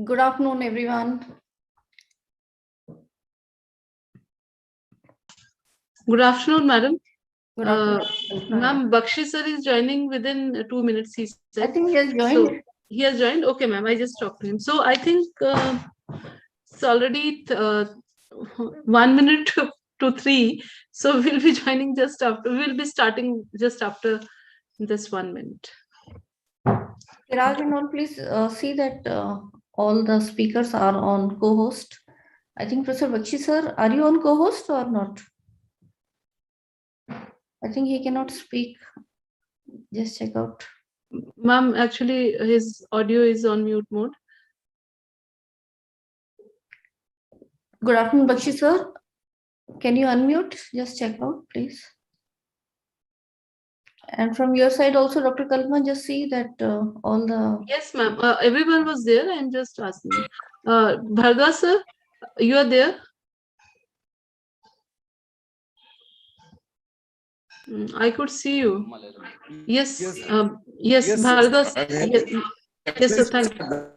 Good afternoon, everyone. Good afternoon, madam. Good afternoon. Ma'am, Bakshi sir is joining within 2 minutes, he said. I think he has joined. So, he has joined? Okay, ma'am, I just talked to him. So, I think it's already 1 minute to 3. So, we'll be joining just after, we'll be starting just after this 1 minute. Chirag and all, please see that all the speakers are on co-host. I think Professor Bakshi sir, are you on co-host or not? I think he cannot speak. Just check out. Ma'am, actually, his audio is on mute mode. Good afternoon, Bakshi sir. Can you unmute? Just check out, please. And from your side also, Dr. Kalpana, just see that all the... Yes, ma'am. Everyone was there and just asking. Bhargava sir, you are there? I could see you. Yes, yes, Bhargava. Yes, sir. Thank you.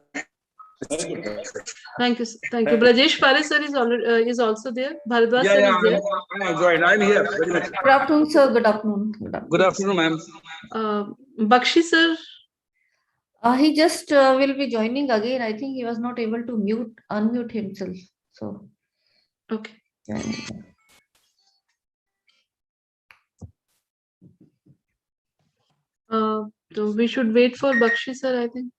Thank you. Thank you. Rajesh Pari sir is already is also there. Bhargava sir is there. I'm joined. I'm here. Very much. Good afternoon, sir. Good afternoon. Good afternoon, ma'am. Bakshi sir. He just will be joining again. I think he was not able to unmute himself. So, Okay. So we should wait for Bakshi sir, I think.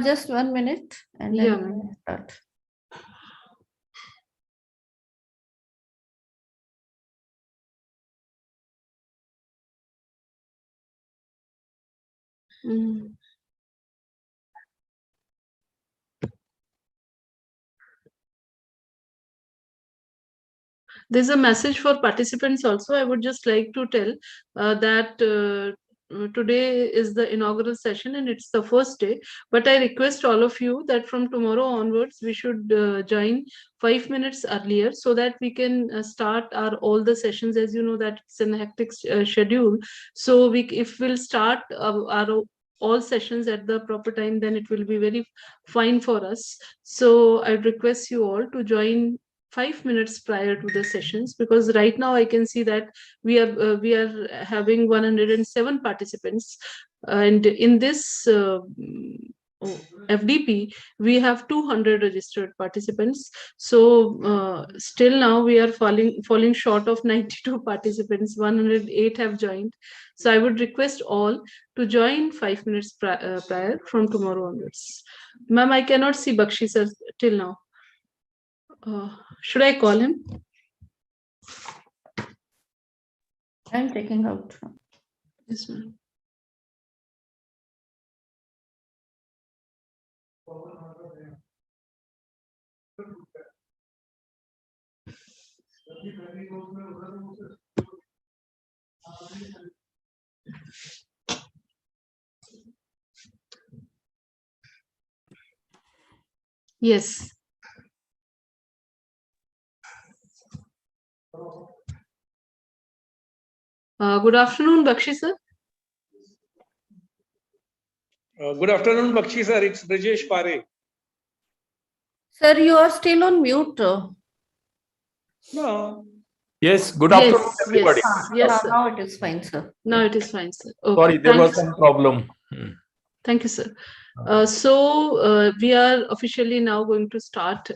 Just 1 minute and then Yeah, we ma'am. can start. Mm. There's a message for participants also. I would just like to tell that today is the inaugural session and it's the first day. But I request all of you that from tomorrow onwards, we should join 5 minutes earlier so that we can start our all the sessions. As you know that it's an hectic schedule. So if we'll start our all sessions at the proper time, then it will be very fine for us. So I request you all to join 5 minutes prior to the sessions, because right now I can see that we are having 107 participants, and in this FDP we have 200 registered participants. So still now we are falling short of 92 participants. 108 have joined. So I would request all to join 5 minutes prior from tomorrow onwards. Ma'am, I cannot see Bakshi sir till now. Should I call him? I'm taking out. Yes, ma'am. Yes. Good afternoon, Bakshi sir. Good afternoon, Bakshi sir. It's Rajesh Pari. Sir, you are still on mute. No. Yes, good afternoon, everybody. Yes, sir. Now it is fine, sir. Now it is fine, sir. Okay. Sorry, there was some problem. Thank you, sir. We are officially now going to start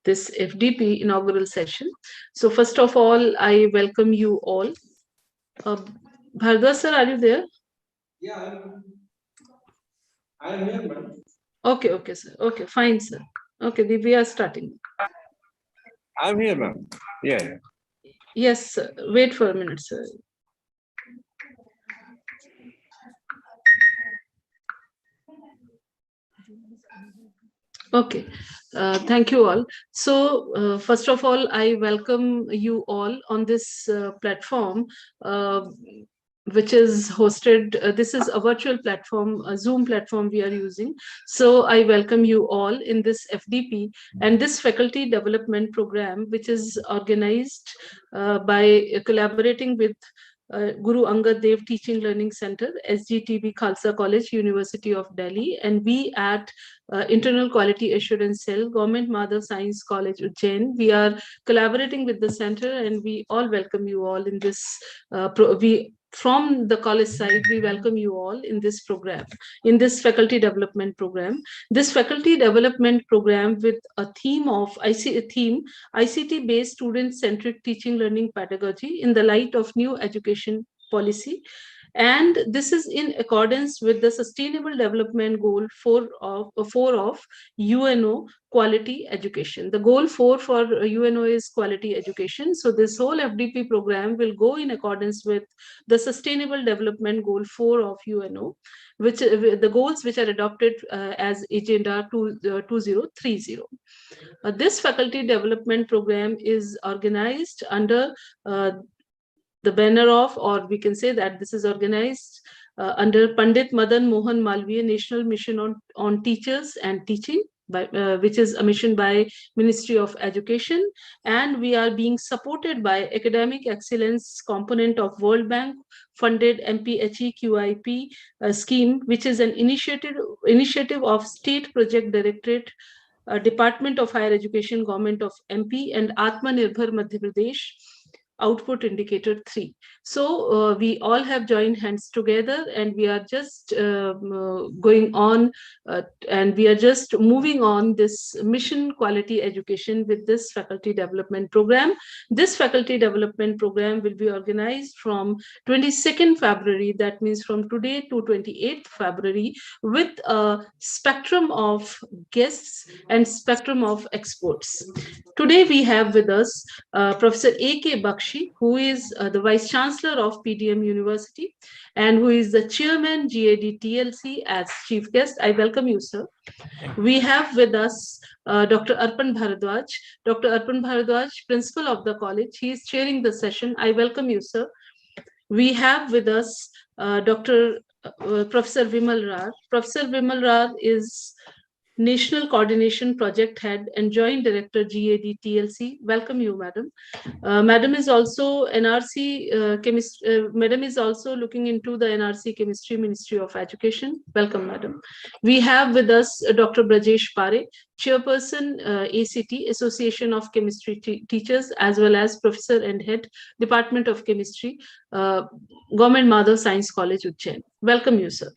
this FDP inaugural session. So first of all, I welcome you all. Bhargava sir, are you there? Yeah, I am here, madam. Okay, sir. Okay, fine, sir. Okay, we are starting. I'm here, ma'am. Yeah. Yes, sir. Wait for a minute, sir. Okay, thank you all. So first of all, I welcome you all on this platform, which is hosted. This is a virtual platform, a Zoom platform we are using. So I welcome you all in this FDP and this faculty development program, which is organized by collaborating with Guru Angad Dev Teaching Learning Center, SGTB Khalsa College, University of Delhi, and we at Internal Quality Assurance Cell, Government Madhav Science College, Ujjain. We are collaborating with the center, and we all welcome you all in this. From the college side, we welcome you all in this program, in this faculty development program. This faculty development program with a theme of ICT-based student-centric teaching learning pedagogy in the light of new education policy. And this is in accordance with the Sustainable Development Goal 4 of UNO, quality education. The goal 4 for UNO is quality education. So this whole FDP program will go in accordance with the Sustainable Development Goal 4 of UNO, which the goals which are adopted as Agenda 2030. This faculty development program is organized under the banner of, or we can say that this is organized under Pandit Madan Mohan Malviya National Mission on Teachers and Teaching, which is a mission by Ministry of Education, and we are being supported by Academic Excellence component of World Bank funded MPHE-QIP scheme, which is an initiative of State Project Directorate, Department of Higher Education, Government of MP, and Atmanirbhar Madhya Pradesh, output indicator 3. So we all have joined hands together, and we are just going on and we are just moving on this mission quality education with this faculty development program. This faculty development program will be organized from 22nd February, that means from today to 28th February, with a spectrum of guests and spectrum of experts. Today we have with us Professor A.K. Bakshi, who is the Vice Chancellor of PDM University and who is the Chairman GAD-TLC as Chief Guest. I welcome you, sir. We have with us Dr. Arpan Bharadwaj. Dr. Arpan Bharadwaj, Principal of the college. He is chairing the session. I welcome you, sir. We have with us Professor Vimal Rar. Professor Vimal Rar is National Coordination Project Head and Joint Director GAD-TLC. Welcome you, madam. Madam is also NRC chemistry. Madam is also looking into the NRC Chemistry Ministry of Education. Welcome, madam. We have with us Dr. Rajesh Pari, Chairperson ACT, Association of Chemistry Teachers, as well as Professor and Head, Department of Chemistry, Government Madhav Science College, Ujjain. Welcome you, sir.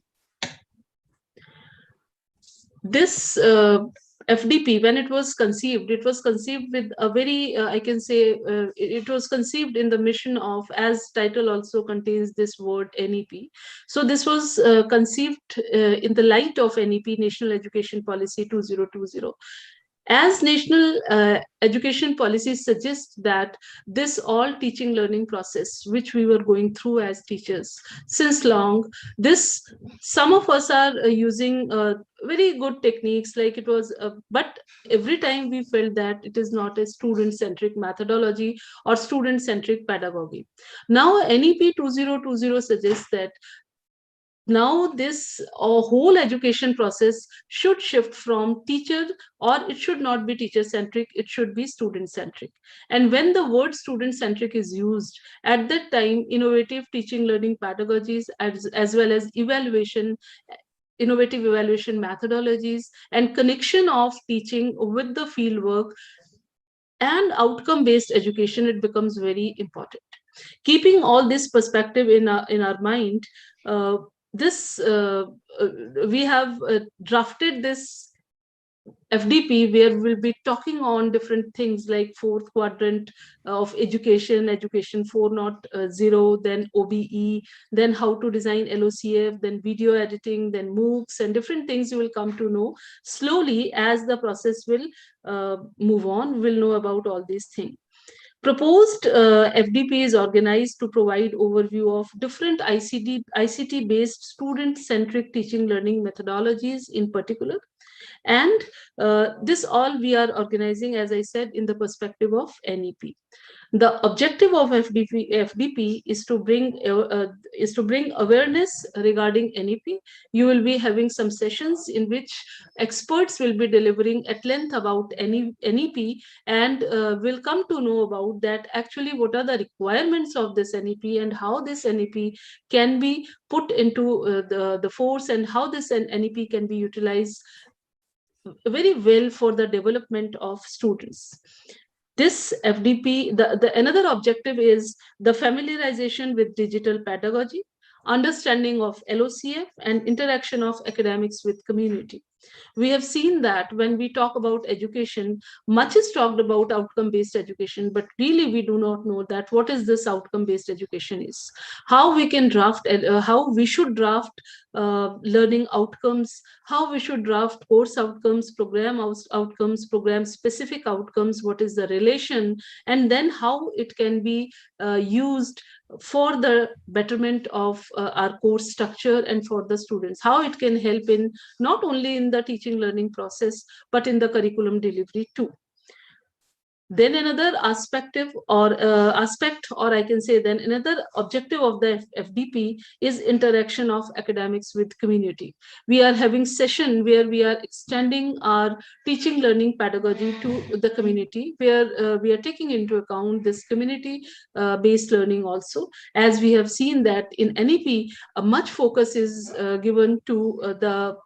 This FDP, when it was conceived with a very, I can say, it was conceived in the mission of, as title also contains this word, NEP. So this was conceived in the light of NEP, National Education Policy 2020. As national education policies suggest that this all teaching learning process, which we were going through as teachers since long, some of us are using very good techniques like it was, but every time we felt that it is not a student-centric methodology or student-centric pedagogy. Now NEP 2020 suggests that now this whole education process should shift from teacher, or it should not be teacher-centric, it should be student-centric. And when the word student-centric is used, at that time, innovative teaching learning pedagogies as well as innovative evaluation methodologies and connection of teaching with the fieldwork and outcome-based education, it becomes very important. Keeping all this perspective in our mind, we have drafted this FDP, where we'll be talking on different things like fourth quadrant of education 4.0, then OBE, then how to design LOCF, then video editing, then Moocs, and different things you will come to know slowly as the process will move on. We'll know about all these things. Proposed FDP is organized to provide overview of different ICT-based student-centric teaching learning methodologies in particular. And this all we are organizing, as I said, in the perspective of NEP. The objective of FDP is to bring awareness regarding NEP. You will be having some sessions in which experts will be delivering at length about NEP, and will come to know about that actually what are the requirements of this NEP and how this NEP can be put into the force, and how this NEP can be utilized very well for the development of students. This FDP, another objective is the familiarization with digital pedagogy, understanding of LOCF, and interaction of academics with community. We have seen that when we talk about education, much is talked about outcome-based education, but really we do not know that what is this outcome-based education is, how we can draft, how we should draft learning outcomes, how we should draft course outcomes, program outcomes, program-specific outcomes, what is the relation, and then how it can be used for the betterment of our course structure and for the students, how it can help in not only in the teaching learning process, but in the curriculum delivery too. Then another aspect, or I can say then another objective of the FDP is interaction of academics with community. We are having session where we are extending our teaching learning pedagogy to the community, where we are taking into account this community based learning also, as we have seen that in NEP, much focus is given to the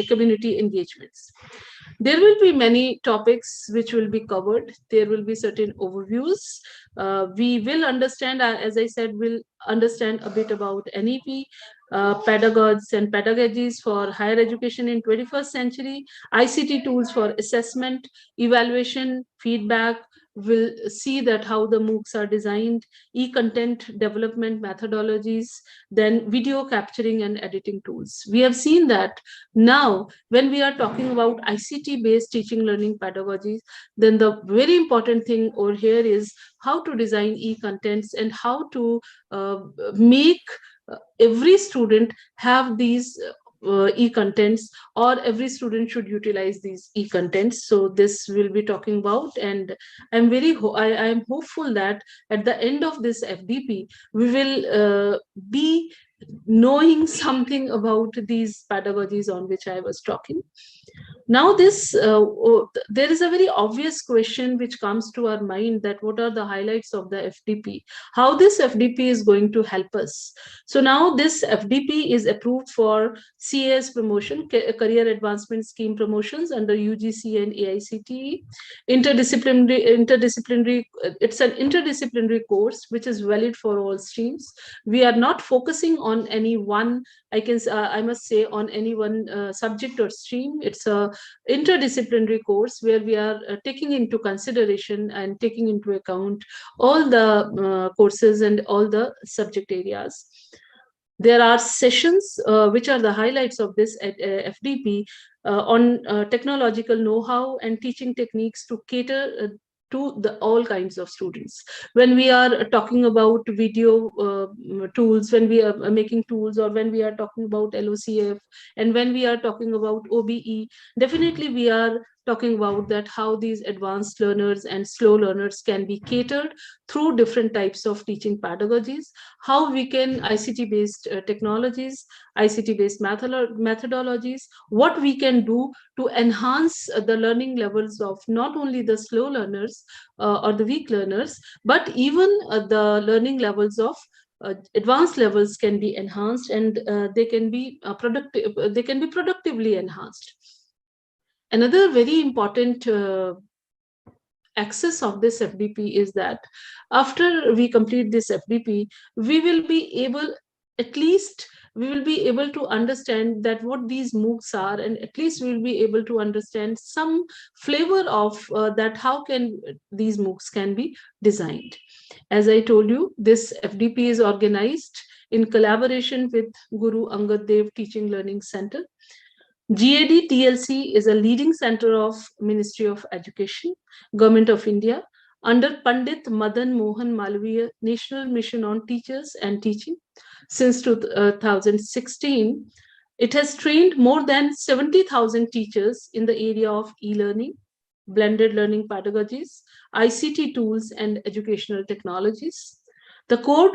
community engagements. There will be many topics which will be covered. there will be certain overviews. We will understand, as I said, we'll understand a bit about NEP, pedagogues and pedagogies for higher education in 21st century, ICT tools for assessment, evaluation, feedback. We'll see that how the Moocs are designed, e-content development methodologies, then video capturing and editing tools. We have seen that now when we are talking about ICT-based teaching learning pedagogies, then the very important thing over here is how to design e-contents and how to make every student have these e-contents, or every student should utilize these e-contents. So this will be talking about, and I'm I am hopeful that at the end of this FDP, we will be knowing something about these pedagogies on which I was talking. Now there is a very obvious question which comes to our mind, that what are the highlights of the FDP? How this FDP is going to help us? So now this FDP is approved for CAS promotion, Career Advancement Scheme promotions under UGC and AICTE. Interdisciplinary, it's an interdisciplinary course which is valid for all streams. We are not focusing on any one, I must say, on any one subject or stream. It's a interdisciplinary course where we are taking into consideration and taking into account all the courses and all the subject areas. There are sessions which are the highlights of this FDP on technological know-how and teaching techniques to cater to all kinds of students. When we are talking about video tools, when we are making tools, or when we are talking about LOCF, and when we are talking about OBE, definitely we are talking about that how these advanced learners and slow learners can be catered through different types of teaching pedagogies, how we can ICT-based technologies, ICT-based methodologies, what we can do to enhance the learning levels of not only the slow learners or the weak learners, but even the learning levels of advanced levels can be enhanced, and they can be productively enhanced. Another very important access of this FDP is that after we complete this FDP, we will be able, at least we will be able to understand that what these Moocs are, and at least we will be able to understand some flavor of that how can these Moocs can be designed. As I told you, this FDP is organized in collaboration with Guru Angad Dev Teaching Learning Center. GAD-TLC is a leading center of Ministry of Education, Government of India, under Pandit Madan Mohan Malviya National Mission on Teachers and Teaching. Since 2016, it has trained more than 70,000 teachers in the area of e-learning, blended learning pedagogies, ICT tools, and educational technologies. The core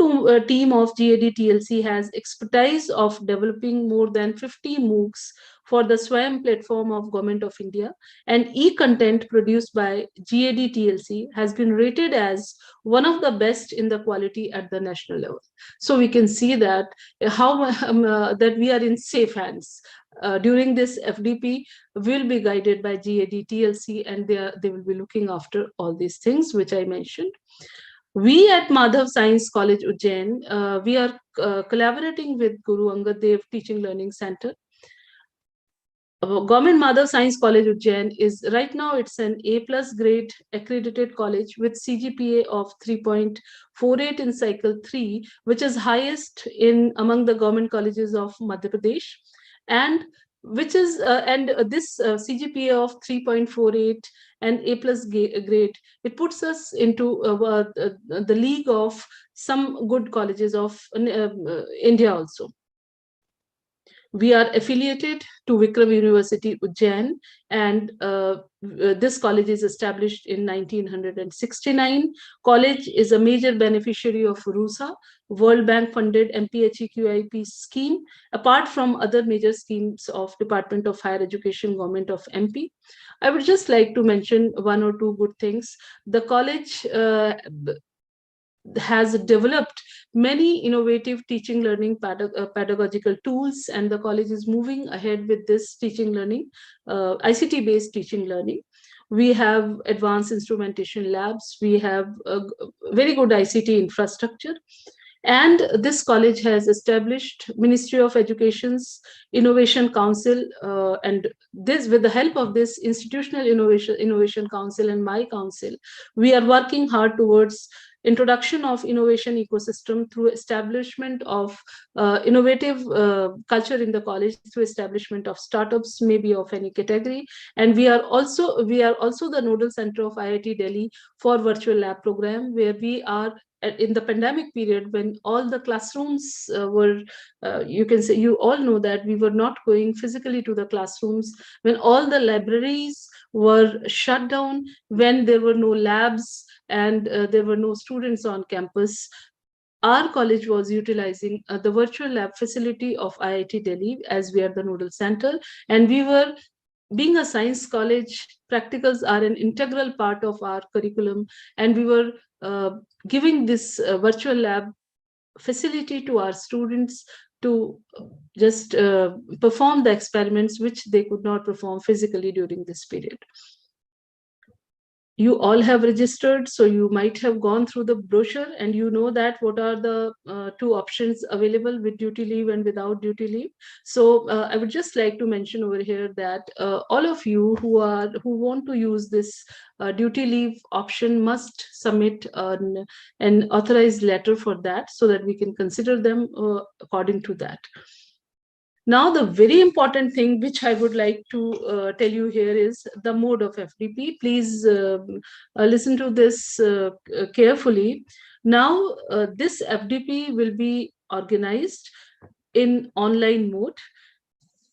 team of GAD-TLC has expertise of developing more than 50 Moocs for the SWAYAM platform of Government of India, and e-content produced by GAD-TLC has been rated as one of the best in the quality at the national level. So we can see that how that we are in safe hands. During this FDP, will be guided by GAD-TLC, and they will be looking after all these things which I mentioned. We at Madhav Science College Ujjain, we are collaborating with Guru Angad Dev Teaching Learning Center. Government Madhav Science College Ujjain is right now, it's an A+ grade accredited college with CGPA of 3.48 in cycle 3, which is highest among the government colleges of Madhya Pradesh, and which is this CGPA of 3.48 and A+ grade, it puts us into the league of some good colleges of India also. We are affiliated to Vikram University Ujjain, and this college is established in 1969. College is a major beneficiary of RUSA, World Bank funded MPHEQIP scheme, apart from other major schemes of Department of Higher Education, Government of MP. I would just like to mention one or two good things. The college has developed many innovative teaching learning pedagogical tools, and the college is moving ahead with this teaching learning, ICT based teaching learning. We have advanced instrumentation labs. We have a very good ICT infrastructure. And this college has established Ministry of Education's Innovation Council, and this, with the help of this Institutional Innovation Council and my council, we are working hard towards introduction of innovation ecosystem through establishment of innovative culture in the college, through establishment of startups, maybe of any category. And we are also the nodal center of IIT Delhi for virtual lab program, where we are in the pandemic period, when all the classrooms were, you can say, you all know that we were not going physically to the classrooms, when all the libraries were shut down, when there were no labs and there were no students on campus, our college was utilizing the virtual lab facility of IIT Delhi, as we are the nodal center. And we were, being a science college, practicals are an integral part of our curriculum, and we were giving this virtual lab facility to our students to just perform the experiments which they could not perform physically during this period. You all have registered, so you might have gone through the brochure, and you know that what are the two options available with duty leave and without duty leave. So I would just like to mention over here that all of you who want to use this duty leave option must submit an authorized letter for that, so that we can consider them according to that. Now, the very important thing which I would like to tell you here is the mode of FDP. Please listen to this carefully. Now, this FDP will be organized in online mode.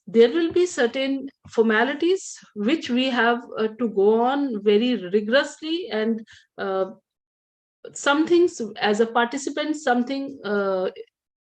There will be certain formalities which we have to go on very rigorously, and some things as a participant,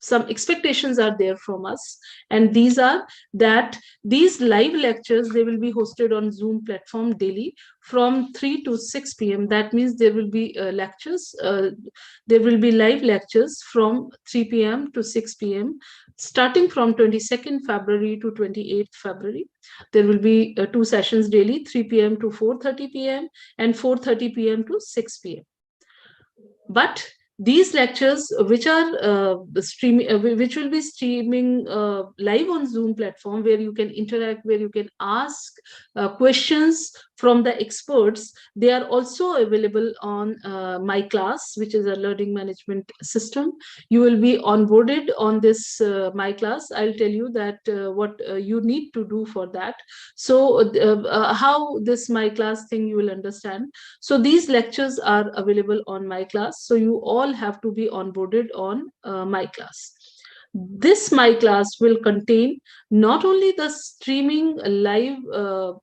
some expectations are there from us, and these are that these live lectures, they will be hosted on Zoom platform daily from 3 to 6 p.m. That means there will be lectures, there will be live lectures from 3 p.m. to 6 p.m. starting from 22nd February to 28th February. There will be 2 sessions daily, 3 p.m. to 4:30 p.m. and 4:30 p.m. to 6 p.m. But these lectures, which are which will be streaming live on Zoom platform, where you can interact, where you can ask questions from the experts, they are also available on My Class, which is a learning management system. You will be onboarded on this My Class. I'll tell you that what you need to do for that. So how this My Class thing you will understand. So these lectures are available on My Class. So you all have to be onboarded on My Class. This My Class will contain not only the streaming live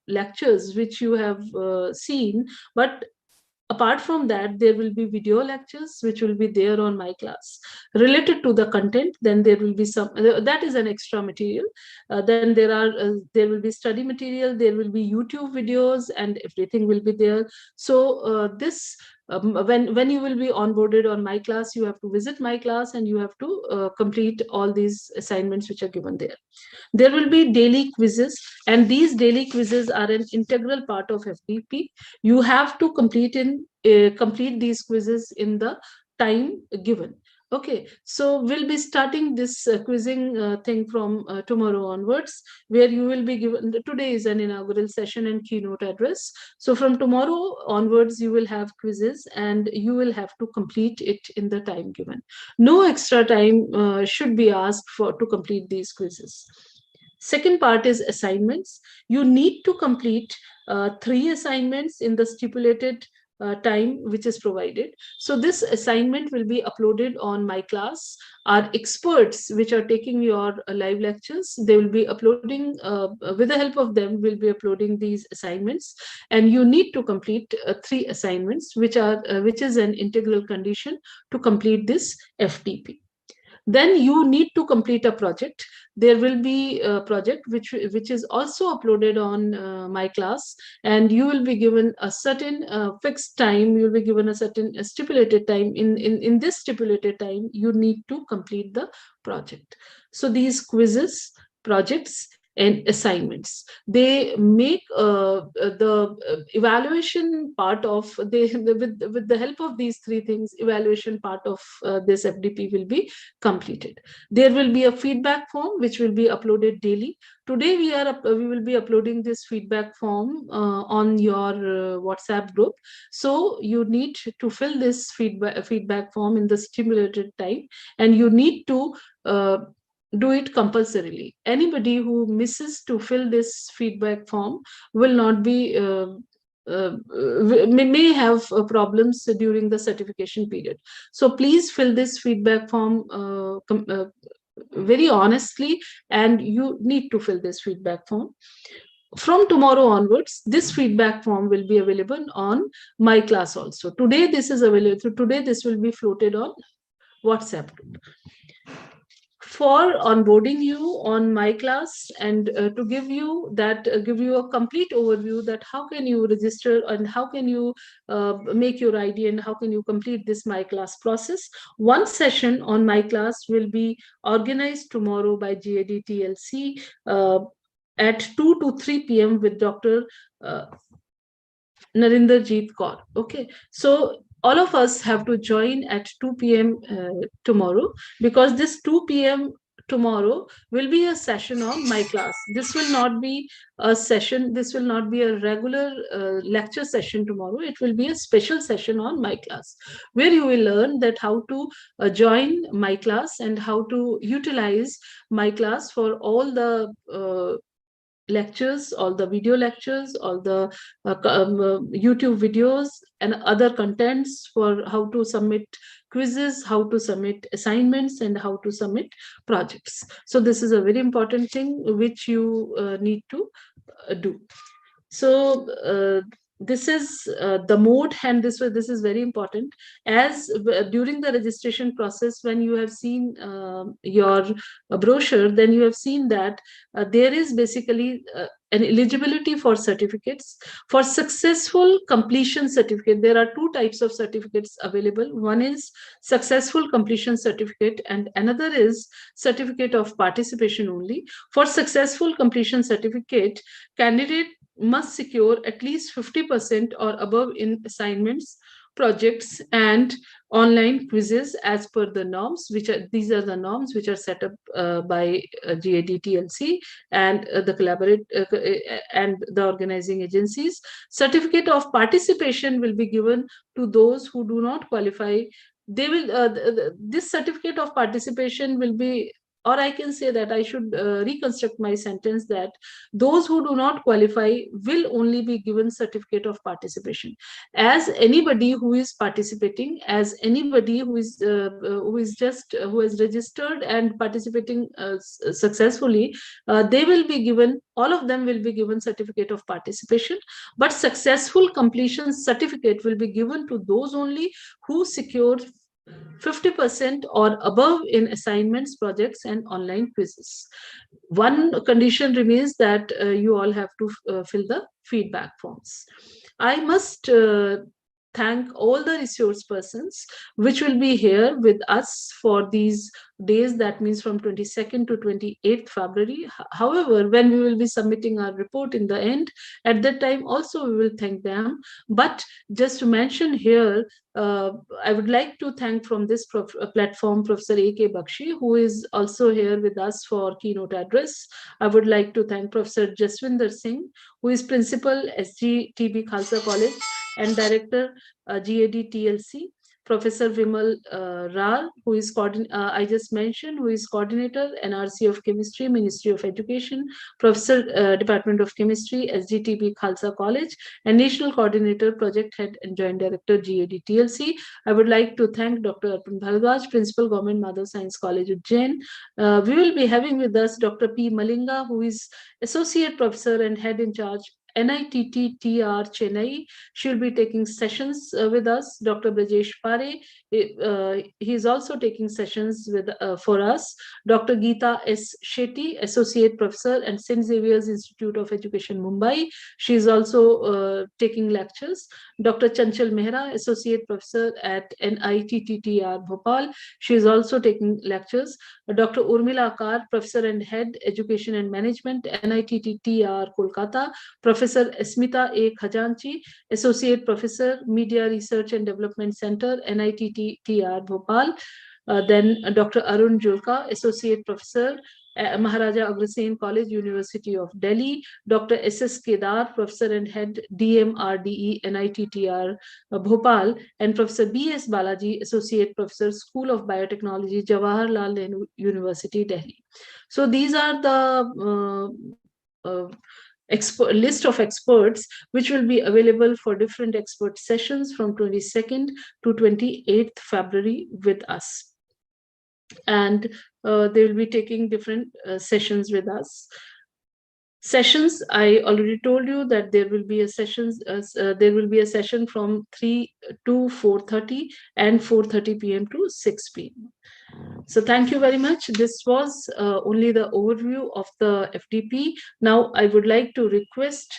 lectures which you have seen, but apart from that, there will be video lectures which will be there on My Class related to the content. Then there will be some, that is an extra material. Then there will be study material, there will be YouTube videos, and everything will be there. So this, when you will be onboarded on My Class, you have to visit My Class and you have to complete all these assignments which are given there. There will be daily quizzes, and these daily quizzes are an integral part of FDP. You have to complete these quizzes in the time given. Okay, so we'll be starting this quizzing thing from tomorrow onwards, where you will be given, today is an inaugural session and keynote address. So from tomorrow onwards, you will have quizzes and you will have to complete it in the time given. No extra time should be asked to complete these quizzes. Second part is assignments. You need to complete 3 assignments in the stipulated time which is provided. So this assignment will be uploaded on My Class. Our experts which are taking your live lectures, they will be uploading, with the help of them, will be uploading these assignments, and you need to complete 3 assignments, which is an integral condition to complete this FDP. Then you need to complete a project. There will be a project which is also uploaded on My Class, and you will be given a certain fixed time. You will be given a certain stipulated time. In this stipulated time, you need to complete the project. So these quizzes, projects, and assignments. They make the evaluation part of, with the help of these three things, evaluation part of this FDP will be completed. There will be a feedback form which will be uploaded daily. Today we will be uploading this feedback form on your WhatsApp group. So you need to fill this feedback form in the stipulated time, and you need to do it compulsorily. Anybody who misses to fill this feedback form will not be may have problems during the certification period. So please fill this feedback form very honestly, and you need to fill this feedback form. From tomorrow onwards, this feedback form will be available on my class also. Today this is available. Today this will be floated on WhatsApp group. For onboarding you on my class and to give you a complete overview that how can you register and how can you make your ID and how can you complete this my class process. One session on my class will be organized tomorrow by GAD-TLC at 2 to 3 p.m. with Dr. Narinderjeet Kaur. Okay, so all of us have to join at 2 p.m. Tomorrow, because this 2 p.m. tomorrow will be a session on my class. This will not be a session, this will not be a regular lecture session tomorrow. It will be a special session on my class, where you will learn that how to join my class and how to utilize my class for all the lectures, all the video lectures, all the YouTube videos and other contents for how to submit quizzes, how to submit assignments, and how to submit projects. So this is a very important thing which you need to do. So this is the mode, and this is very important. As during the registration process, when you have seen your brochure, then you have seen that there is basically an eligibility for certificates. For successful completion certificate, there are two types of certificates available. One is successful completion certificate and another is certificate of participation only. For successful completion certificate, candidate must secure at least 50% or above in assignments, projects, and online quizzes as per the norms, these are the norms which are set up by GAD-TLC and the collaborate and the organizing agencies. Certificate of participation will be given to those who do not qualify. They will this certificate of participation will be, or I can say that I should reconstruct my sentence, that those who do not qualify will only be given certificate of participation. As anybody who is participating, as anybody who has registered and participating successfully, they will be given, all of them will be given certificate of participation. But successful completion certificate will be given to those only who secured 50% or above in assignments, projects, and online quizzes. One condition remains, that you all have to fill the feedback forms. I must thank all the resource persons which will be here with us for these days, that means from 22nd to 28th February. However, when we will be submitting our report in the end, at that time also we will thank them. But just to mention here, I would like to thank from this platform Professor A.K. Bakshi, who is also here with us for keynote address. I would like to thank Professor Jaswinder Singh, who is Principal SGTB Khalsa College and Director GAD-TLC. Professor Vimal Ral, who is I just mentioned, who is Coordinator NRC of Chemistry, Ministry of Education, Professor Department of Chemistry, SGTB Khalsa College, and National Coordinator, Project Head and Joint Director, GAD-TLC. I would like to thank Dr. Arpan Bharadwaj, Principal Government Madhav Science College, Ujjain. We will be having with us Dr. P. Malinga, who is Associate Professor and Head in Charge NITTTR Chennai. She'll be taking sessions with us. Dr. Rajesh Pari, he is also taking sessions with for us. Dr. Geeta S. Shetty, Associate Professor at St. Xavier's Institute of Education, Mumbai. She is also taking lectures. Dr. Chanchal Mehra, Associate Professor at NITTTR Bhopal. She is also taking lectures. Dr. Urmila Akar, Professor and Head, Education and Management, NITTTR Kolkata. Professor Smita A. Khajanchi, Associate Professor, Media Research and Development Center, NITTTR Bhopal. Then Dr. Arun Julka, Associate Professor, Maharaja Agrasen College, University of Delhi. Dr. S.S. Kedar, Professor and Head, DMRDE, NITTR Bhopal. And Professor B.S. Balaji, Associate Professor, School of Biotechnology, Jawaharlal Nehru University, Delhi. So these are the list of experts which will be available for different expert sessions from 22nd to 28th February with us. And they will be taking different sessions with us. Sessions, I already told you that there will be a session from 3 to 4:30 and 4:30 p.m. to 6 p.m. So thank you very much. This was only the overview of the FDP. Now I would like to request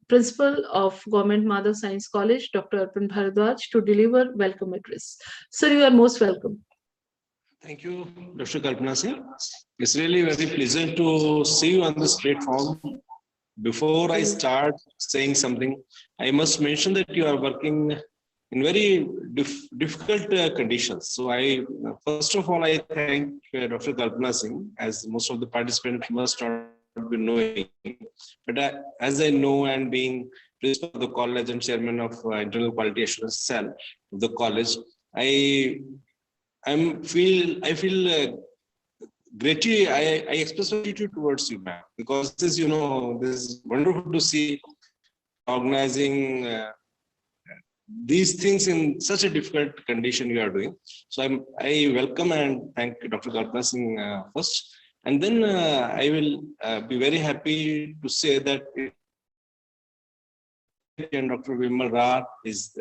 Principal of Government Madhav Science College, Dr. Arpan Bharadwaj, to deliver welcome address. Sir, you are most welcome. Thank you, Dr. Kalpana Singh. It's really very pleasant to see you on this platform. Before I start saying something, I must mention that you are working in very difficult conditions. So first of all, I thank Dr. Kalpana Singh, as most of the participants must not be knowing. But as I know, and being principal of the college and chairman of internal quality assurance cell of the college, I feel gratitude. I express gratitude towards you, ma'am, because this is wonderful to see organizing these things in such a difficult condition you are doing. So I welcome and thank Dr. Kalpana Singh first, and then I will be very happy to say that and Dr. Vimal Ra is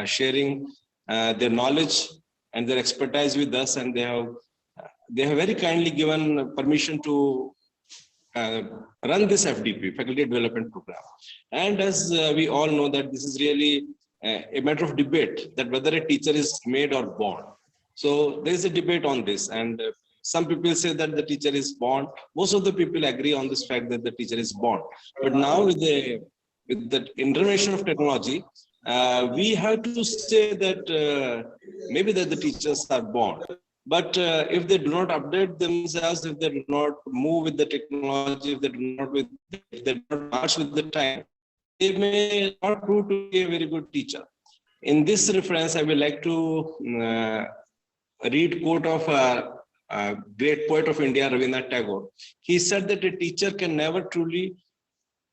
sharing their knowledge and their expertise with us, and they have very kindly given permission to run this FDP, Faculty Development Program. And as we all know that this is really a matter of debate, that whether a teacher is made or born. So there is a debate on this, and some people say that the teacher is born. Most of the people agree on this fact that the teacher is born. But now with the intervention of technology, we have to say that maybe that the teachers are born. But if they do not update themselves, if they do not move with the technology, if they do not march with the time, they may not prove to be a very good teacher. In this reference, I would like to read quote of a great poet of India, Rabindranath Tagore. He said that a teacher can never truly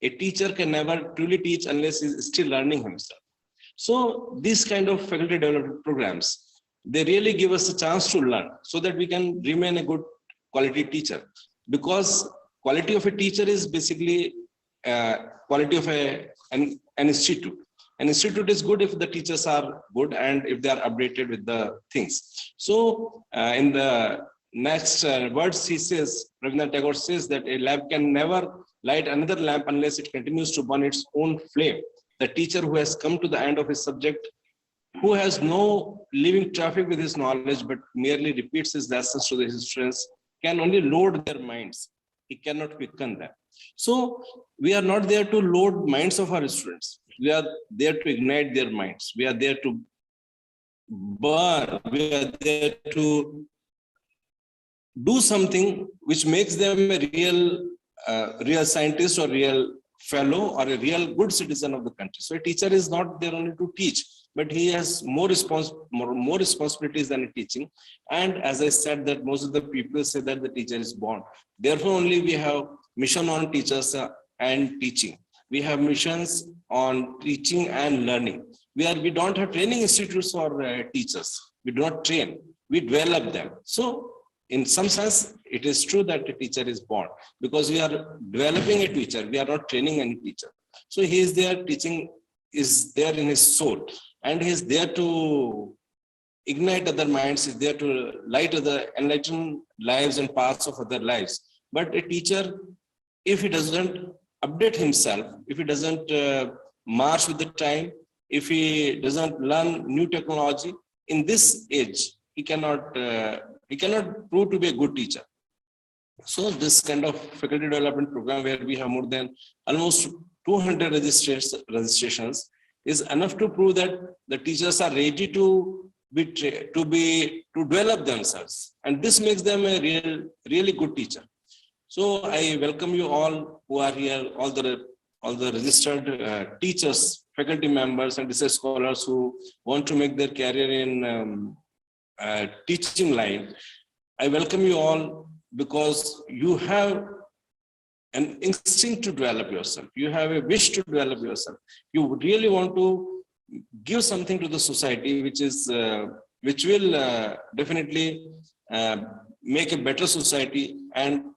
teach unless he is still learning himself. So these kind of faculty development programs, they really give us a chance to learn so that we can remain a good quality teacher. Because quality of a teacher is basically quality of an institute. An institute is good if the teachers are good and if they are updated with the things. So in the next words, he says, Rabindranath Tagore says that a lamp can never light another lamp unless it continues to burn its own flame. The teacher who has come to the end of his subject, who has no living traffic with his knowledge, but merely repeats his lessons to his students, can only load their minds. He cannot quicken them. So we are not there to load minds of our students. We are there to ignite their minds. We are there to burn. We are there to do something which makes them a real scientist or real fellow or a real good citizen of the country. So a teacher is not there only to teach, but he has more responsibilities than teaching. And as I said, that most of the people say that the teacher is born. Therefore, only we have mission on teachers and teaching. We have missions on teaching and learning. We don't have training institutes for teachers. We do not train. We develop them. So in some sense, it is true that a teacher is born because we are developing a teacher. We are not training any teacher. So he is there, teaching is there in his soul, and he is there to ignite other minds, is there to enlighten lives and paths of other lives. But a teacher, if he doesn't update himself, if he doesn't march with the time, if he doesn't learn new technology in this age, he cannot prove to be a good teacher. So this kind of faculty development program, where we have more than almost 200 registrations, is enough to prove that the teachers are ready to develop themselves, and this makes them a really good teacher. So I welcome you all who are here, all the registered teachers, faculty members, and research scholars who want to make their career in teaching line. I welcome you all because you have an instinct to develop yourself. You have a wish to develop yourself. You really want to give something to the society, which will definitely make a better society. And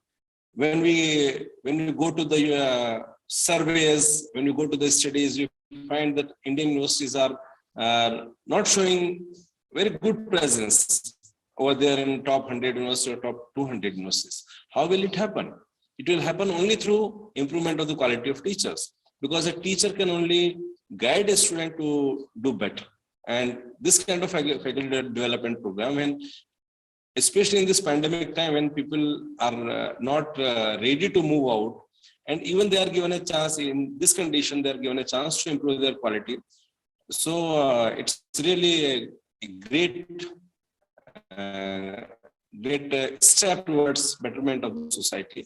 when we go to the surveys, when you go to the studies, you find that Indian universities are not showing very good presence over there in top 100 universities or top 200 universities. How will it happen? It will happen only through improvement of the quality of teachers, because a teacher can only guide a student to do better. And this kind of faculty development program, when especially in this pandemic time, when people are not ready to move out, and even they are given a chance in this condition, they are given a chance to improve their quality. So it's really a great step towards betterment of the society.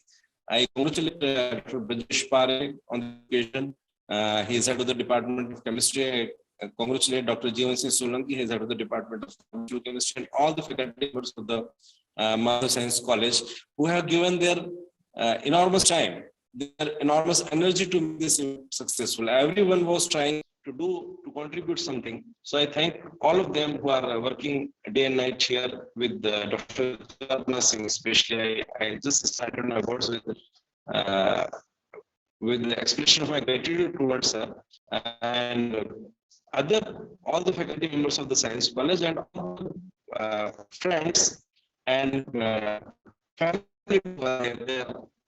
I congratulate Dr. Rajesh Pari on the occasion. He is head of the Department of Chemistry. I congratulate Dr. Jeevan Singh Solanki, he is head of the Department of Chemistry, and all the faculty members of the Mathematical Science College who have given their enormous time, their enormous energy to make this successful. Everyone was trying to contribute something. So I thank all of them who are working day and night here with Dr. Chalpana Singh, especially. I just started my words with the expression of my gratitude towards her, and all the faculty members of the Science College, and all friends and family.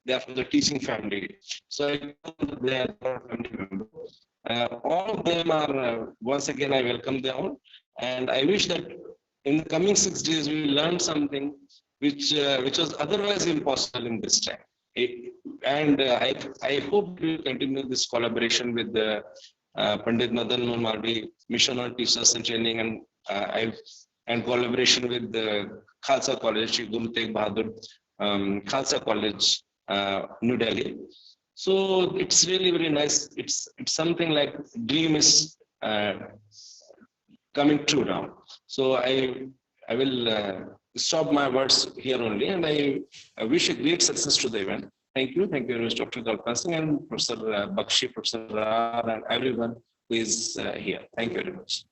They are from the teaching family. So they are family members. All of them are, once again, I welcome them all. And I wish that in the coming 6 days, we will learn something which was otherwise impossible in this time. I hope we will continue this collaboration with the Pandit Madan Mohan Malvi Mission on Teachers and Training, and collaboration with the Khalsa College, Shri Guru Tegh Bahadur Khalsa College, New Delhi. So it's really very nice. It's something like dream is coming true now. So I will stop my words here only, and I wish a great success to the event. Thank you very much, Dr. Chalpana Singh and Professor Bakshi, Professor Rar, and everyone who is here. Thank you very much.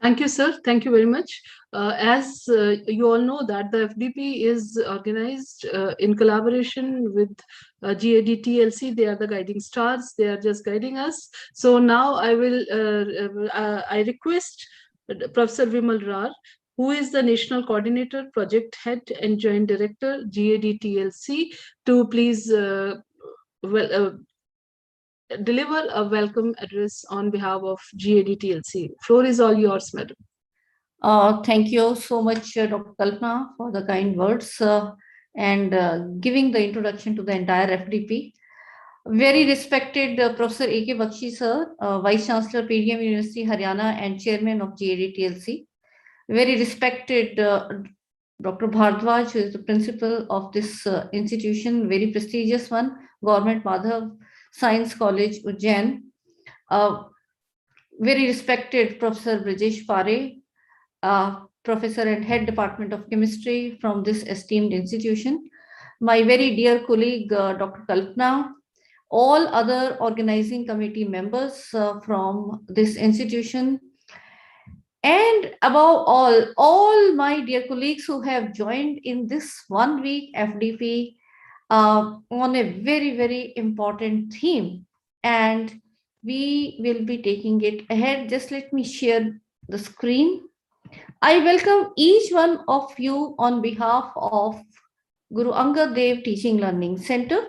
Thank you, sir. Thank you very much. As you all know that the FDP is organized in collaboration with GAD-TLC. They are the guiding stars. They are just guiding us. So now I will, I request Professor Vimal Rar, who is the National Coordinator, Project Head and Joint Director, GAD-TLC, to please deliver a welcome address on behalf of GAD-TLC. Floor is all yours, madam. Thank you so much, Dr. Kalpana, for the kind words and giving the introduction to the entire FDP. Very respected Professor A.K. Bakshi, sir, Vice Chancellor, PDM University, Haryana, and Chairman of GAD-TLC. Very respected Dr. Bhardwaj, who is the principal of this institution, very prestigious one, Government Madhav Science College, Ujjain. Very respected Professor Rajesh Pari, Professor and Head Department of Chemistry from this esteemed institution. My very dear colleague, Dr. Kalpana, all other organizing committee members from this institution, and above all my dear colleagues who have joined in this 1 week FDP on a very, very important theme, and we will be taking it ahead. Just let me share the screen. I welcome each one of you on behalf of Guru Angad Dev Teaching Learning Center.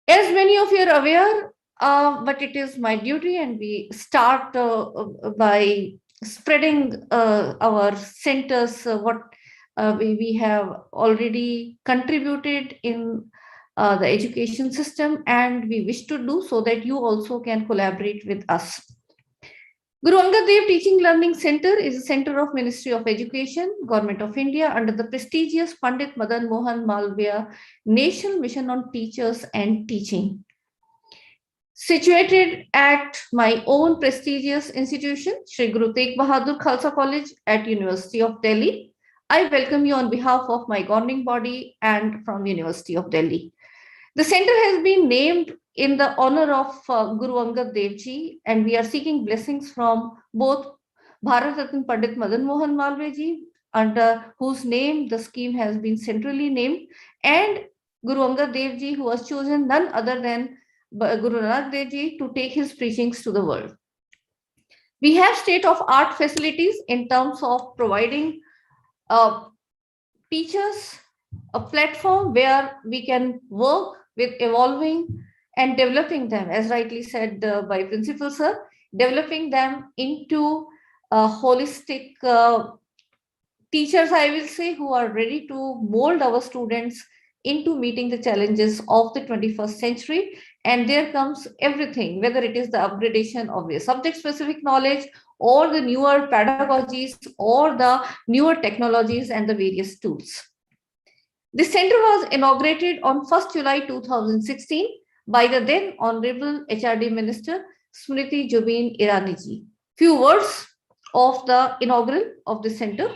As many of you are aware, but it is my duty, and we start by spreading our centers, what we have already contributed in the education system, and we wish to do so that you also can collaborate with us. Guru Angad Dev Teaching Learning Center is a center of Ministry of Education, Government of India, under the prestigious Pandit Madan Mohan Malviya National Mission on Teachers and Teaching. Situated at my own prestigious institution, Shri Guru Tegh Bahadur Khalsa College at University of Delhi, I welcome you on behalf of my governing body and from University of Delhi. The center has been named in the honor of Guru Angad Dev Ji, and we are seeking blessings from both Bharat Ratna Pandit Madan Mohan Malviya Ji, under whose name the scheme has been centrally named, and Guru Angad Dev Ji, who was chosen none other than Guru Nanak Dev Ji to take his preachings to the world. We have state-of-art facilities in terms of providing teachers a platform where we can work with evolving and developing them, as rightly said by Principal Sir, developing them into holistic teachers, I will say, who are ready to mold our students into meeting the challenges of the 21st century. And there comes everything, whether it is the upgradation of their subject-specific knowledge, or the newer pedagogies, or the newer technologies and the various tools. The center was inaugurated on 1st July 2016 by the then Honorable HRD Minister Smriti Zubin Irani ji. Few words of the inaugural of the center.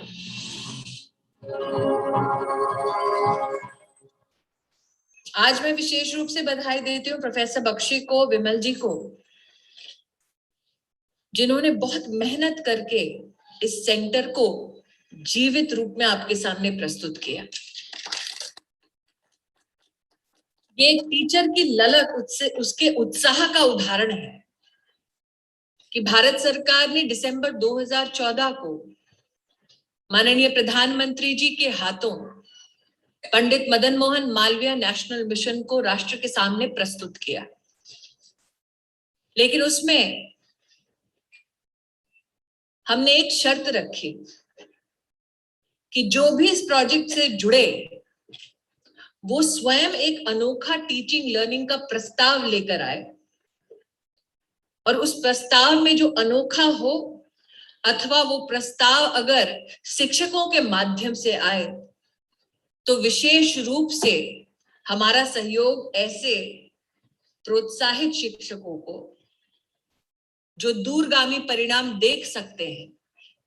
आज मैं विशेष रूप से बधाई देती हूँ professor Bakshi को, विमल जी को, जिन्होंने बहुत मेहनत करके इस सेंटर को जीवित रूप में आपके सामने प्रस्तुत किया। ये एक टीचर की ललक, उसके उत्साह का उदाहरण है कि भारत सरकार ने दिसंबर 2014 को माननीय प्रधानमंत्री जी के हाथों पंडित मदन मोहन मालवीय नेशनल मिशन को राष्ट्र के सामने प्रस्तुत किया। लेकिन उसमें हमने एक शर्त रखी कि जो भी इस प्रोजेक्ट से जुड़े वो स्वयं एक अनोखा टीचिंग लर्निंग का प्रस्ताव लेकर आए, और उस प्रस्ताव में जो अनोखा हो अथवा वो प्रस्ताव अगर शिक्षकों के माध्यम से आए तो विशेष रूप से हमारा सहयोग ऐसे प्रोत्साहित शिक्षकों को जो दूरगामी परिणाम देख सकते हैं,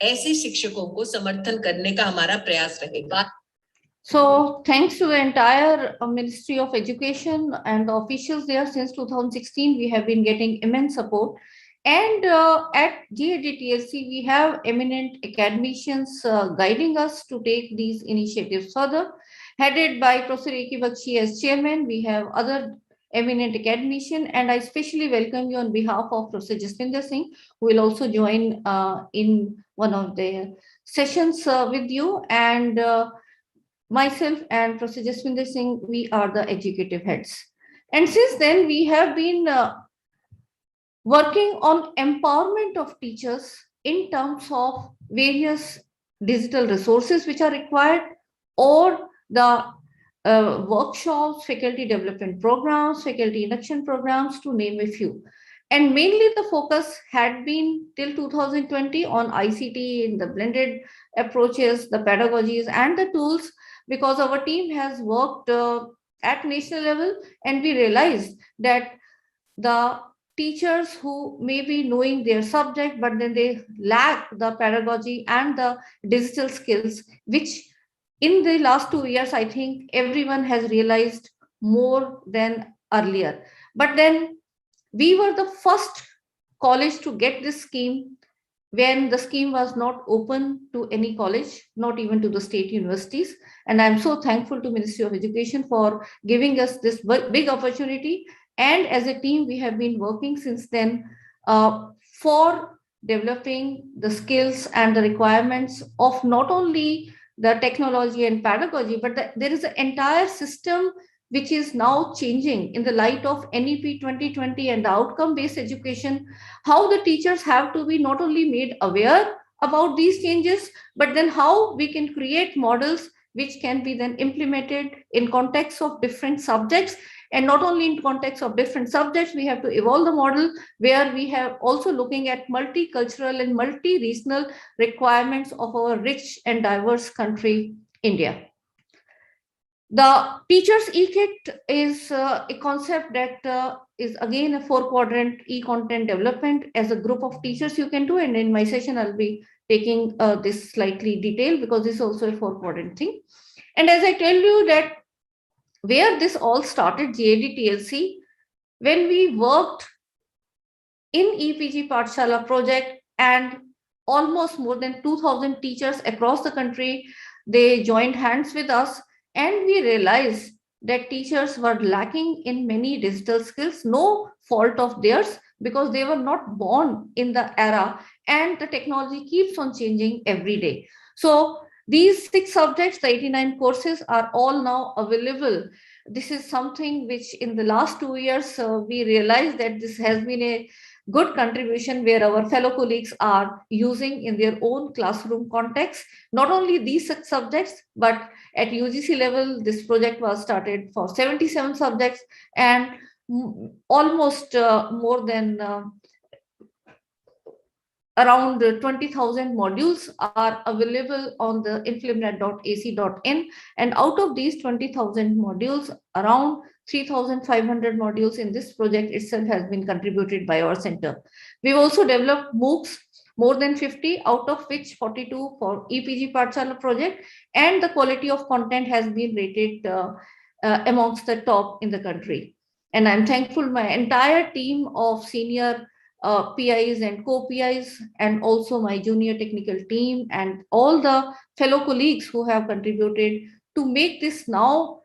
ऐसे शिक्षकों को समर्थन करने का हमारा प्रयास रहेगा। So thanks to the entire Ministry of Education and the officials there, since 2016, we have been getting immense support. And at GAD-TLC, we have eminent academicians guiding us to take these initiatives further. Headed by Professor A.K. Bakshi as chairman, we have other eminent academician, and I especially welcome you on behalf of Professor Jaswinder Singh, who will also join in one of the sessions with you. And myself and Professor Jaswinder Singh, we are the executive heads. And since then, we have been working on empowerment of teachers in terms of various digital resources which are required, or the workshops, faculty development programs, faculty induction programs, to name a few. And mainly the focus had been till 2020 on ICT in the blended approaches, the pedagogies and the tools, because our team has worked at national level, and we realized that the teachers who may be knowing their subject, but then they lack the pedagogy and the digital skills, which in the last 2 years, I think everyone has realized more than earlier. But then we were the first college to get this scheme when the scheme was not open to any college, not even to the state universities. And I'm so thankful to Ministry of Education for giving us this big opportunity. And as a team, we have been working since then for developing the skills and the requirements of not only the technology and pedagogy, but there is an entire system which is now changing in the light of NEP 2020 and the outcome-based education, how the teachers have to be not only made aware about these changes, but then how we can create models which can be then implemented in context of different subjects. And not only in context of different subjects, we have to evolve the model where we have also looking at multicultural and multi-regional requirements of our rich and diverse country, India. The teacher's e-kit is a concept that is again a 4-quadrant e-content development. As a group of teachers you can do, and in my session I'll be taking this slightly detailed because this is also a 4-quadrant thing. And as I tell you that where this all started, GAD-TLC, when we worked in EPG Pathshala project, and almost more than 2,000 teachers across the country, they joined hands with us, and we realized that teachers were lacking in many digital skills, no fault of theirs, because they were not born in the era, and the technology keeps on changing every day. So these 6 subjects, the 89 courses, are all now available. This is something which in the last 2 years, we realized that this has been a good contribution where our fellow colleagues are using in their own classroom context, not only these 6 subjects, but at UGC level, this project was started for 77 subjects, and almost more than around 20,000 modules are available on the inflimnet.ac.in. And out of these 20,000 modules, around 3,500 modules in this project itself has been contributed by our center. We've also developed Moocs, more than 50, out of which 42 for EPG Pathshala project, and the quality of content has been rated amongst the top in the country. And I'm thankful my entire team of senior PIs and co-PIs, and also my junior technical team and all the fellow colleagues who have contributed to make this now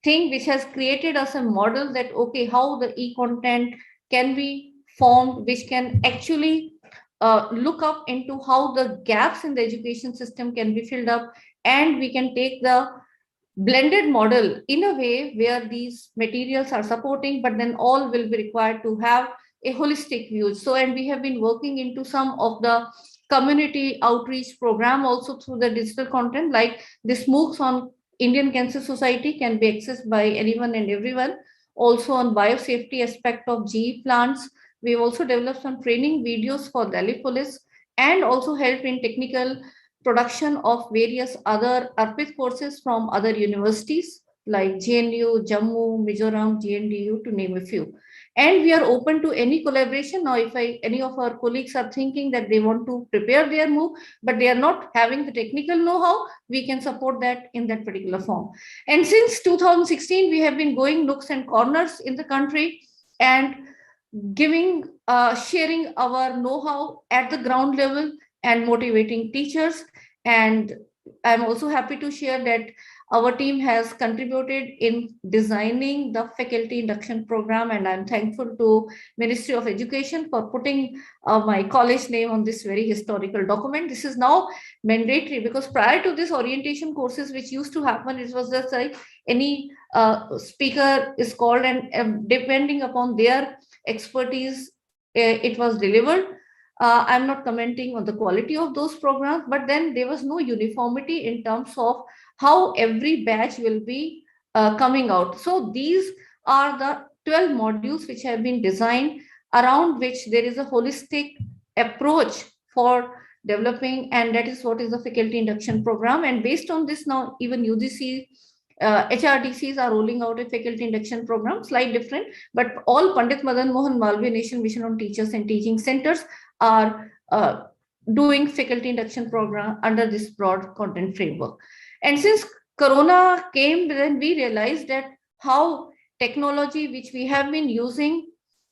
thing which has created us a model that, okay, how the e-content can be formed, which can actually look up into how the gaps in the education system can be filled up, and we can take the blended model in a way where these materials are supporting, but then all will be required to have a holistic view. So, and we have been working into some of the community outreach program also through the digital content, like this Moocs on Indian Cancer Society can be accessed by anyone and everyone. Also on biosafety aspect of GE plants, we've also developed some training videos for Delhi Police, and also help in technical production of various other ARPIT courses from other universities like JNU, Jammu, Mizoram, GNDU, to name a few. And we are open to any collaboration. Now, if any of our colleagues are thinking that they want to prepare their MOOC, but they are not having the technical know-how, we can support that in that particular form. And since 2016, we have been going nooks and corners in the country and giving, sharing our know-how at the ground level and motivating teachers. And I'm also happy to share that our team has contributed in designing the faculty induction program, and I'm thankful to Ministry of Education for putting my college name on this very historical document. This is now mandatory, because prior to this, orientation courses which used to happen, it was just like any speaker is called, and depending upon their expertise, it was delivered. I'm not commenting on the quality of those programs, but then there was no uniformity in terms of how every batch will be coming out. So these are the 12 modules which have been designed, around which there is a holistic approach for developing, and that is what is the faculty induction program. And based on this, now even UGC HRDCs are rolling out a faculty induction program, slightly different, but all Pandit Madan Mohan Malviya Nation Mission on Teachers and Teaching Centers are doing faculty induction program under this broad content framework. And since Corona came, then we realized that how technology, which we have been using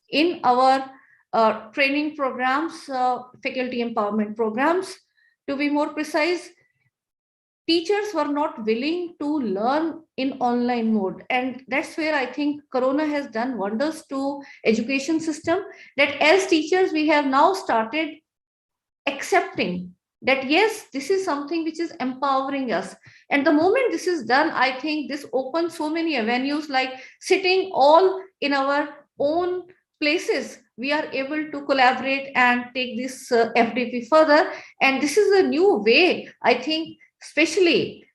in our training programs, faculty empowerment programs. To be more precise, teachers were not willing to learn in online mode, and that's where I think Corona has done wonders to education system, that as teachers we have now started accepting that yes, this is something which is empowering us. And the moment this is done, I think this opens so many avenues, like sitting all in our own places, we are able to collaborate and take this FDP further. And this is a new way, I think, especially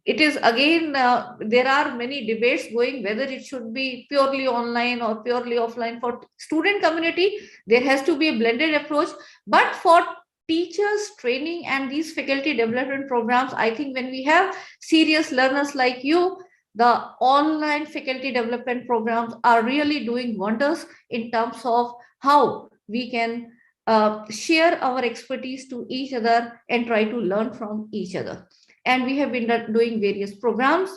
it is again, there are many debates going whether it should be purely online or purely offline. For student community, there has to be a blended approach. But for teachers training and these faculty development programs, I think when we have serious learners like you, the online faculty development programs are really doing wonders in terms of how we can share our expertise to each other and try to learn from each other. And we have been doing various programs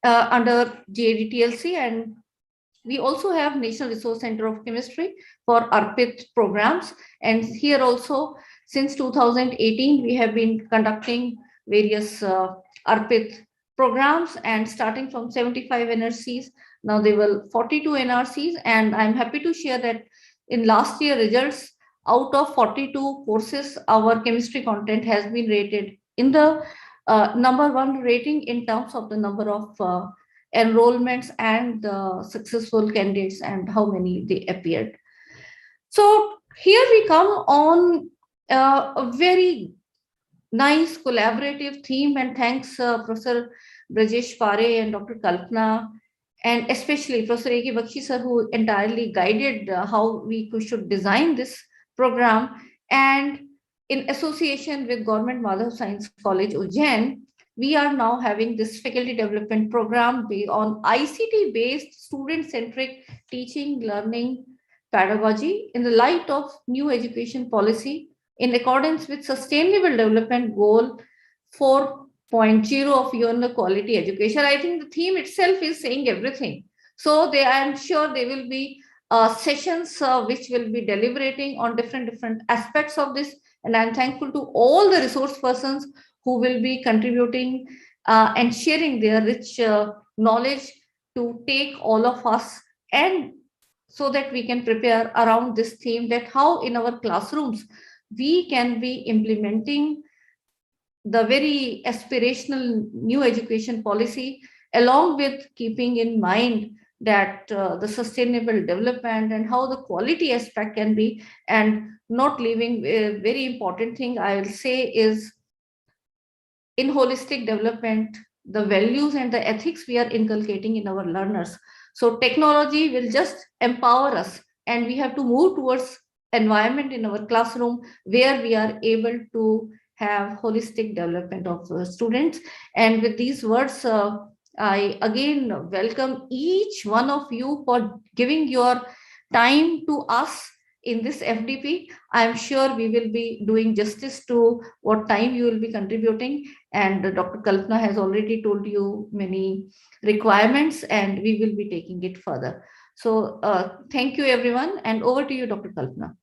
under GAD-TLC, and we also have National Resource Center of Chemistry for ARPIT programs. And here also, since 2018, we have been conducting various ARPIT programs, and starting from 75 NRCs, now there were 42 NRCs. And I'm happy to share that in last year results, out of 42 courses, our chemistry content has been rated in the #1 rating in terms of the number of enrollments and successful candidates and how many they appeared. So here we come on a very nice collaborative theme, and thanks Professor Rajesh Pari and Dr. Kalpana, and especially Professor A.K. Bakshi sir, who entirely guided how we should design this program. And in association with Government Madhav Science College, Ujjain, we are now having this faculty development program on ICT-based student-centric teaching, learning, pedagogy in the light of new education policy in accordance with Sustainable Development Goal 4.0 of UN Quality Education. I think the theme itself is saying everything. So I'm sure there will be sessions which will be deliberating on different aspects of this. And I'm thankful to all the resource persons who will be contributing and sharing their rich knowledge to take all of us, and so that we can prepare around this theme, that how in our classrooms we can be implementing the very aspirational new education policy, along with keeping in mind that the sustainable development and how the quality aspect can be. And not leaving a very important thing I will say is, in holistic development, the values and the ethics we are inculcating in our learners. So technology will just empower us, and we have to move towards environment in our classroom where we are able to have holistic development of students. And with these words, I again welcome each one of you for giving your time to us in this FDP. I'm sure we will be doing justice to what time you will be contributing. And Dr. Kalpana has already told you many requirements, and we will be taking it further. So thank you, everyone. And over to you, Dr. Kalpana.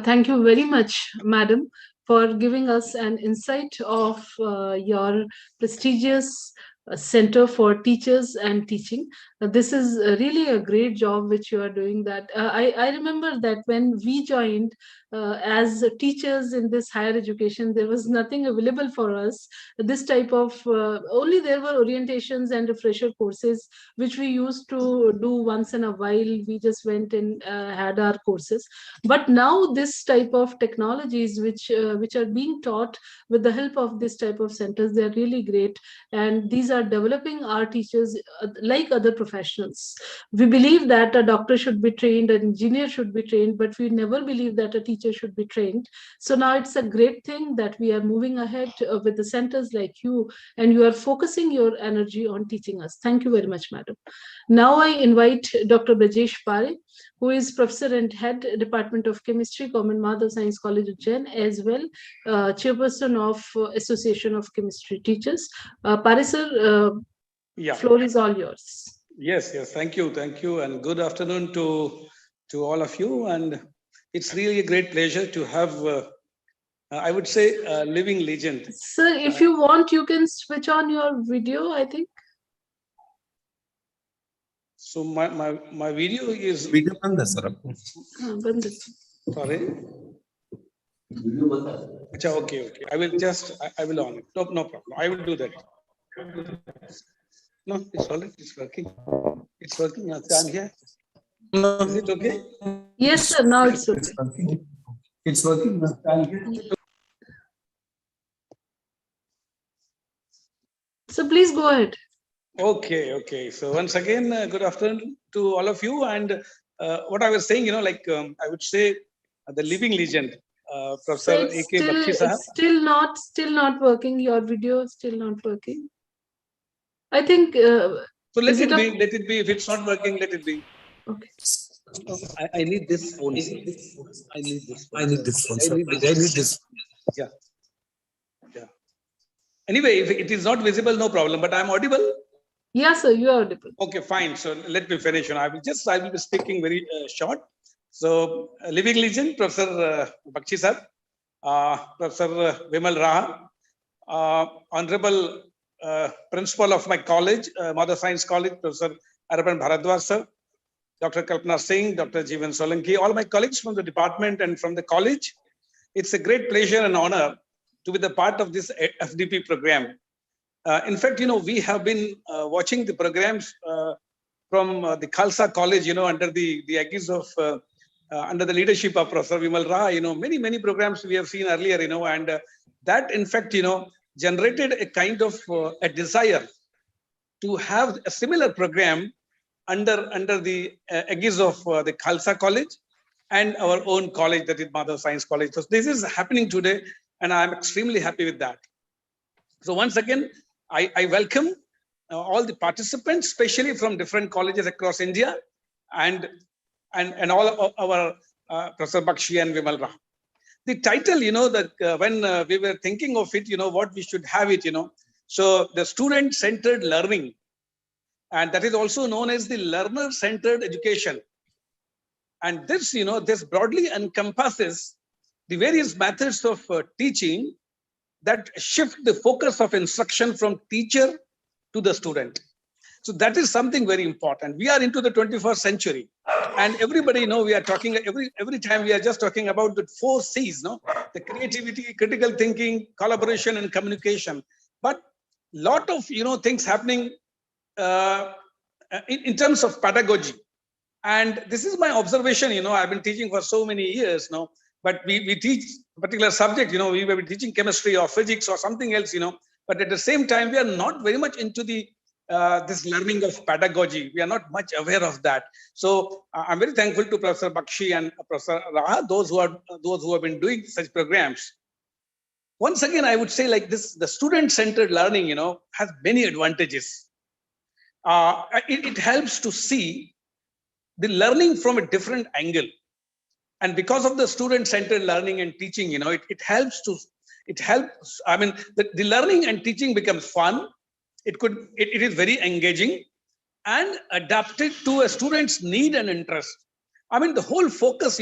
Thank you very much, Madam, for giving us an insight of your prestigious Center for Teachers and Teaching. This is really a great job which you are doing. That I remember that when we joined as teachers in this higher education, there was nothing available for us. This type of only there were orientations and refresher courses which we used to do once in a while. We just went and had our courses. But now this type of technologies which are being taught with the help of this type of centers, they are really great, and these are developing our teachers like other professionals. We believe that a doctor should be trained, an engineer should be trained, but we never believe that a teacher should be trained. So now it's a great thing that we are moving ahead with the centers like you, and you are focusing your energy on teaching us. Thank you very much, Madam. Now I invite Dr. Rajesh Pari, who is Professor and Head, Department of Chemistry, Government Madhav Science College, Ujjain, as well Chairperson of Association of Chemistry Teachers. Pari sir, floor is all yours. Yes, thank you. And good afternoon to to all of you, and it's really a great pleasure to have, I would say, a living legend. Sir, if you want, you can switch on your video, I think. So my video is. Video बंद है sir आपको. बंद है. Sorry. Okay. I will just, I will on it. No problem. I will do that. No, it's all right. It's working. It's working. I'm here. Is it okay? Yes, sir. Now it's okay. It's working. I'm here. So please go ahead. Okay. So once again, good afternoon to all of you. And what I was saying, I would say the living legend, Professor So A.K. Bakshi Sahab. it's still not working. Your video is still not working. I think. So let it be. If it's not working, let it be. Okay. I need this phone. I need this phone. Yeah. Anyway, if it is not visible, no problem. But I'm audible. Yes, sir. You are audible. Okay, fine. So let me finish. I will be speaking very short. So, living legend, Professor Bakshi Sahab, Professor Vimal Raha, Honorable Principal of my college, Mother Science College, Professor Aravind Bharadwaj Sir, Dr. Kalpana Singh, Dr. Jeevan Solanki, all my colleagues from the department and from the college. It's a great pleasure and honor to be the part of this FDP program. In fact, we have been watching the programs from the Khalsa College, under the aegis of, under the leadership of Professor Vimal Raha, many programs we have seen earlier, and that in fact, generated a kind of a desire to have a similar program under the aegis of the Khalsa College and our own college, that is Mother Science College. So this is happening today, and I'm extremely happy with that. So once again, I welcome all the participants, especially from different colleges across India, and all of our Professor Bakshi and Vimal Raha. The title, that when we were thinking of it, what we should have it, so the student-centered learning, and that is also known as the learner-centered education. And this, this broadly encompasses the various methods of teaching that shift the focus of instruction from teacher to the student. So that is something very important. We are into the 21st century, and everybody we are talking every time we are just talking about the 4 C's, the creativity, critical thinking, collaboration, and communication. But lot of things happening in terms of pedagogy. And this is my observation. I've been teaching for so many years now. But we teach a particular subject, we may be teaching chemistry or physics or something else, but at the same time, we are not very much into the this learning of pedagogy. We are not much aware of that. So I'm very thankful to Professor Bakshi and Professor Raha, those who have been doing such programs. Once again, I would say like this, the student-centered learning, has many advantages. It helps to see the learning from a different angle. And because of the student-centered learning and teaching, it helps. I mean, the learning and teaching becomes fun. It is very engaging and adapted to a student's need and interest. I mean, the whole focus,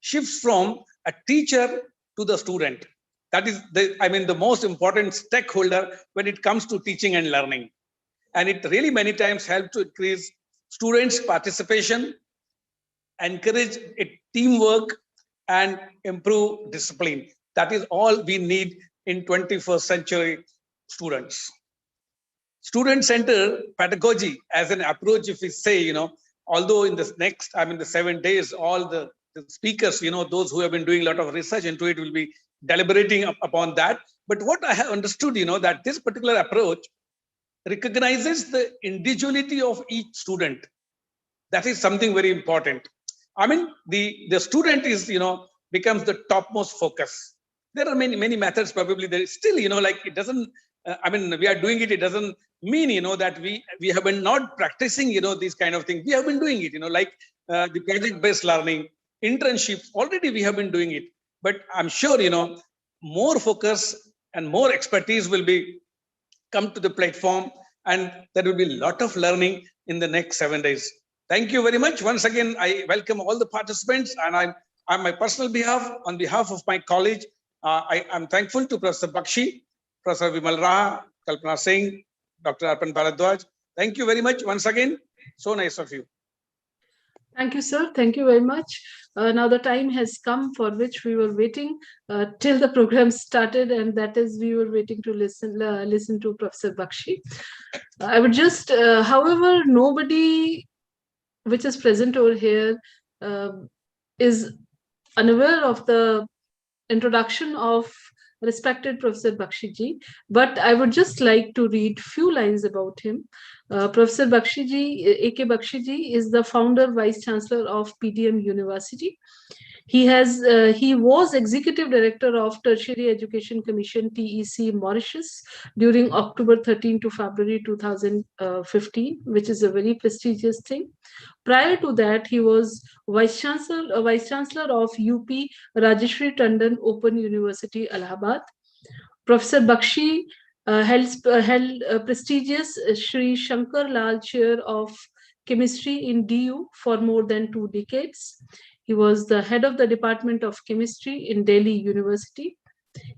shifts from a teacher to the student. That is the most important stakeholder when it comes to teaching and learning. And it really many times helps to increase students' participation, encourage teamwork, and improve discipline. That is all we need in 21st century students. Student-centered pedagogy as an approach, if we say, although in this next, the 7 days, all the speakers, those who have been doing a lot of research into it will be deliberating upon that. But what I have understood, that this particular approach recognizes the individuality of each student. That is something very important. The student is, becomes the topmost focus. There are many methods, probably there is still, it doesn't, we are doing it. It doesn't mean, that we have been not practicing, these kind of things. We have been doing it, the project-based learning, internships, already we have been doing it. But I'm sure, more focus and more expertise will be come to the platform, and there will be a lot of learning in the next 7 days. Thank you very much. Once again, I welcome all the participants, and on my personal behalf, on behalf of my college, I am thankful to Professor Bakshi, Professor Vimal Raha, Kalpana Singh, Dr. Arpan Bharadwaj. Thank you very much once again. So nice of you. Thank you, sir. Thank you very much. Now the time has come for which we were waiting till the program started, and that is we were waiting to listen to Professor Bakshi. I would just, however, nobody which is present over here is unaware of the introduction of respected Professor Bakshi ji, but I would just like to read few lines about him. Professor Bakshi ji, A.K. Bakshi ji, is the founder, Vice Chancellor of PDM University. He was Executive Director of Tertiary Education Commission, TEC, Mauritius during October 13 to February 2015, which is a very prestigious thing. Prior to that, he was Vice Chancellor of UP Rajeshri Tandon Open University, Allahabad. Professor Bakshi held prestigious Sri Shankar Lal Chair of Chemistry in DU for more than 2 decades. He was the head of the Department of Chemistry in Delhi University.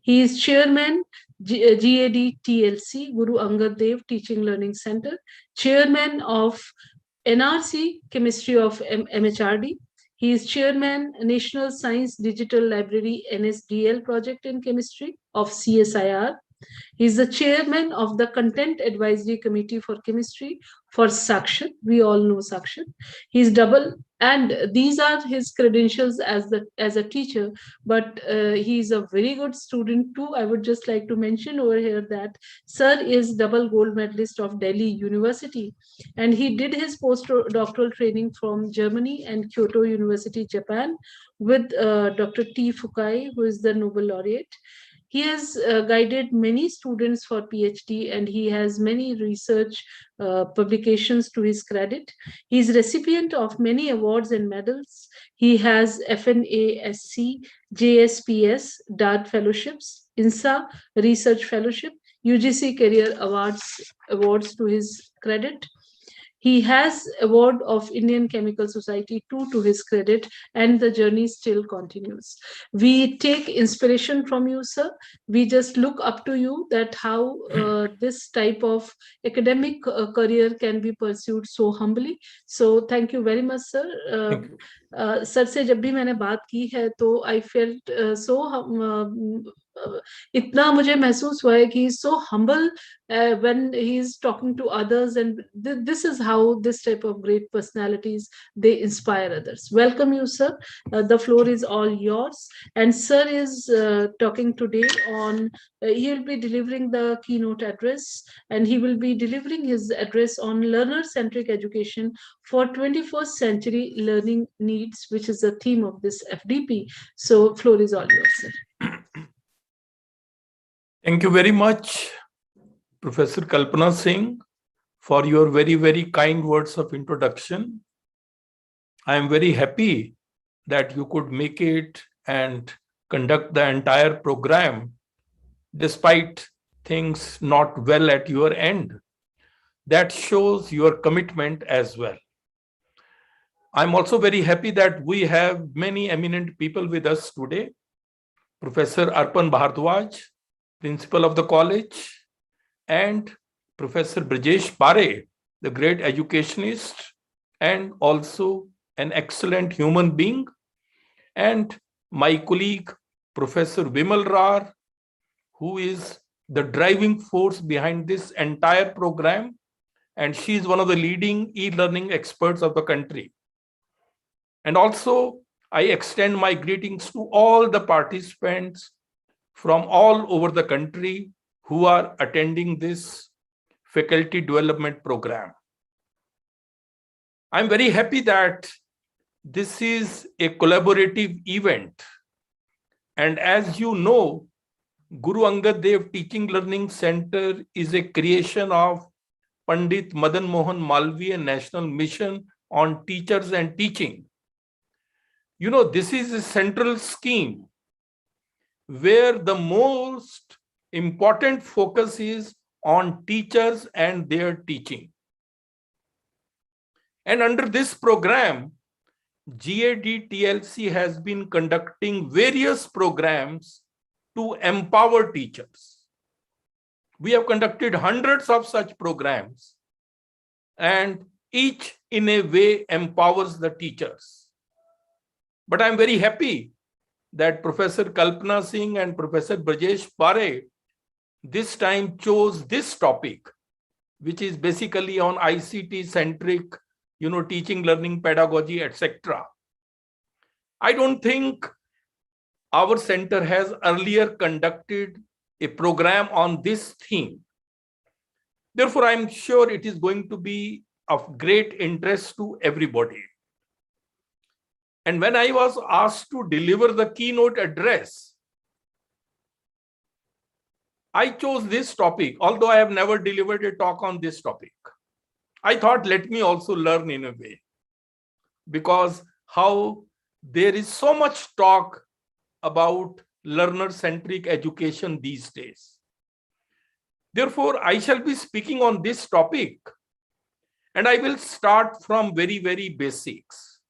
He is chairman GAD-TLC, Guru Angad Dev Teaching Learning Center, chairman of NRC Chemistry of MHRD. He is chairman National Science Digital Library NSDL project in chemistry of CSIR. He is the chairman of the Content Advisory Committee for Chemistry for Sakshat. We all know Sakshat. He is double, and these are his credentials as a teacher, but he is a very good student too. I would just like to mention over here that Sir is double gold medalist of Delhi University, and he did his postdoctoral training from Germany and Kyoto University, Japan, with Dr. T. Fukai, who is the Nobel laureate. He has guided many students for PhD, and he has many research publications to his credit. He is recipient of many awards and medals. He has FNASC, JSPS, DART Fellowships, INSA Research Fellowship, UGC Career Awards to his credit. He has award of Indian Chemical Society too to his credit, and the journey still continues. We take inspiration from you, sir. We just look up to you that how this type of academic career can be pursued so humbly. So thank you very much, sir. Sir से जब भी मैंने बात की है तो I felt so इतना मुझे महसूस हुआ है कि so humble when he is talking to others, and this is how this type of great personalities, they inspire others. Welcome you, sir. The floor is all yours, and sir is talking today on he will be delivering the keynote address, and he will be delivering his address on learner-centric education for 21st century learning needs, which is the theme of this FDP. So floor is all yours, sir. Thank you very much, Professor Kalpana Singh, for your very, very kind words of introduction. I am very happy that you could make it and conduct the entire program despite things not well at your end. That shows your commitment as well. I'm also very happy that we have many eminent people with us today. Professor Arpan Bharadwaj, Principal of the college, and Professor Rajesh Pari, the great educationist and also an excellent human being, and my colleague, Professor Vimal Raha, who is the driving force behind this entire program, and she is one of the leading e-learning experts of the country. And also, I extend my greetings to all the participants from all over the country who are attending this faculty development program. I'm very happy that this is a collaborative event. And as you know, Guru Angad Dev Teaching Learning Center is a creation of Pandit Madan Mohan Malviya National Mission on Teachers and Teaching. You know, this is a central scheme where the most important focus is on teachers and their teaching. And under this program, GAD-TLC has been conducting various programs to empower teachers. We have conducted hundreds of such programs, and each in a way empowers the teachers. But I'm very happy that Professor Kalpana Singh and Professor Rajesh Pari this time chose this topic, which is basically on ICT-centric, teaching, learning, pedagogy, etc. I don't think our center has earlier conducted a program on this theme. Therefore, I'm sure it is going to be of great interest to everybody. And when I was asked to deliver the keynote address, I chose this topic, although I have never delivered a talk on this topic. I thought, let me also learn in a way, because how there is so much talk about learner-centric education these days. Therefore, I shall be speaking on this topic, and I will start from very, very basics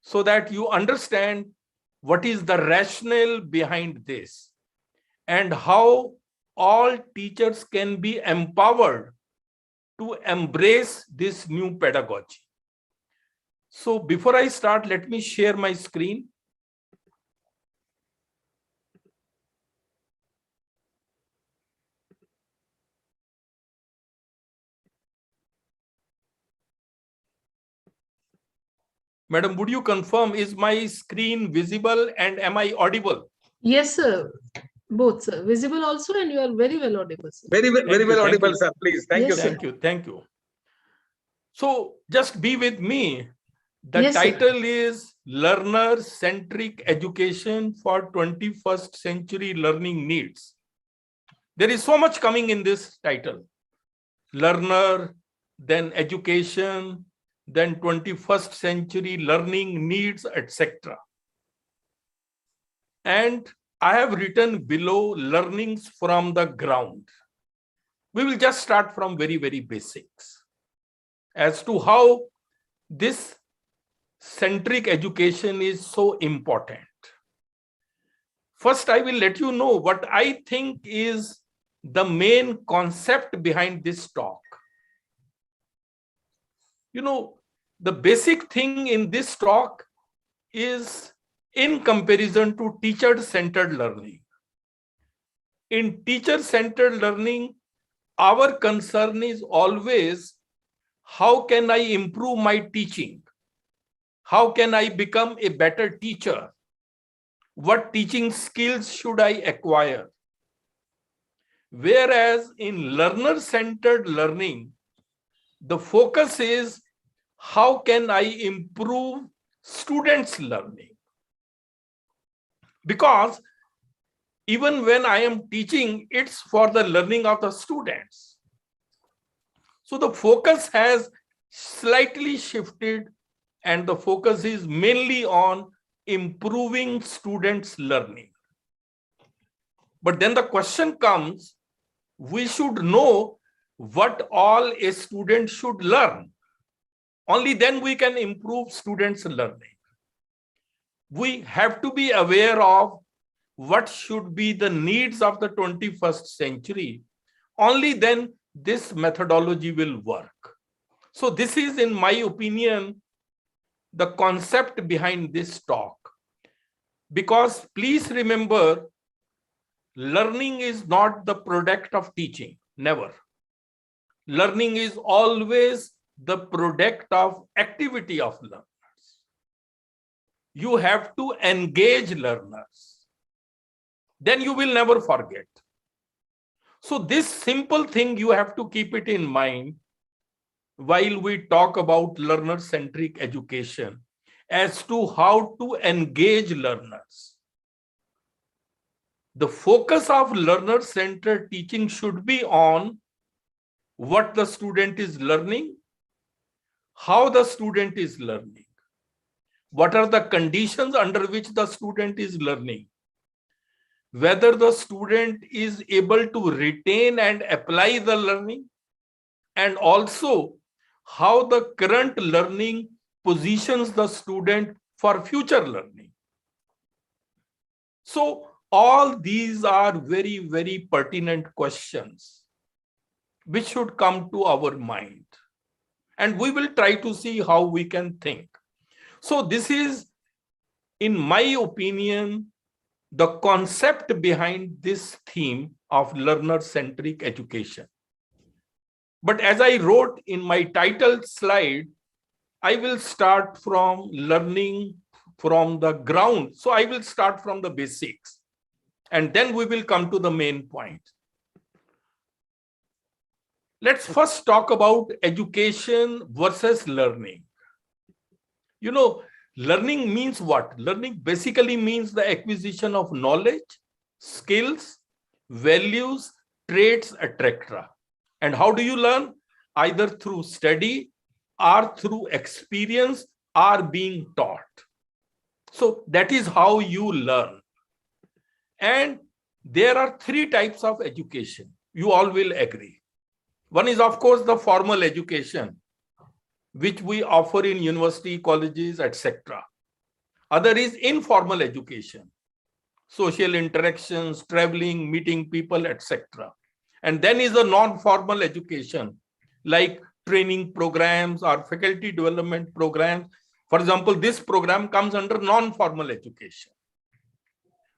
so that you understand what is the rationale behind this and how all teachers can be empowered to embrace this new pedagogy. So before I start, let me share my screen. Madam, would you confirm, is my screen visible and am I audible? Yes, sir. Both, sir. Visible also, and you are very well audible, sir. Very well audible, sir. Please. Thank Yes, you, sir. sir. Thank you. So just be with me. The Yes, sir. title is Learner-Centric Education for 21st Century Learning Needs. There is so much coming in this title. Learner, then education, then 21st century learning needs, etc. And I have written below learnings from the ground. We will just start from very, very basics as to how this centric education is so important. First, I will let you know what I think is the main concept behind this talk. The basic thing in this talk is in comparison to teacher-centered learning. In teacher-centered learning, our concern is always, how can I improve my teaching? How can I become a better teacher? What teaching skills should I acquire? Whereas in learner-centered learning, the focus is, how can I improve students' learning? Because even when I am teaching, it's for the learning of the students. So the focus has slightly shifted, and the focus is mainly on improving students' learning. But then the question comes, we should know what all a student should learn. Only then we can improve students' learning. We have to be aware of what should be the needs of the 21st century. Only then this methodology will work. So this is, in my opinion, the concept behind this talk. Because please remember, learning is not the product of teaching, never. Learning is always the product of activity of learners. You have to engage learners. Then you will never forget. So this simple thing, you have to keep it in mind while we talk about learner-centric education as to how to engage learners. The focus of learner-centered teaching should be on what the student is learning, how the student is learning, what are the conditions under which the student is learning, whether the student is able to retain and apply the learning, and also how the current learning positions the student for future learning. So all these are very, very pertinent questions which should come to our mind. And we will try to see how we can think. So this is, in my opinion, the concept behind this theme of learner-centric education. But as I wrote in my title slide, I will start from learning from the ground. So I will start from the basics, and then we will come to the main point. Let's first talk about education versus learning. You know, learning means what? Learning basically means the acquisition of knowledge, skills, values, traits, etc. And how do you learn? Either through study or through experience or being taught. So that is how you learn. And there are three types of education. You all will agree. One is, of course, the formal education, which we offer in university, colleges, etc. Other is informal education, social interactions, traveling, meeting people, etc. And then is a non-formal education, like training programs or faculty development programs. For example, this program comes under non-formal education.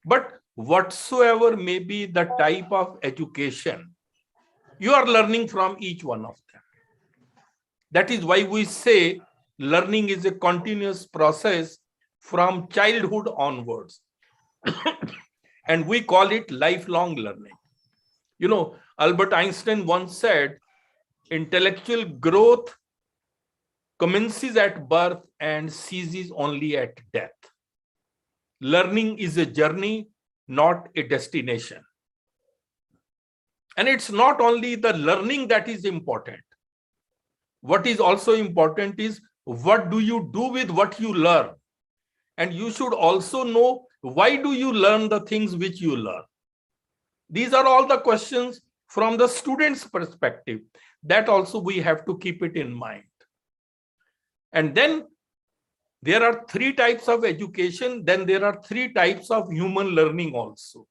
But whatsoever may be the type of education, you are learning from each one of them. That is why we say learning is a continuous process from childhood onwards. And we call it lifelong learning. You know, Albert Einstein once said, intellectual growth commences at birth and ceases only at death. Learning is a journey, not a destination. And it's not only the learning that is important. What is also important is, what do you do with what you learn? And you should also know, why do you learn the things which you learn? These are all the questions from the student's perspective. That also we have to keep it in mind. And then there are three types of education. Then there are three types of human learning also.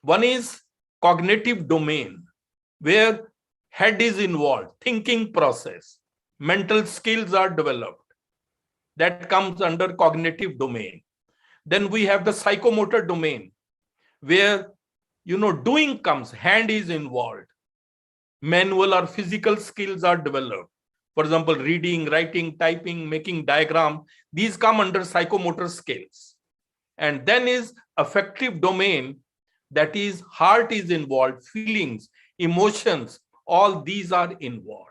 One is cognitive domain, where head is involved, thinking process, mental skills are developed. That comes under cognitive domain. Then we have the psychomotor domain, where, you know, doing comes, hand is involved. Manual or physical skills are developed. For example, reading, writing, typing, making diagram, these come under psychomotor skills. And then is affective domain, that is heart is involved, feelings, emotions, all these are involved.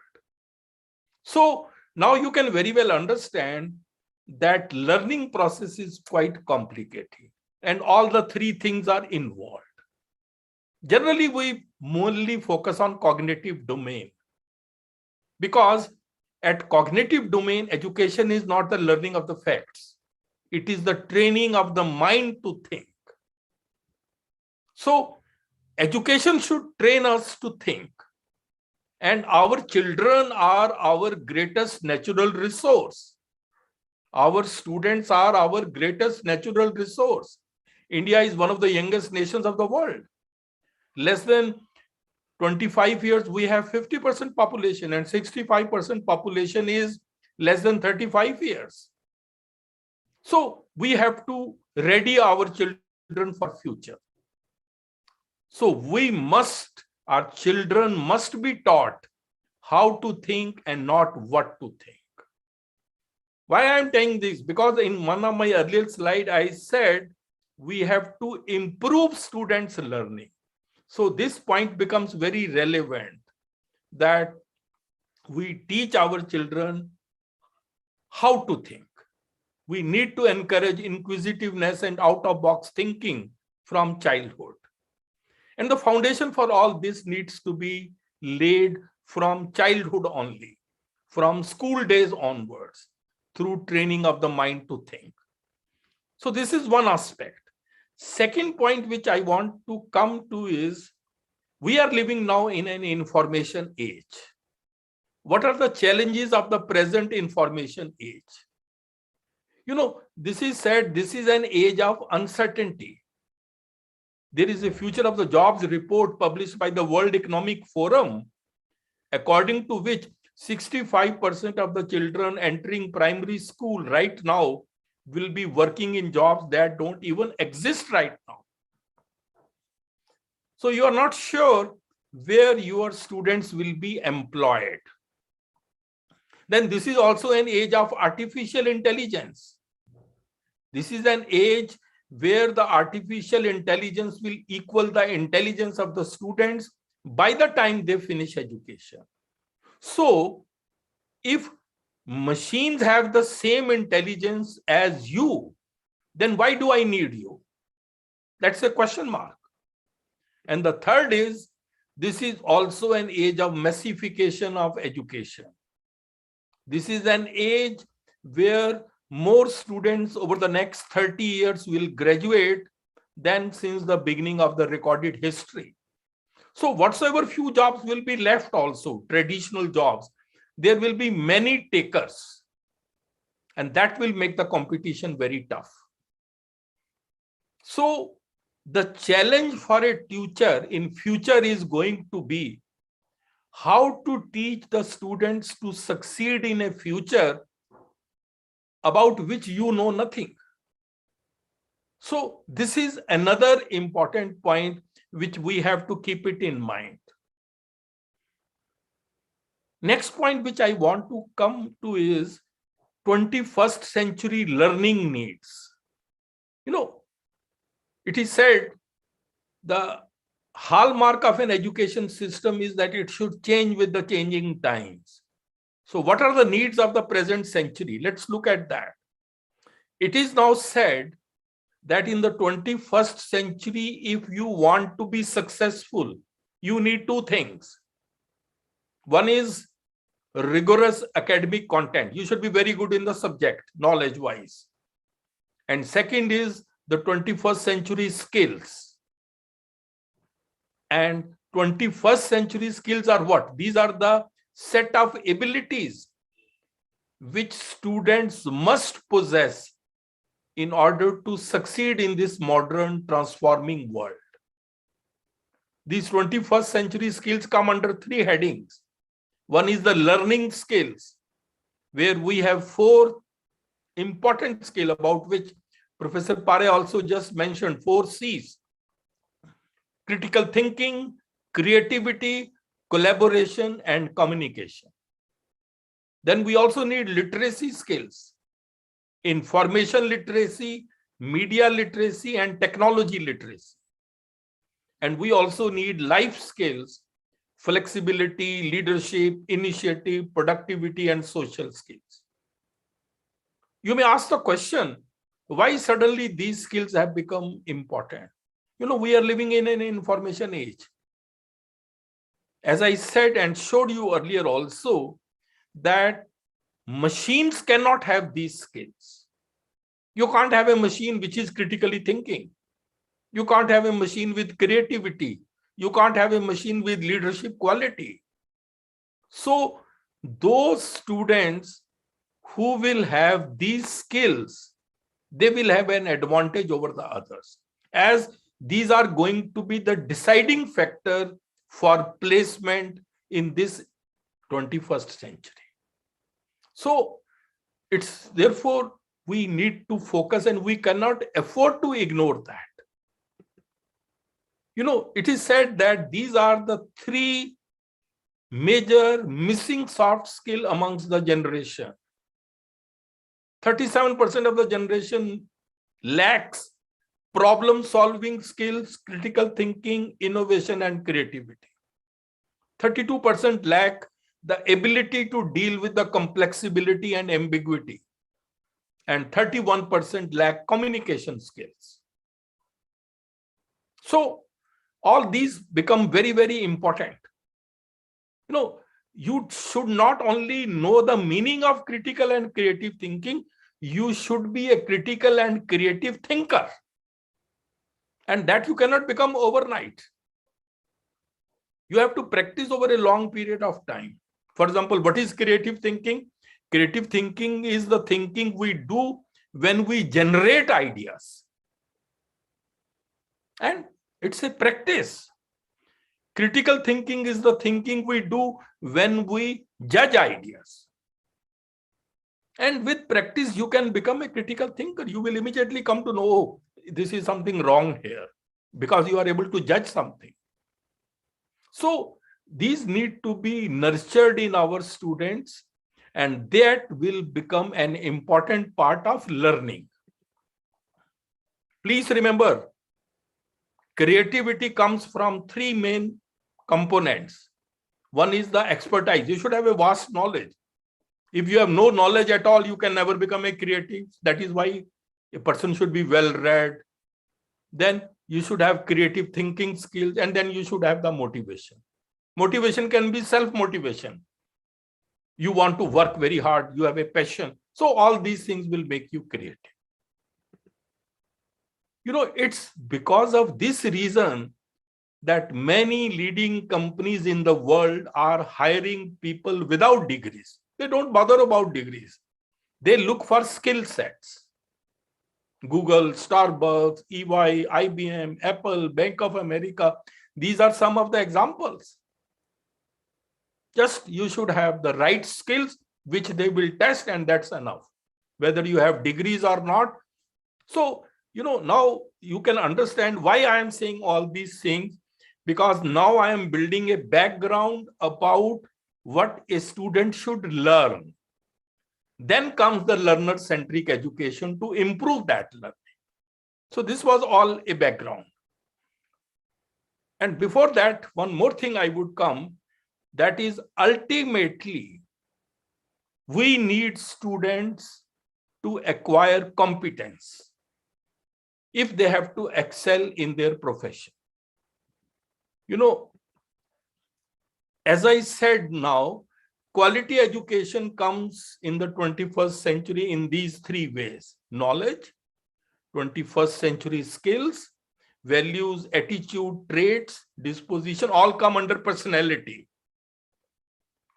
So now you can very well understand that learning process is quite complicated and all the three things are involved. Generally, we mainly focus on cognitive domain, because at cognitive domain, education is not the learning of the facts. It is the training of the mind to think. So education should train us to think. And our children are our greatest natural resource. Our students are our greatest natural resource. India is one of the youngest nations of the world. Less than 25 years, we have 50% population, and 65% population is less than 35 years. So we have to ready our children for future. So we must, our children must be taught how to think and not what to think. Why I'm saying this? Because in one of my earlier slides, I said we have to improve students' learning. So this point becomes very relevant, that we teach our children how to think. We need to encourage inquisitiveness and out-of-box thinking from childhood. And the foundation for all this needs to be laid from childhood only, from school days onwards, through training of the mind to think. So this is one aspect. Second point which I want to come to is, we are living now in an information age. What are the challenges of the present information age? This is said, this is an age of uncertainty. There is a Future of the Jobs report published by the World Economic Forum, according to which 65% of the children entering primary school right now will be working in jobs that don't even exist right now. So you are not sure where your students will be employed. Then this is also an age of artificial intelligence. This is an age where the artificial intelligence will equal the intelligence of the students by the time they finish education. So if machines have the same intelligence as you, then why do I need you? That's a question mark. And the third is, this is also an age of massification of education. This is an age where more students over the next 30 years will graduate than since the beginning of the recorded history. So whatsoever few jobs will be left also, traditional jobs, there will be many takers. And that will make the competition very tough. So the challenge for a teacher in future is going to be how to teach the students to succeed in a future about which you know nothing. So this is another important point which we have to keep it in mind. Next point which I want to come to is 21st century learning needs. It is said the hallmark of an education system is that it should change with the changing times. So what are the needs of the present century? Let's look at that. It is now said that in the 21st century, if you want to be successful, you need two things. One is rigorous academic content. You should be very good in the subject, knowledge-wise. And second is the 21st century skills. And 21st century skills are what? These are the set of abilities which students must possess in order to succeed in this modern transforming world. These 21st century skills come under three headings. One is the learning skills, where we have four important skills about which Professor Pari also just mentioned, 4 C's: critical thinking, creativity, collaboration, and communication. Then we also need literacy skills: information literacy, media literacy, and technology literacy. And we also need life skills: flexibility, leadership, initiative, productivity, and social skills. You may ask the question, why suddenly these skills have become important? We are living in an information age. As I said and showed you earlier also, that machines cannot have these skills. You can't have a machine which is critically thinking. You can't have a machine with creativity. You can't have a machine with leadership quality. So those students who will have these skills, they will have an advantage over the others, as these are going to be the deciding factor for placement in this 21st century. So it's therefore we need to focus, and we cannot afford to ignore that. It is said that these are the 3 major missing soft skill amongst the generation. 37% of the generation lacks problem-solving skills, critical thinking, innovation, and creativity. 32% lack the ability to deal with the complexity and ambiguity. And 31% lack communication skills. So all these become very, very important. You should not only know the meaning of critical and creative thinking, you should be a critical and creative thinker. And that you cannot become overnight. You have to practice over a long period of time. For example, what is creative thinking? Creative thinking is the thinking we do when we generate ideas. And it's a practice. Critical thinking is the thinking we do when we judge ideas. And with practice, you can become a critical thinker. You will immediately come to know, oh, this is something wrong here, because you are able to judge something. So these need to be nurtured in our students, and that will become an important part of learning. Please remember, creativity comes from three main components. One is the expertise. You should have a vast knowledge. If you have no knowledge at all, you can never become a creative. That is why a person should be well read. Then you should have creative thinking skills, and then you should have the motivation. Motivation can be self-motivation. You want to work very hard, you have a passion. So all these things will make you creative. It's because of this reason that many leading companies in the world are hiring people without degrees. They don't bother about degrees. They look for skill sets. Google, Starbucks, EY, IBM, Apple, Bank of America. These are some of the examples. Just you should have the right skills, which they will test, and that's enough, whether you have degrees or not. So, now you can understand why I am saying all these things, because now I am building a background about what a student should learn. Then comes the learner-centric education to improve that learning. So this was all a background. And before that, one more thing I would come, that is ultimately, we need students to acquire competence if they have to excel in their profession. As I said now, quality education comes in the 21st century in these three ways: knowledge, 21st century skills, values, attitude, traits, disposition, all come under personality.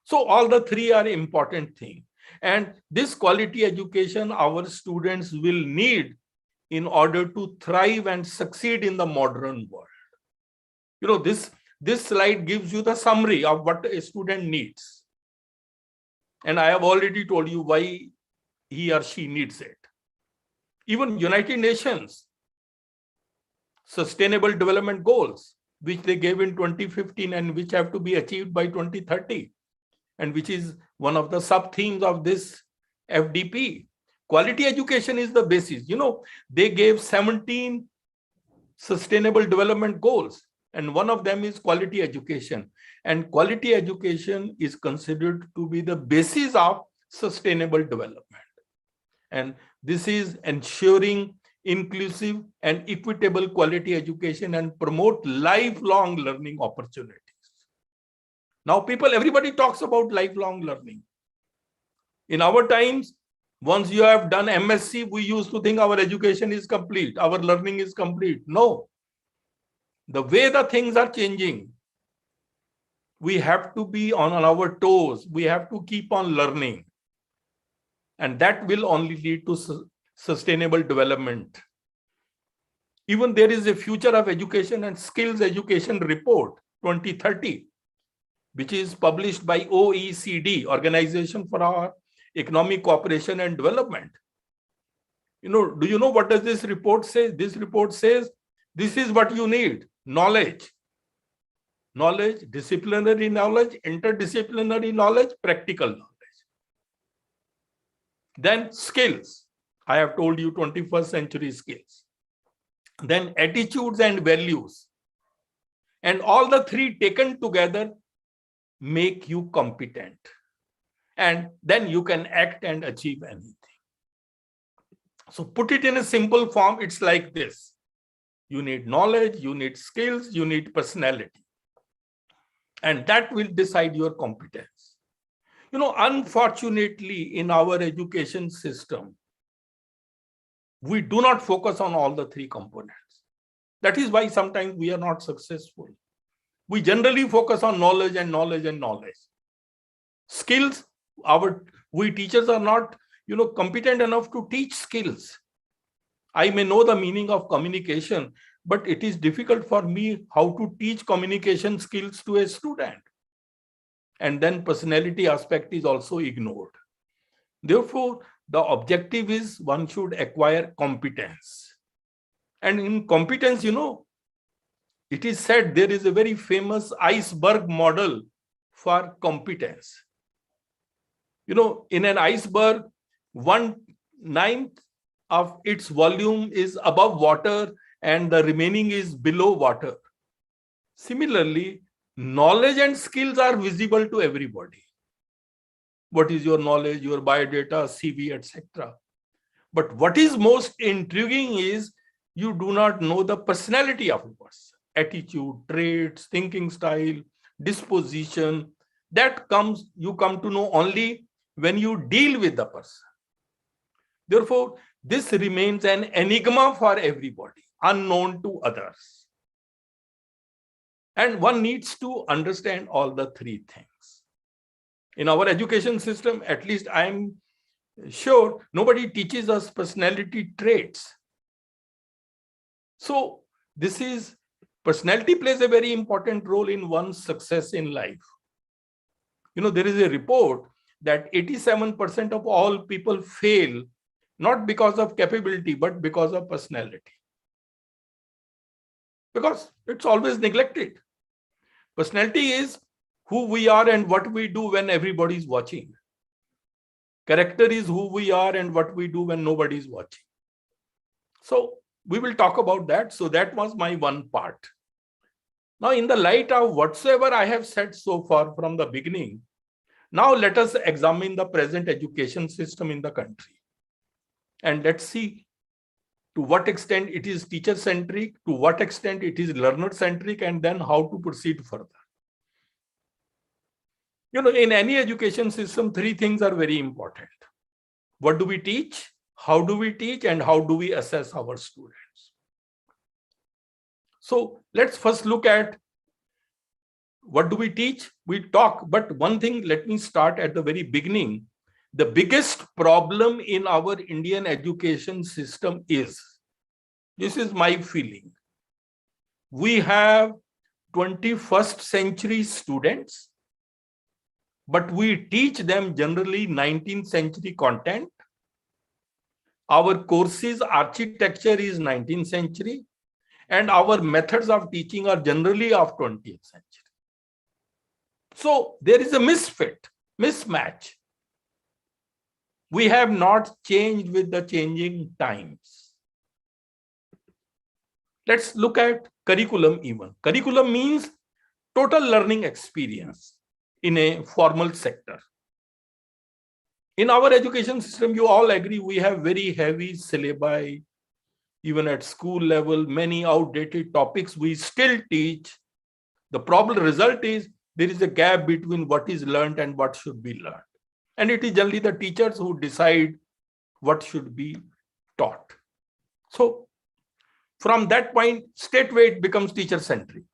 So all the three are important things. And this quality education our students will need in order to thrive and succeed in the modern world. This slide gives you the summary of what a student needs. And I have already told you why he or she needs it. Even United Nations Sustainable Development Goals, which they gave in 2015 and which have to be achieved by 2030, and which is one of the sub-themes of this FDP. Quality education is the basis. They gave 17 Sustainable Development Goals, and one of them is quality education. And quality education is considered to be the basis of sustainable development. And this is ensuring inclusive and equitable quality education and promote lifelong learning opportunities. Now everybody talks about lifelong learning. In our times, once you have done MSc, we used to think our education is complete, our learning is complete. No. The way the things are changing, we have to be on our toes. We have to keep on learning. And that will only lead to sustainable development. Even there is a Future of Education and Skills Education Report 2030, which is published by OECD, Organization for Our Economic Cooperation and Development. Do you know what does this report say? This report says, this is what you need: knowledge, disciplinary knowledge, interdisciplinary knowledge, practical knowledge. Then skills. I have told you 21st century skills. Then attitudes and values. And all the three taken together make you competent. And then you can act and achieve anything. So put it in a simple form, it's like this. You need knowledge, you need skills, you need personality. And that will decide your competence. Unfortunately, in our education system, we do not focus on all the three components. That is why sometimes we are not successful. We generally focus on knowledge and knowledge and knowledge. Skills, we teachers are not, competent enough to teach skills. I may know the meaning of communication, but it is difficult for me how to teach communication skills to a student. And then personality aspect is also ignored. Therefore, the objective is one should acquire competence. And in competence, it is said there is a very famous iceberg model for competence. In an iceberg, 1/9 of its volume is above water and the remaining is below water. Similarly, knowledge and skills are visible to everybody. What is your knowledge, your biodata, CV, etc. But what is most intriguing is you do not know the personality of a person, attitude, traits, thinking style, disposition. You come to know only when you deal with the person. Therefore, this remains an enigma for everybody, unknown to others. And one needs to understand all the three things. In our education system, at least I'm sure nobody teaches us personality traits. So personality plays a very important role in one's success in life. There is a report that 87% of all people fail not because of capability, but because of personality. Because it's always neglected. Personality is who we are and what we do when everybody is watching. Character is who we are and what we do when nobody is watching. So we will talk about that. So that was my one part. Now, in the light of whatsoever I have said so far from the beginning, now let us examine the present education system in the country. And let's see to what extent it is teacher-centric, to what extent it is learner-centric, and then how to proceed further. In any education system, three things are very important. What do we teach? How do we teach? And how do we assess our students? So let's first look at what do we teach? We talk, but one thing, let me start at the very beginning. The biggest problem in our Indian education system is, this is my feeling, we have 21st century students, but we teach them generally 19th century content. Our courses architecture is 19th century, and our methods of teaching are generally of 20th century. So there is a mismatch. We have not changed with the changing times. Let's look at curriculum even. Curriculum means total learning experience in a formal sector. In our education system, you all agree we have very heavy syllabi. Even at school level, many outdated topics we still teach. The problem result is there is a gap between what is learned and what should be learned. And it is generally the teachers who decide what should be taught. So from that point, straightway it becomes teacher-centric.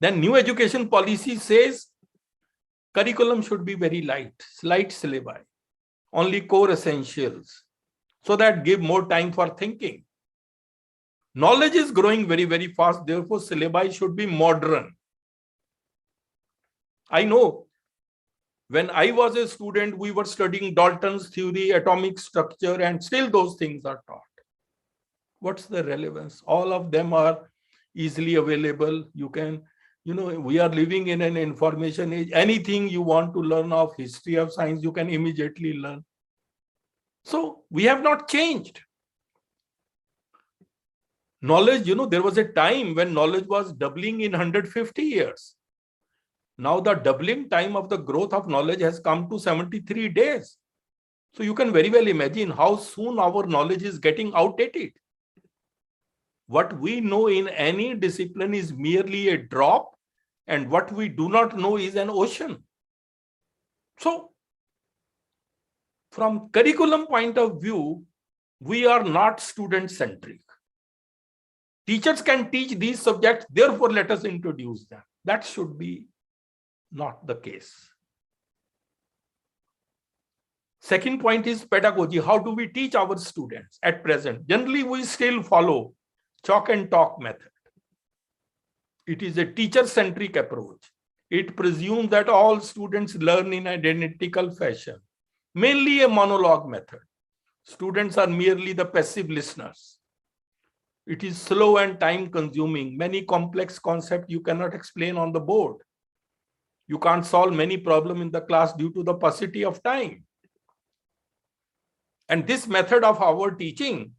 Then new education policy says curriculum should be very light syllabi, only core essentials, so that give more time for thinking. Knowledge is growing very, very fast, therefore syllabi should be modern. I know when I was a student, we were studying Dalton's theory, atomic structure, and still those things are taught. What's the relevance? All of them are easily available. You can, we are living in an information age. Anything you want to learn of history of science, you can immediately learn. So we have not changed. Knowledge, there was a time when knowledge was doubling in 150 years. Now the doubling time of the growth of knowledge has come to 73 days. So you can very well imagine how soon our knowledge is getting outdated. What we know in any discipline is merely a drop, and what we do not know is an ocean. So from curriculum point of view, we are not student-centric. Teachers can teach these subjects, therefore let us introduce them. That should be not the case. Second point is pedagogy. How do we teach our students at present? Generally, we still follow chalk and talk method. It is a teacher-centric approach. It presumes that all students learn in identical fashion, mainly a monologue method. Students are merely the passive listeners. It is slow and time-consuming. Many complex concepts you cannot explain on the board. You can't solve many problems in the class due to the paucity of time. And this method of our teaching,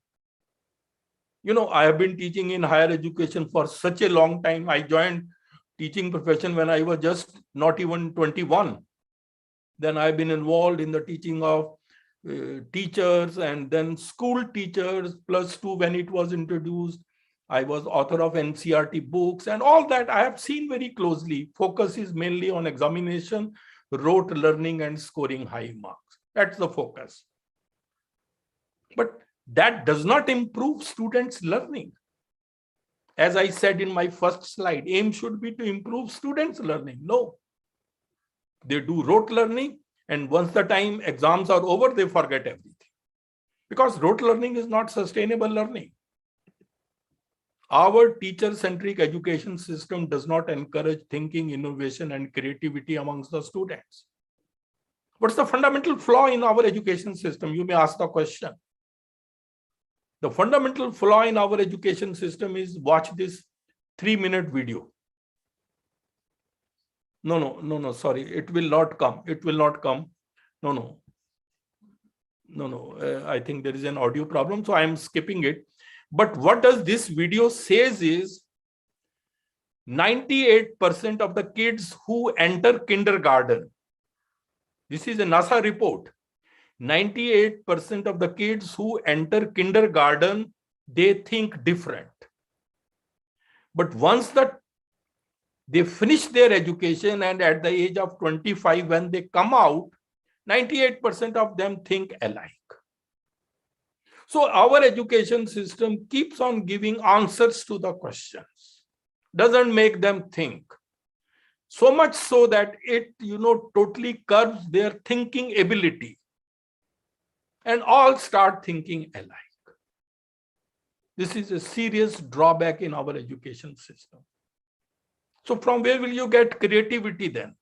I have been teaching in higher education for such a long time. I joined teaching profession when I was just not even 21. Then I've been involved in the teaching of teachers and then school teachers, +2 when it was introduced. I was author of NCERT books and all that I have seen very closely. Focus is mainly on examination, rote learning and scoring high marks. That's the focus. But that does not improve students' learning. As I said in my first slide, aim should be to improve students' learning. No. They do rote learning, and once the time exams are over, they forget everything. Because rote learning is not sustainable learning. Our teacher-centric education system does not encourage thinking, innovation, and creativity amongst the students. What's the fundamental flaw in our education system? You may ask the question. The fundamental flaw in our education system is, watch this 3-minute video. No, sorry, it will not come. It will not come. No. I think there is an audio problem, so I am skipping it. But what does this video says is 98% of the kids who enter kindergarten, this is a NASA report, 98% of the kids who enter kindergarten, they think different. But once they finish their education and at the age of 25, when they come out, 98% of them think alike. So our education system keeps on giving answers to the questions, doesn't make them think. So much so that it, totally curbs their thinking ability. And all start thinking alike. This is a serious drawback in our education system. So from where will you get creativity then?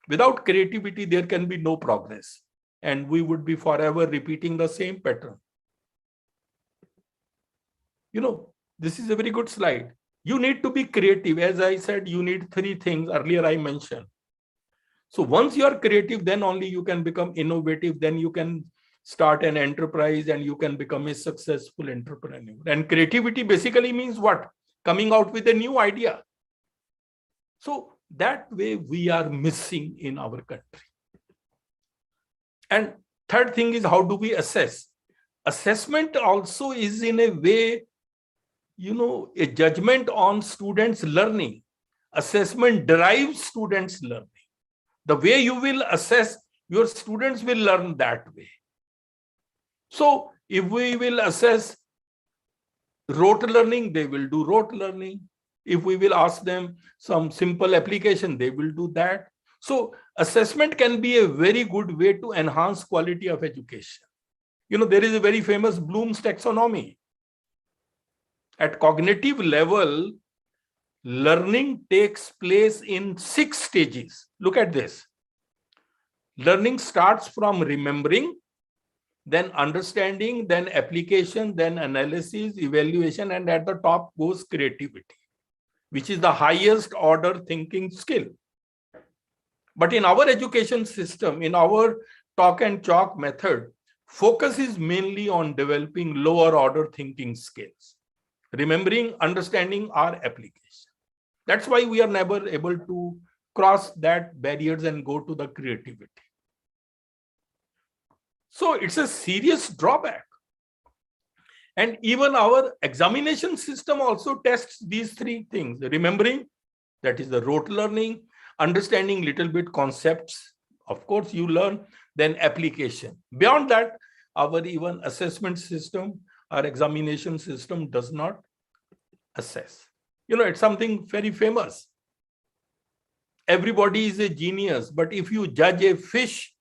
Without creativity, there can be no progress. And we would be forever repeating the same pattern. This is a very good slide. You need to be creative. As I said, you need 3 things earlier I mentioned. So once you are creative, then only you can become innovative. Then you can start an enterprise and you can become a successful entrepreneur. And creativity basically means what? Coming out with a new idea. So that way we are missing in our country. And third thing is, how do we assess? Assessment also is in a way, a judgment on students' learning. Assessment derives students' learning. The way you will assess, your students will learn that way. So if we will assess rote learning, they will do rote learning. If we will ask them some simple application, they will do that. So assessment can be a very good way to enhance quality of education. There is a very famous Bloom's taxonomy. At cognitive level, learning takes place in 6 stages. Look at this. Learning starts from remembering, then understanding, then application, then analysis, evaluation, and at the top goes creativity, which is the highest order thinking skill. But in our education system, in our talk and chalk method, focus is mainly on developing lower order thinking skills. Remembering, understanding, or application. That's why we are never able to cross that barriers and go to the creativity. So it's a serious drawback. And even our examination system also tests these 3 things. Remembering, that is the rote learning, understanding little bit concepts, of course you learn, then application. Beyond that, our even assessment system, our examination system does not assess. It's something very famous. Everybody is a genius, but if you judge a fish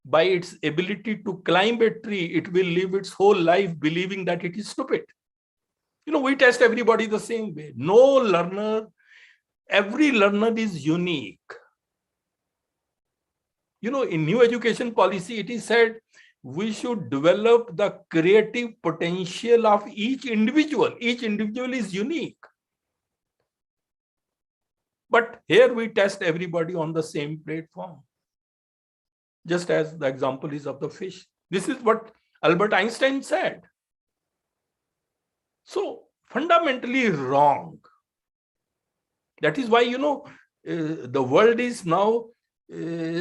by its ability to climb a tree, it will live its whole life believing that it is stupid. We test everybody the same way. No learner, every learner is unique. In new education policy, it is said we should develop the creative potential of each individual. Each individual is unique. But here we test everybody on the same platform. Just as the example is of the fish. This is what Albert Einstein said. So fundamentally wrong. That is why, the world is now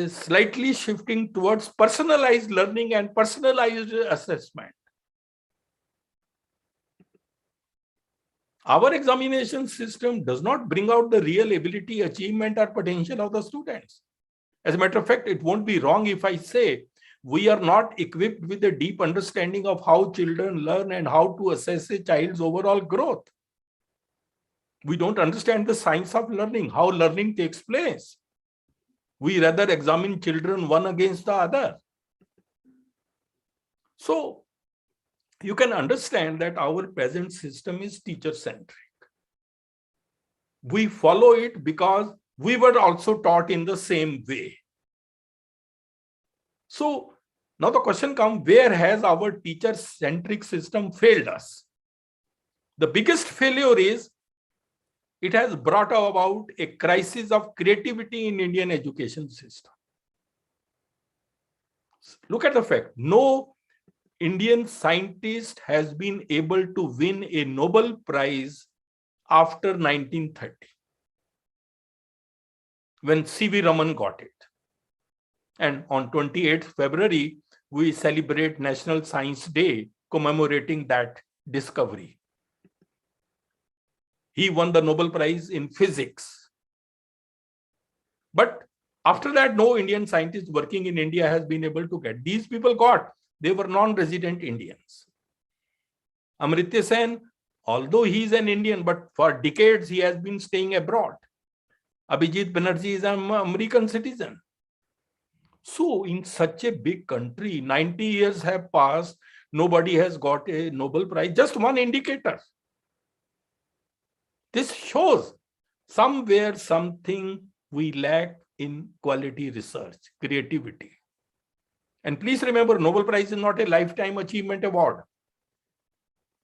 slightly shifting towards personalized learning and personalized assessment. Our examination system does not bring out the real ability, achievement, or potential of the students. As a matter of fact, it won't be wrong if I say we are not equipped with a deep understanding of how children learn and how to assess a child's overall growth. We don't understand the science of learning, how learning takes place. We rather examine children one against the other. So you can understand that our present system is teacher-centric. We follow it because we were also taught in the same way. So now the question comes, where has our teacher-centric system failed us? The biggest failure is it has brought about a crisis of creativity in Indian education system. Look at the fact, no Indian scientist has been able to win a Nobel Prize after 1930, when C.V. Raman got it. And on 28th February, we celebrate National Science Day commemorating that discovery. He won the Nobel Prize in physics. But after that, no Indian scientist working in India has been able to get. These people got, they were non-resident Indians. Amartya Sen, although he is an Indian, but for decades he has been staying abroad. Abhijit Banerjee is an American citizen. So in such a big country, 90 years have passed, nobody has got a Nobel Prize, just one indicator. This shows somewhere something we lack in quality research, creativity. And please remember, Nobel Prize is not a lifetime achievement award.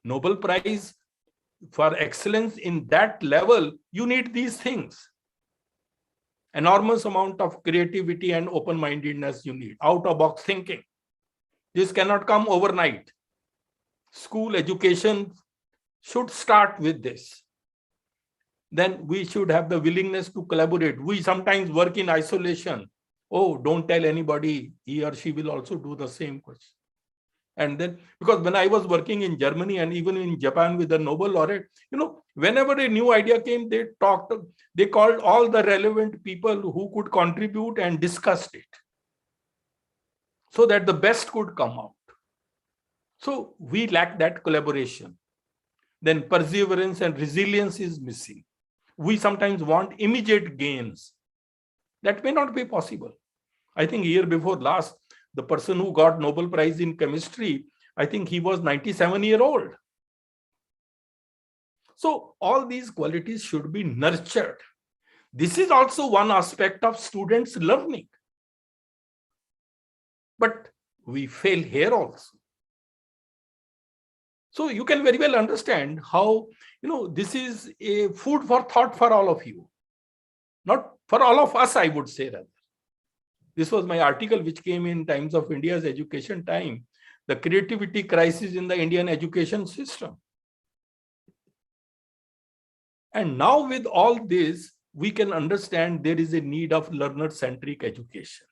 Nobel Prize for excellence in that level, you need these things. Enormous amount of creativity and open-mindedness you need, out-of-box thinking. This cannot come overnight. School education should start with this. Then we should have the willingness to collaborate. We sometimes work in isolation. Oh, don't tell anybody, he or she will also do the same question. And then, because when I was working in Germany and even in Japan with the Nobel laureate, whenever a new idea came, they called all the relevant people who could contribute and discussed it, so that the best could come out. So we lack that collaboration. Then perseverance and resilience is missing. We sometimes want immediate gains. That may not be possible. I think year before last, the person who got Nobel Prize in chemistry, I think he was 97-year-old. So all these qualities should be nurtured. This is also one aspect of students' learning. But we fail here also. So you can very well understand how, this is a food for thought for all of you. Not for all of us, I would say rather. This was my article which came in Times of India's Education Time, the creativity crisis in the Indian education system. And now with all this, we can understand there is a need of learner-centric education.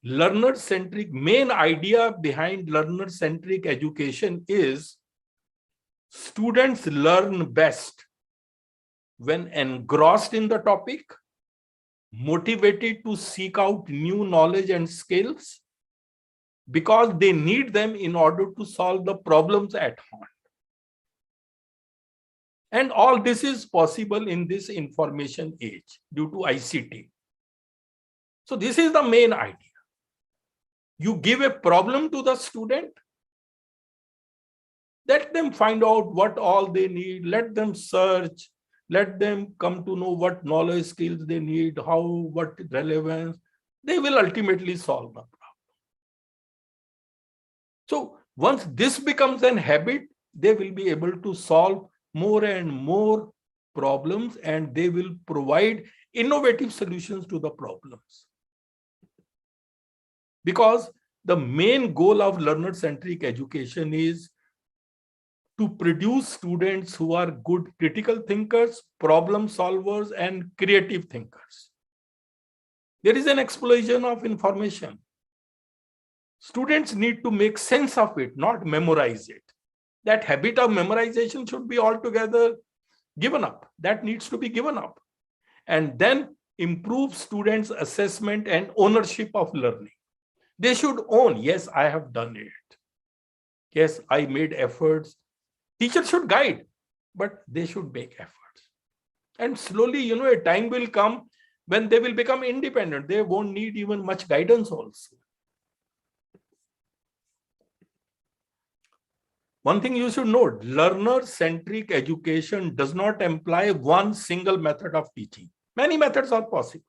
Learner-centric, main idea behind learner-centric education is students learn best when engrossed in the topic, motivated to seek out new knowledge and skills, because they need them in order to solve the problems at hand. And all this is possible in this information age due to ICT. So this is the main idea. You give a problem to the student, let them find out what all they need, let them search, let them come to know what knowledge, skills they need, how, what relevance. They will ultimately solve the problem. So once this becomes an habit, they will be able to solve more and more problems, and they will provide innovative solutions to the problems. Because the main goal of learner-centric education is to produce students who are good critical thinkers, problem solvers, and creative thinkers. There is an explosion of information. Students need to make sense of it, not memorize it. That habit of memorization should be altogether given up. That needs to be given up. And then improve students' assessment and ownership of learning. They should own, yes, I have done it. Yes, I made efforts. Teachers should guide, but they should make efforts. And slowly, a time will come when they will become independent. They won't need even much guidance also. One thing you should note, learner-centric education does not imply one single method of teaching. Many methods are possible.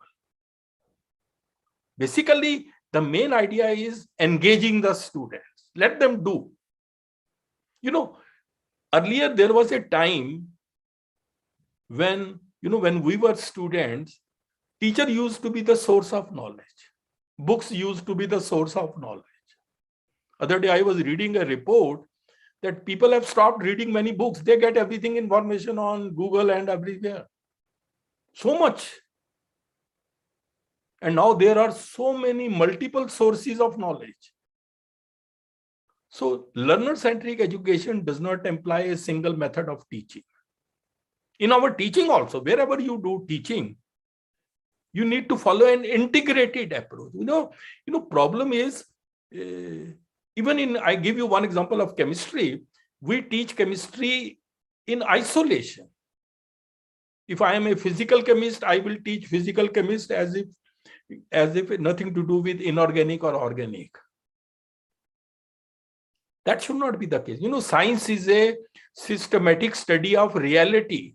Basically, the main idea is engaging the students. Let them do. Earlier there was a time when, when we were students, teacher used to be the source of knowledge. Books used to be the source of knowledge. Other day I was reading a report that people have stopped reading many books. They get everything information on Google and everywhere. So much. And now there are so many multiple sources of knowledge. So learner-centric education does not imply a single method of teaching. In our teaching also, wherever you do teaching, you need to follow an integrated approach. Problem is, I give you one example of chemistry. We teach chemistry in isolation. If I am a physical chemist, I will teach physical chemist as if nothing to do with inorganic or organic. That should not be the case. Science is a systematic study of reality.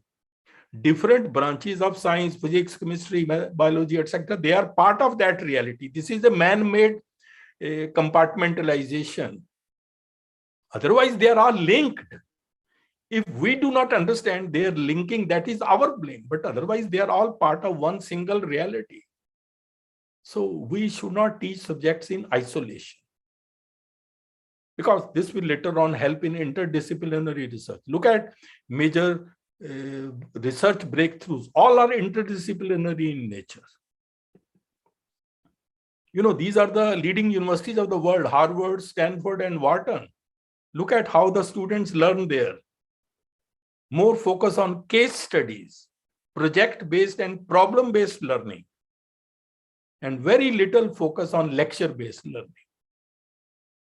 Different branches of science, physics, chemistry, biology, etc., they are part of that reality. This is a man-made compartmentalization. Otherwise, they are all linked. If we do not understand their linking, that is our blame. But otherwise, they are all part of one single reality. So we should not teach subjects in isolation, because this will later on help in interdisciplinary research. Look at major research breakthroughs. All are interdisciplinary in nature. These are the leading universities of the world, Harvard, Stanford, and Wharton. Look at how the students learn there. More focus on case studies, project-based and problem-based learning, and very little focus on lecture-based learning.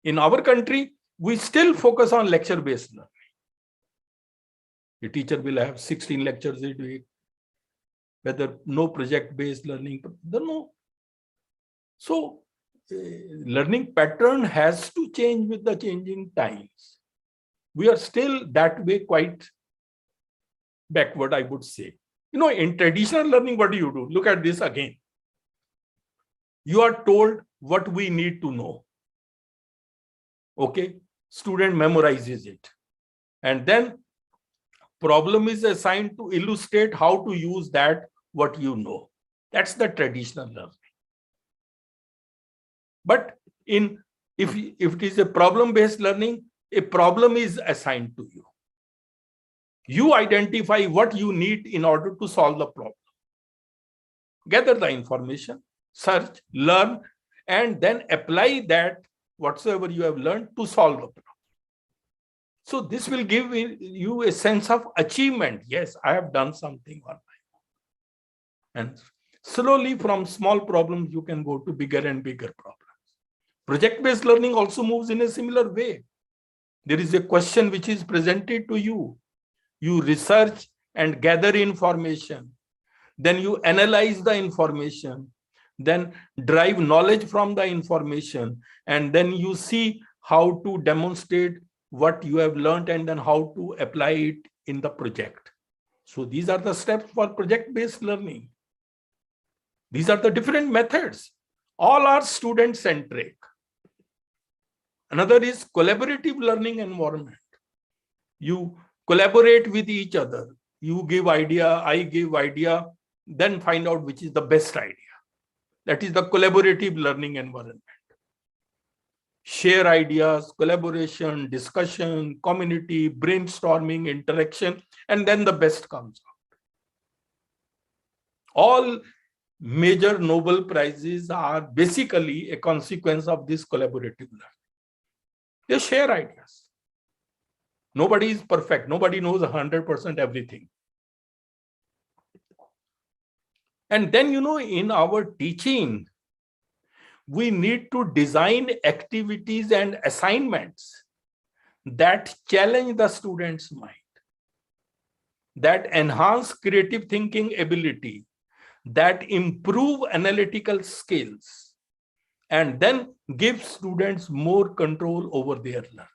In our country, we still focus on lecture-based learning. The teacher will have 16 lectures a week, whether no project-based learning, no. So, learning pattern has to change with the changing times. We are still that way quite backward, I would say. In traditional learning, what do? Look at this again. You are told what we need to know. Okay, student memorizes it. And then problem is assigned to illustrate how to use that, what you know. That's the traditional learning. But if it is a problem-based learning, a problem is assigned to you. You identify what you need in order to solve the problem. Gather the information, search, learn, and then apply that whatsoever you have learned to solve the problem. So this will give you a sense of achievement. Yes, I have done something on my own. And slowly from small problems, you can go to bigger and bigger problems. Project-based learning also moves in a similar way. There is a question which is presented to you. You research and gather information. Then you analyze the information. then derive knowledge from the information, and then you see how to demonstrate what you have learned and then how to apply it in the project. So these are the steps for project-based learning. These are the different methods. All are student-centric. Another is collaborative learning environment. You collaborate with each other. You give idea, I give idea, then find out which is the best idea. That is the collaborative learning environment. Share ideas, collaboration, discussion, community, brainstorming, interaction, and then the best comes out. All major Nobel Prizes are basically a consequence of this collaborative learning. They share ideas. Nobody is perfect. Nobody knows 100% everything. And then, in our teaching, we need to design activities and assignments that challenge the student's mind, that enhance creative thinking ability, that improve analytical skills, and then give students more control over their learning.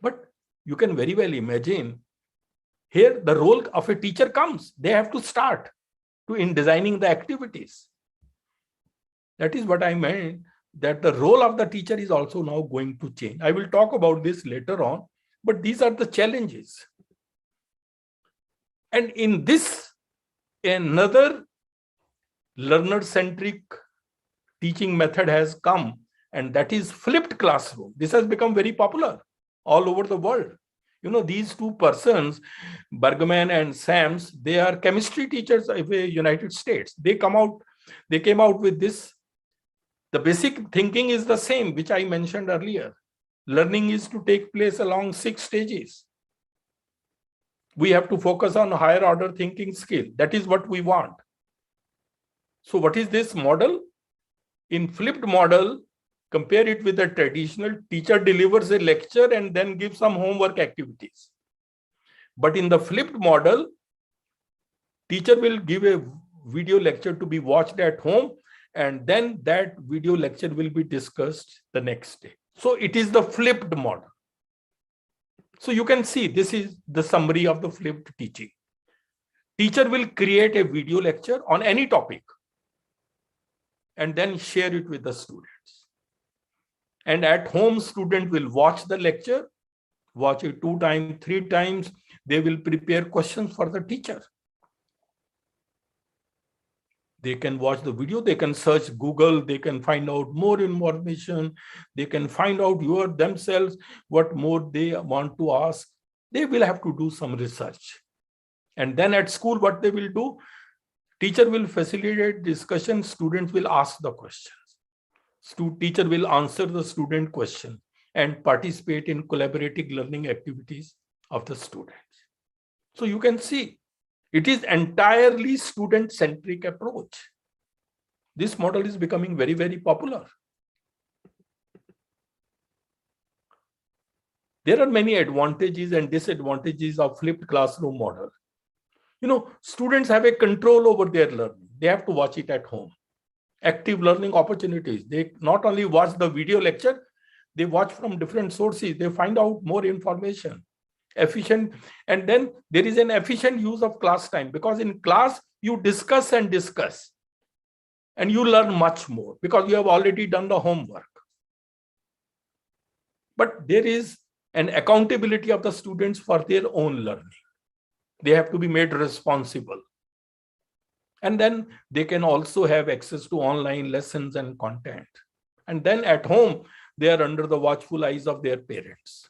But you can very well imagine here the role of a teacher comes. They have to start in designing the activities. That is what I meant, that the role of the teacher is also now going to change. I will talk about this later on, but these are the challenges. And in this, another learner-centric teaching method has come, and that is flipped classroom. This has become very popular all over the world. These two persons, Bergman and Sams, they are chemistry teachers of the United States. They came out with this. The basic thinking is the same, which I mentioned earlier. Learning is to take place along 6 stages. We have to focus on higher order thinking skill. That is what we want. So what is this model? In flipped model, compare it with the traditional, teacher delivers a lecture and then gives some homework activities. But in the flipped model, teacher will give a video lecture to be watched at home, and then that video lecture will be discussed the next day. So it is the flipped model. So you can see this is the summary of the flipped teaching. Teacher will create a video lecture on any topic and then share it with the students. And at home, student will watch the lecture, watch it 2 times, 3 times. They will prepare questions for the teacher. They can watch the video, they can search Google, they can find out more information, they can find out themselves what more they want to ask. They will have to do some research. And then at school, what they will do, teacher will facilitate discussion, students will ask the questions. Teacher will answer the student question and participate in collaborative learning activities of the students. So you can see, it is entirely student-centric approach. This model is becoming very, very popular. There are many advantages and disadvantages of flipped classroom model. Students have a control over their learning. They have to watch it at home. Active learning opportunities. They not only watch the video lecture, they watch from different sources. They find out more information. Efficient, and then there is an efficient use of class time, because in class you discuss and you learn much more because you have already done the homework. But there is an accountability of the students for their own learning. They have to be made responsible. And then they can also have access to online lessons and content. And then at home, they are under the watchful eyes of their parents.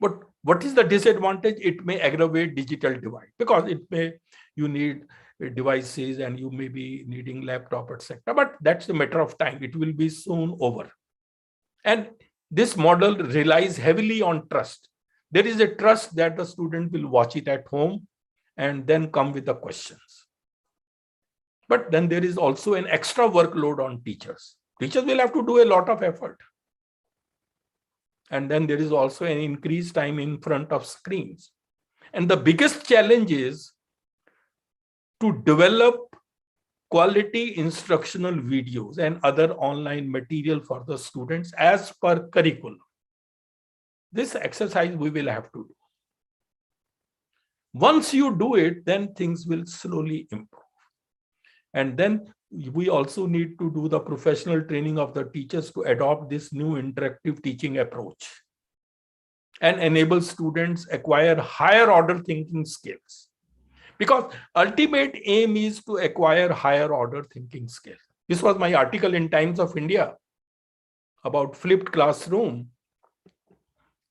But what is the disadvantage? It may aggravate digital divide, because you need devices and you may be needing laptop, etc. But that's a matter of time. It will be soon over. And this model relies heavily on trust. There is a trust that the student will watch it at home and then come with the questions. But then there is also an extra workload on teachers. Teachers will have to do a lot of effort. And then there is also an increased time in front of screens. And the biggest challenge is to develop quality instructional videos and other online material for the students as per curriculum. This exercise we will have to do. Once you do it, then things will slowly improve. And then we also need to do the professional training of the teachers to adopt this new interactive teaching approach and enable students acquire higher order thinking skills. Because ultimate aim is to acquire higher order thinking skills. This was my article in Times of India about flipped classroom.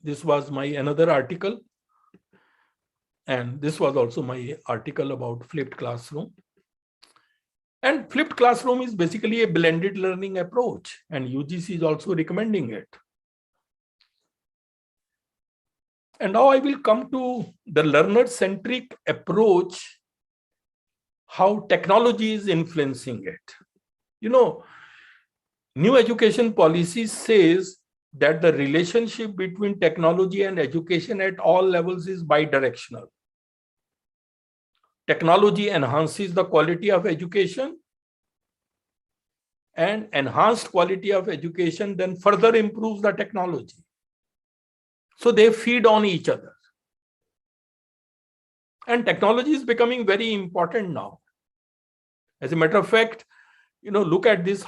This was my another article. And this was also my article about flipped classroom. And flipped classroom is basically a blended learning approach, and UGC is also recommending it. And now I will come to the learner-centric approach, how technology is influencing it. You know, new education policy says that the relationship between technology and education at all levels is bidirectional. Technology enhances the quality of education, and enhanced quality of education then further improves the technology. So they feed on each other. And technology is becoming very important now. As a matter of fact, you know, look at this,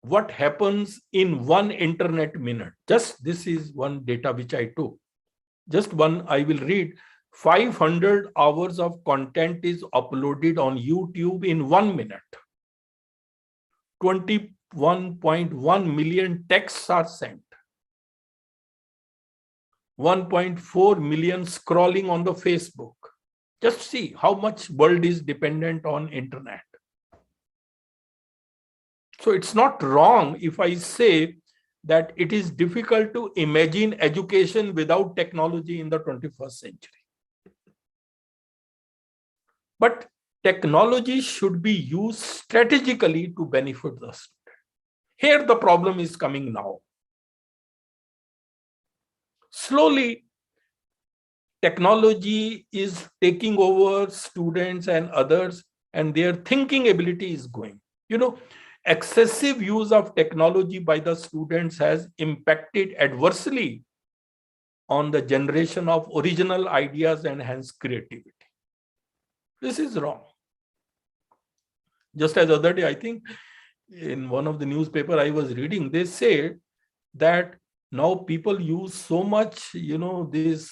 what happens in 1 internet minute. Just this is one data which I took. Just one, I will read. 500 hours of content is uploaded on YouTube in 1 minute. 21.1 million texts are sent. 1.4 million scrolling on the Facebook. Just see how much world is dependent on internet. So it's not wrong if I say that it is difficult to imagine education without technology in the 21st century. But technology should be used strategically to benefit the student. Here the problem is coming now. Slowly, technology is taking over students and others, and their thinking ability is going. You know, excessive use of technology by the students has impacted adversely on the generation of original ideas and hence creativity. This is wrong. Just as the other day, I think in one of the newspaper I was reading, they said that now people use so much, you know, this,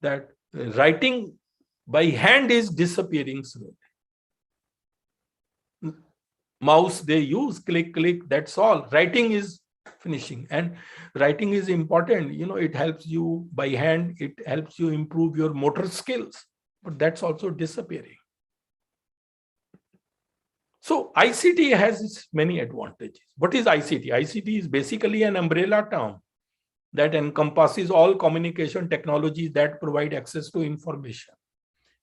that writing by hand is disappearing slowly. Mouse they use, click, click, that's all. Writing is finishing, and writing is important. You know, it helps you by hand, it helps you improve your motor skills, but that's also disappearing. So ICT has its many advantages. What is ICT? ICT is basically an umbrella term that encompasses all communication technologies that provide access to information.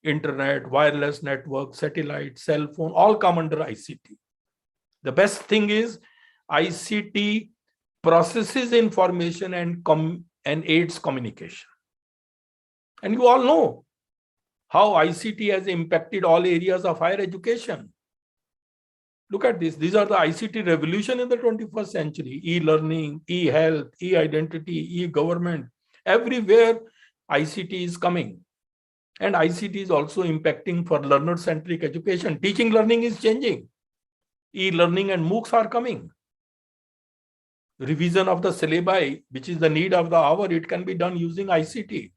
Internet, wireless network, satellite, cell phone, all come under ICT. The best thing is ICT processes information and aids communication. And you all know how ICT has impacted all areas of higher education. Look at this. These are the ICT revolution in the 21st century. E-learning, e-health, e-identity, e-government. Everywhere ICT is coming. And ICT is also impacting for learner-centric education. Teaching learning is changing. E-learning and Moocs are coming. Revision of the syllabi, which is the need of the hour, it can be done using ICT.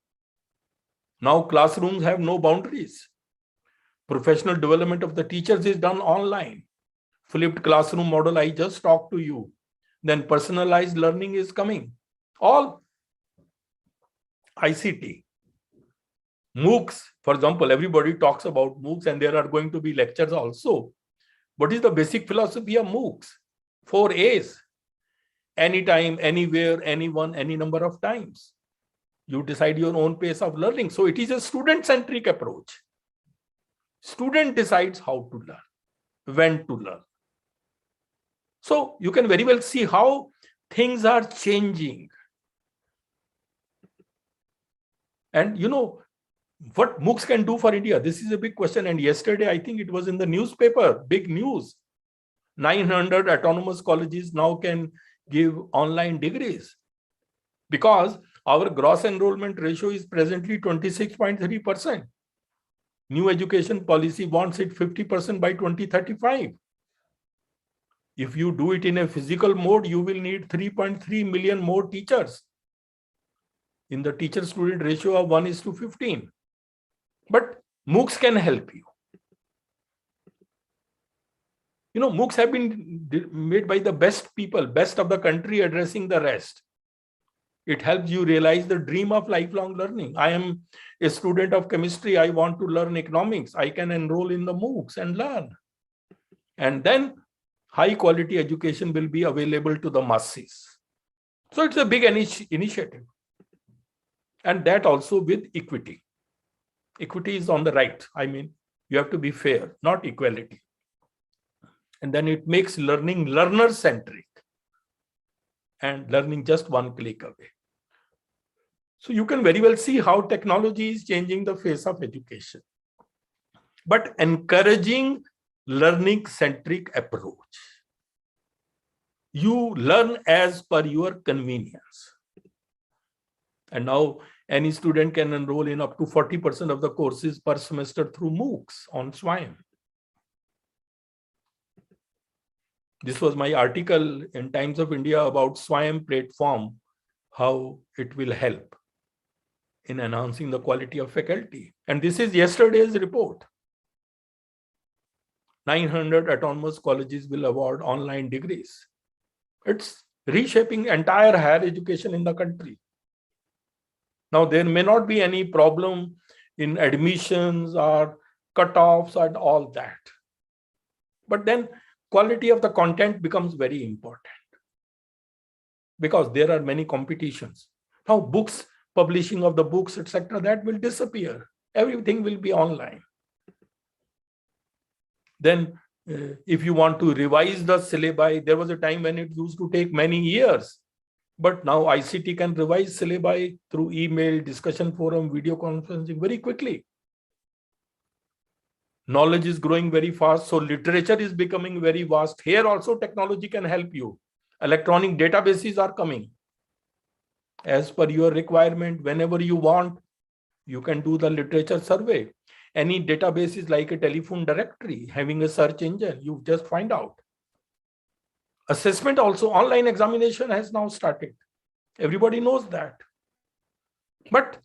Now classrooms have no boundaries. Professional development of the teachers is done online. Flipped classroom model, I just talked to you. Then personalized learning is coming. All ICT. Moocs, for example, everybody talks about Moocs and there are going to be lectures also. What is the basic philosophy of Moocs? 4 A's. Anytime, anywhere, anyone, any number of times. You decide your own pace of learning. So it is a student-centric approach. Student decides how to learn, when to learn. So you can very well see how things are changing. And you know, What Moocs can do for India? This is a big question. And yesterday, I think it was in the newspaper, big news. 900 autonomous colleges now can give online degrees because our gross enrollment ratio is presently 26.3%. New education policy wants it 50% by 2035. If you do it in a physical mode, you will need 3.3 million more teachers in the teacher-student ratio of 1:15. But Moocs can help you. You know, Moocs have been made by the best people, best of the country addressing the rest. It helps you realize the dream of lifelong learning. I am a student of chemistry. I want to learn economics. I can enroll in the Moocs and learn. And then high quality education will be available to the masses. So it's a big initiative. And that also with equity. Equity is on the right. I mean, you have to be fair, not equality. And then it makes learning learner-centric and learning just one click away. So you can very well see how technology is changing the face of education. But encouraging learning-centric approach. You learn as per your convenience. And now any student can enroll in up to 40% of the courses per semester through Moocs on SWAYAM. This was my article in Times of India about SWAYAM platform, how it will help in enhancing the quality of faculty. And this is yesterday's report. 900 autonomous colleges will award online degrees. It's reshaping entire higher education in the country. Now, there may not be any problem in admissions or cutoffs and all that. But then quality of the content becomes very important because there are many competitions. Now, books, publishing of the books, etc., that will disappear. Everything will be online. Then if you want to revise the syllabi, there was a time when it used to take many years. But now ICT can revise syllabi through email, discussion forum, video conferencing very quickly. Knowledge is growing very fast, so literature is becoming very vast. Here also technology can help you. Electronic databases are coming. As per your requirement, whenever you want, you can do the literature survey. Any database is like a telephone directory, having a search engine, you just find out. Assessment also, online examination has now started. Everybody knows that. But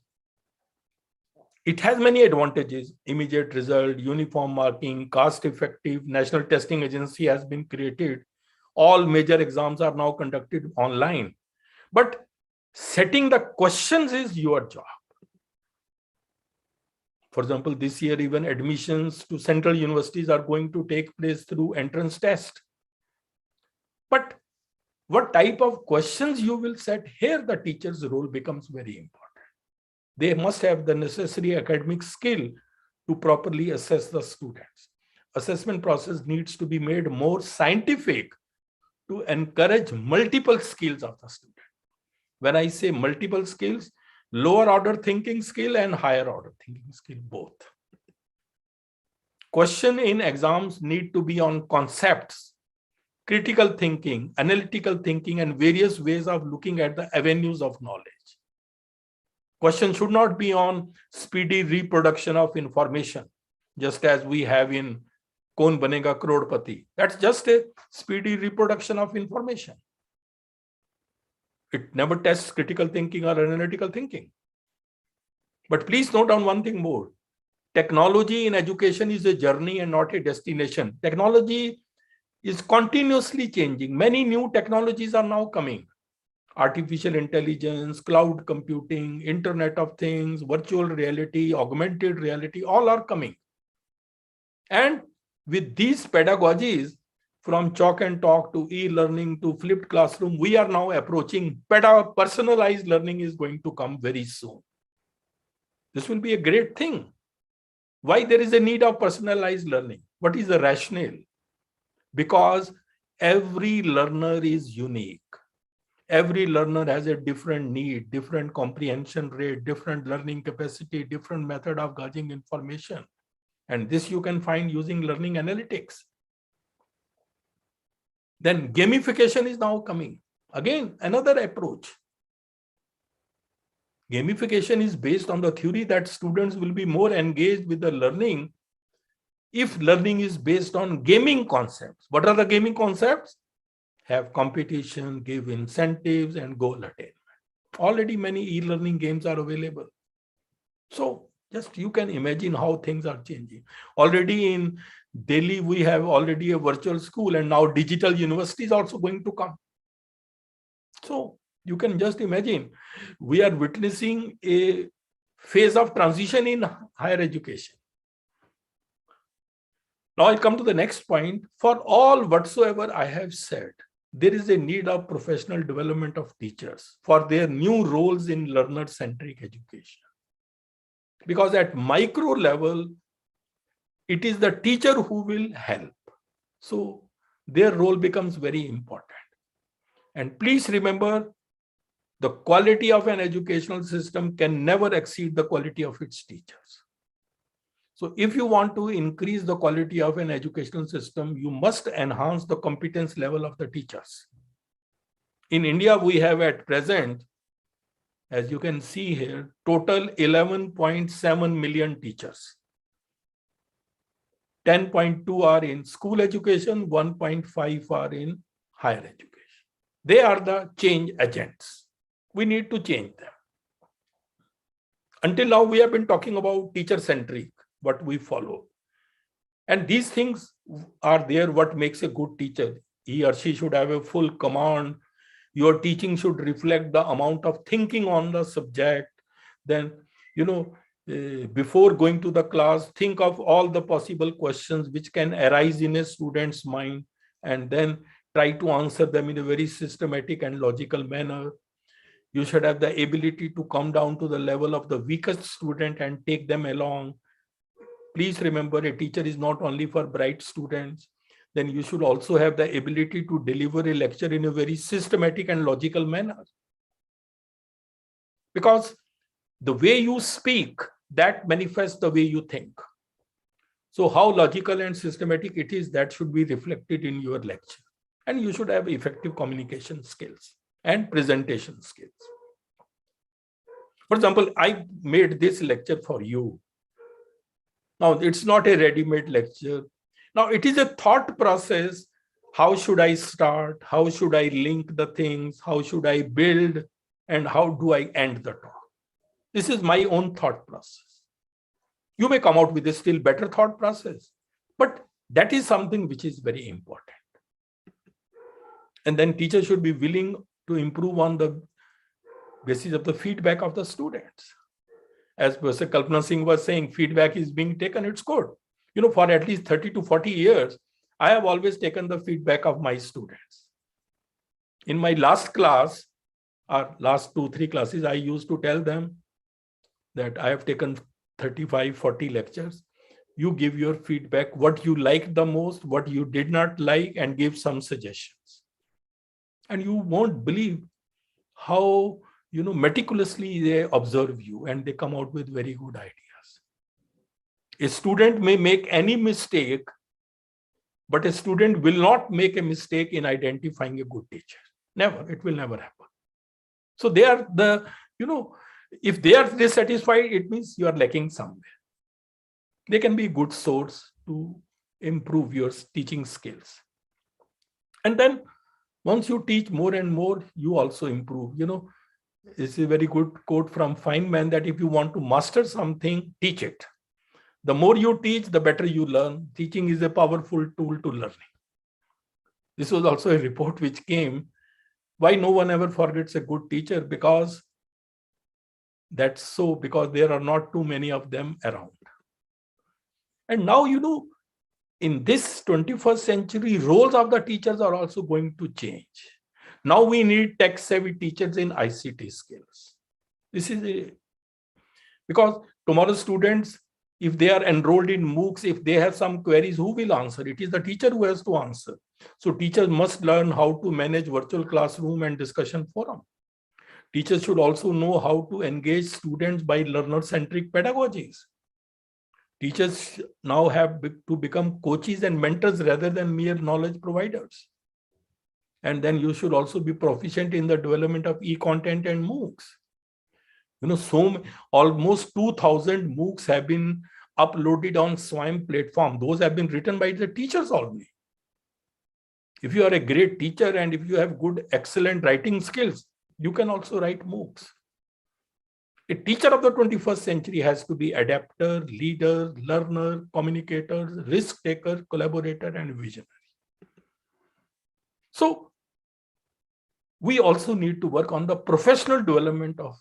it has many advantages: immediate result, uniform marking, cost-effective, national testing agency has been created. All major exams are now conducted online. But setting the questions is your job. For example, this year, even admissions to central universities are going to take place through entrance test. But what type of questions you will set, here the teacher's role becomes very important. They must have the necessary academic skill to properly assess the students. Assessment process needs to be made more scientific to encourage multiple skills of the student. When I say multiple skills, lower order thinking skill and higher order thinking skill, both. Question in exams need to be on concepts, critical thinking, analytical thinking, and various ways of looking at the avenues of knowledge. Question should not be on speedy reproduction of information, just as we have in Kaun Banega Crorepati. That's just a speedy reproduction of information. It never tests critical thinking or analytical thinking. But please note down one thing more. Technology in education is a journey and not a destination. Technology is continuously changing. Many new technologies are now coming. Artificial intelligence, cloud computing, Internet of Things, virtual reality, augmented reality, all are coming. And with these pedagogies, from chalk and talk to e-learning to flipped classroom, we are now approaching personalized learning is going to come very soon. This will be a great thing. Why there is a need of personalized learning? What is the rationale? Because every learner is unique. Every learner has a different need, different comprehension rate, different learning capacity, different method of gauging information. And this you can find using learning analytics. Then gamification is now coming. Again, another approach. Gamification is based on the theory that students will be more engaged with the learning if learning is based on gaming concepts. What are the gaming concepts? Have competition, give incentives, and goal attainment. Already many e-learning games are available. So just you can imagine how things are changing. Already in Delhi, we have already a virtual school, and now digital university is also going to come. So you can just imagine, we are witnessing a phase of transition in higher education. Now I come to the next point. For all whatsoever I have said, there is a need of professional development of teachers for their new roles in learner-centric education. Because at micro level, it is the teacher who will help. So their role becomes very important. And please remember, the quality of an educational system can never exceed the quality of its teachers. So if you want to increase the quality of an educational system, you must enhance the competence level of the teachers. In India, we have at present, as you can see here, total 11.7 million teachers. 10.2 are in school education, 1.5 are in higher education. They are the change agents. We need to change them. Until now, we have been talking about teacher-centric, what we follow. And these things are there, what makes a good teacher. He or she should have a full command. Your teaching should reflect the amount of thinking on the subject. Then, before going to the class, think of all the possible questions which can arise in a student's mind, and then try to answer them in a very systematic and logical manner. You should have the ability to come down to the level of the weakest student and take them along. Please remember, a teacher is not only for bright students. Then you should also have the ability to deliver a lecture in a very systematic and logical manner. Because the way you speak, that manifests the way you think. So how logical and systematic it is, that should be reflected in your lecture. And you should have effective communication skills and presentation skills. For example, I made this lecture for you. Now, it's not a ready-made lecture. Now, it is a thought process. How should I start? How should I link the things? How should I build? And how do I end the talk? This is my own thought process. You may come out with a still better thought process, but that is something which is very important. And then teachers should be willing to improve on the basis of the feedback of the students. As Professor Kalpana Singh was saying, feedback is being taken, it's good. For at least 30 to 40 years, I have always taken the feedback of my students. In my last class, or last 2-3 classes, I used to tell them that I have taken 35, 40 lectures. You give your feedback, what you liked the most, what you did not like, and give some suggestions. And you won't believe how meticulously they observe you, and they come out with very good ideas. A student may make any mistake, but a student will not make a mistake in identifying a good teacher. Never, it will never happen. So they are the, if they are dissatisfied, it means you are lacking somewhere. They can be a good source to improve your teaching skills. And then once you teach more and more, you also improve. It's a very good quote from Feynman that if you want to master something, teach it. The more you teach, the better you learn. Teaching is a powerful tool to learning. This was also a report which came. Why no one ever forgets a good teacher? Because that's so, because there are not too many of them around. And now, in this 21st century, roles of the teachers are also going to change. Now we need tech-savvy teachers in ICT skills. This is because tomorrow's students, If they are enrolled in Moocs, if they have some queries, who will answer? It is the teacher who has to answer. So teachers must learn how to manage virtual classroom and discussion forum. Teachers should also know how to engage students by learner-centric pedagogies. Teachers now have to become coaches and mentors rather than mere knowledge providers. And then you should also be proficient in the development of e-content and Moocs. Almost 2,000 Moocs have been uploaded on SWAYAM platform. Those have been written by the teachers only. If you are a great teacher and if you have good, excellent writing skills, you can also write Moocs. A teacher of the 21st century has to be adapter, leader, learner, communicator, risk taker, collaborator, and visionary. So we also need to work on the professional development of,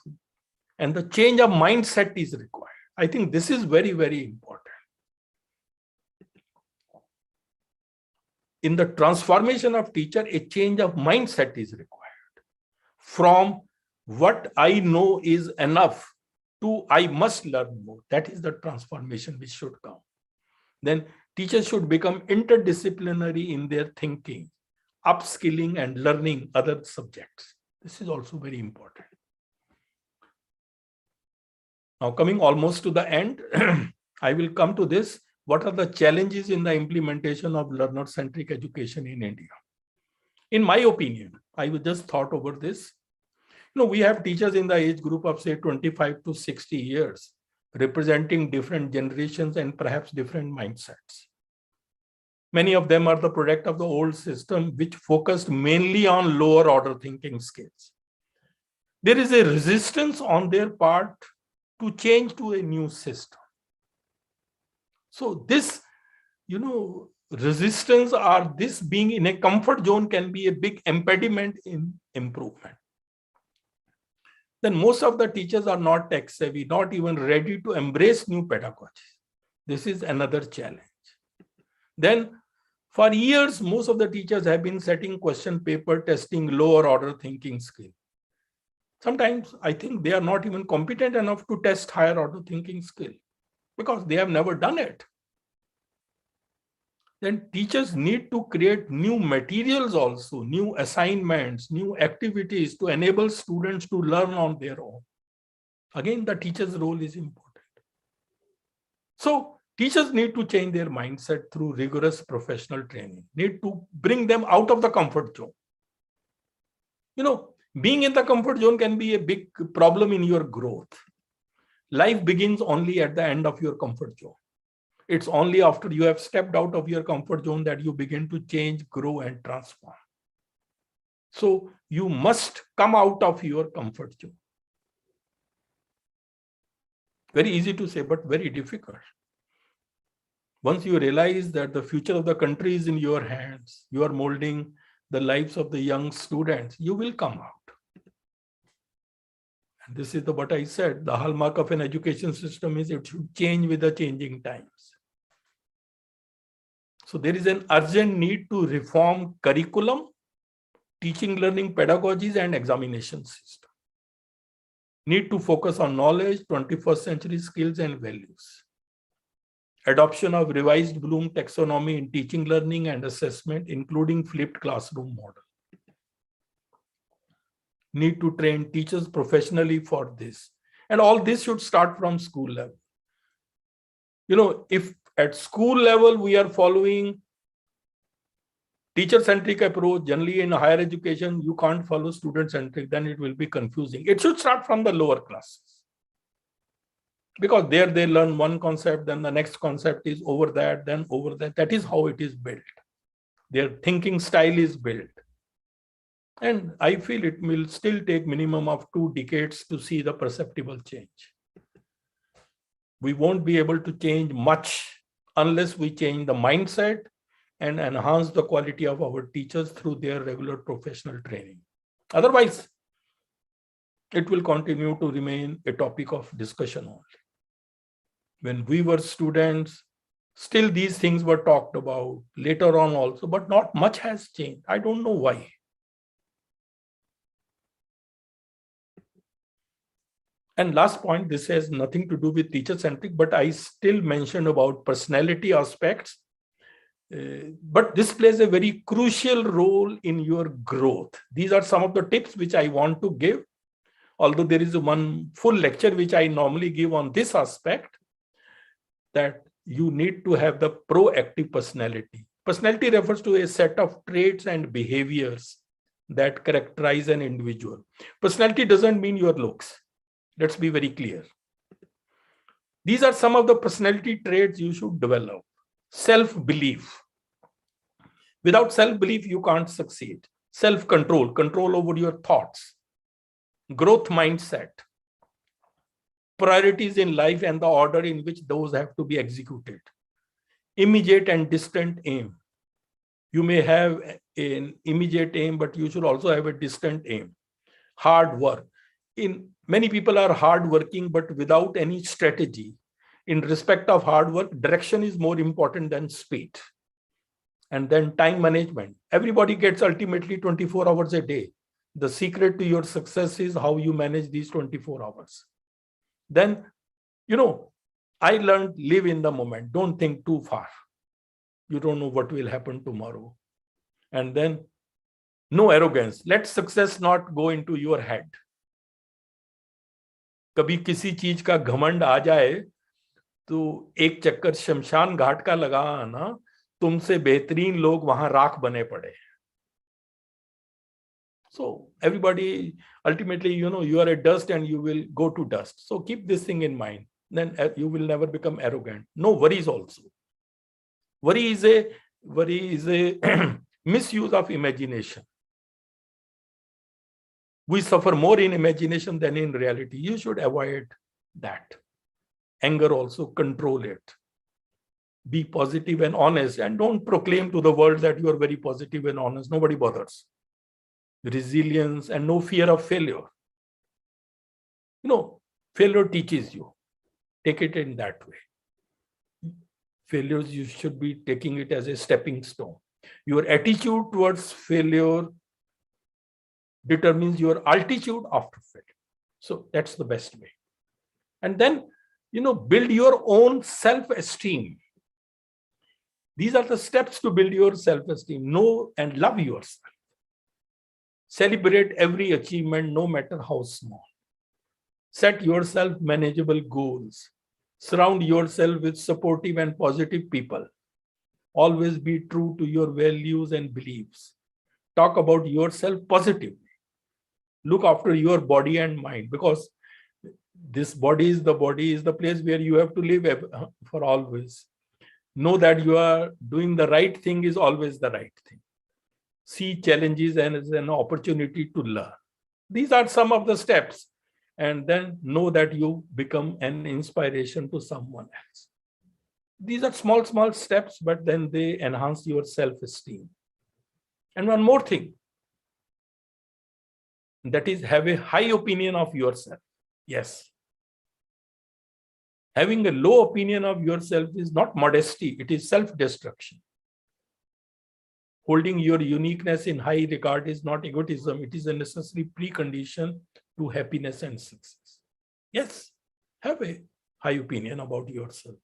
and the change of mindset is required. I think this is very, very important. In the transformation of teacher, a change of mindset is required. From what I know is enough to I must learn more. That is the transformation which should come. Then teachers should become interdisciplinary in their thinking, upskilling and learning other subjects. This is also very important. Now coming almost to the end, I will come to this. What are the challenges in the implementation of learner-centric education in India? In my opinion, I just thought over this. We have teachers in the age group of say 25 to 60 years, representing different generations and perhaps different mindsets. Many of them are the product of the old system, which focused mainly on lower order thinking skills. There is a resistance on their part to change to a new system. So this, resistance or this being in a comfort zone can be a big impediment in improvement. Then most of the teachers are not tech savvy, not even ready to embrace new pedagogy. This is another challenge. Then for years, most of the teachers have been setting question paper testing lower order thinking skill. Sometimes I think they are not even competent enough to test higher order thinking skill because they have never done it. Then teachers need to create new materials also, new assignments, new activities to enable students to learn on their own. Again, the teacher's role is important. So teachers need to change their mindset through rigorous professional training, need to bring them out of the comfort zone. Being in the comfort zone can be a big problem in your growth. Life begins only at the end of your comfort zone. It's only after you have stepped out of your comfort zone that you begin to change, grow, and transform. So you must come out of your comfort zone. Very easy to say, but very difficult. Once you realize that the future of the country is in your hands, you are molding the lives of the young students, you will come out. And this is what I said, the hallmark of an education system is it should change with the changing times. So there is an urgent need to reform curriculum, teaching learning pedagogies, and examination system. Need to focus on knowledge, 21st century skills and values. Adoption of revised Bloom taxonomy in teaching, learning, and assessment, including flipped classroom model. Need to train teachers professionally for this. And all this should start from school level. If at school level we are following teacher-centric approach, generally in higher education, you can't follow student-centric, then it will be confusing. It should start from the lower classes. Because there they learn one concept, then the next concept is over that, then over that. That is how it is built. Their thinking style is built. And I feel it will still take minimum of 2 decades to see the perceptible change. We won't be able to change much unless we change the mindset and enhance the quality of our teachers through their regular professional training. Otherwise, it will continue to remain a topic of discussion only. When we were students, still these things were talked about, later on also, but not much has changed. I don't know why. And last point, this has nothing to do with teacher-centric, but I still mentioned about personality aspects. But this plays a very crucial role in your growth. These are some of the tips which I want to give, although there is one full lecture which I normally give on this aspect, that you need to have the proactive personality. Personality refers to a set of traits and behaviors that characterize an individual. Personality doesn't mean your looks. Let's be very clear. These are some of the personality traits you should develop. Self-belief. Without self-belief, you can't succeed. Self-control, control over your thoughts. Growth mindset. Priorities in life and the order in which those have to be executed. Immediate and distant aim. You may have an immediate aim, but you should also have a distant aim. Hard work. Many people are hardworking, but without any strategy. In respect of hard work, direction is more important than speed. And then time management. Everybody gets ultimately 24 hours a day. The secret to your success is how you manage these 24 hours. Then, I learned live in the moment. Don't think too far. You don't know what will happen tomorrow. And then no arrogance. Let success not go into your head. कभी किसी चीज का घमंड आ जाए तो एक चक्कर शमशान घाट का लगा आना, तुमसे बेहतरीन लोग वहां राख बने पड़े. So everybody, ultimately, you are a dust and you will go to dust. So keep this thing in mind. Then you will never become arrogant. No worries also. Worry is a misuse of imagination. We suffer more in imagination than in reality. You should avoid that. Anger also, control it. Be positive and honest, and don't proclaim to the world that you are very positive and honest. Nobody bothers. Resilience and no fear of failure. Failure teaches you. Take it in that way. Failures, you should be taking it as a stepping stone. Your attitude towards failure determines your altitude after failure. So that's the best way. And then, build your own self-esteem. These are the steps to build your self-esteem. Know and love yourself. Celebrate every achievement, no matter how small. Set yourself manageable goals. Surround yourself with supportive and positive people. Always be true to your values and beliefs. Talk about yourself positively. Look after your body and mind, because this body is the place where you have to live for always. Know that you are doing the right thing is always the right thing. See challenges as an opportunity to learn. These are some of the steps. And then know that you become an inspiration to someone else. These are small steps, but then they enhance your self-esteem. And one more thing. That is, have a high opinion of yourself. Yes. Having a low opinion of yourself is not modesty, it is self-destruction. Holding your uniqueness in high regard is not egotism, it is a necessary precondition to happiness and success. Yes, have a high opinion about yourself.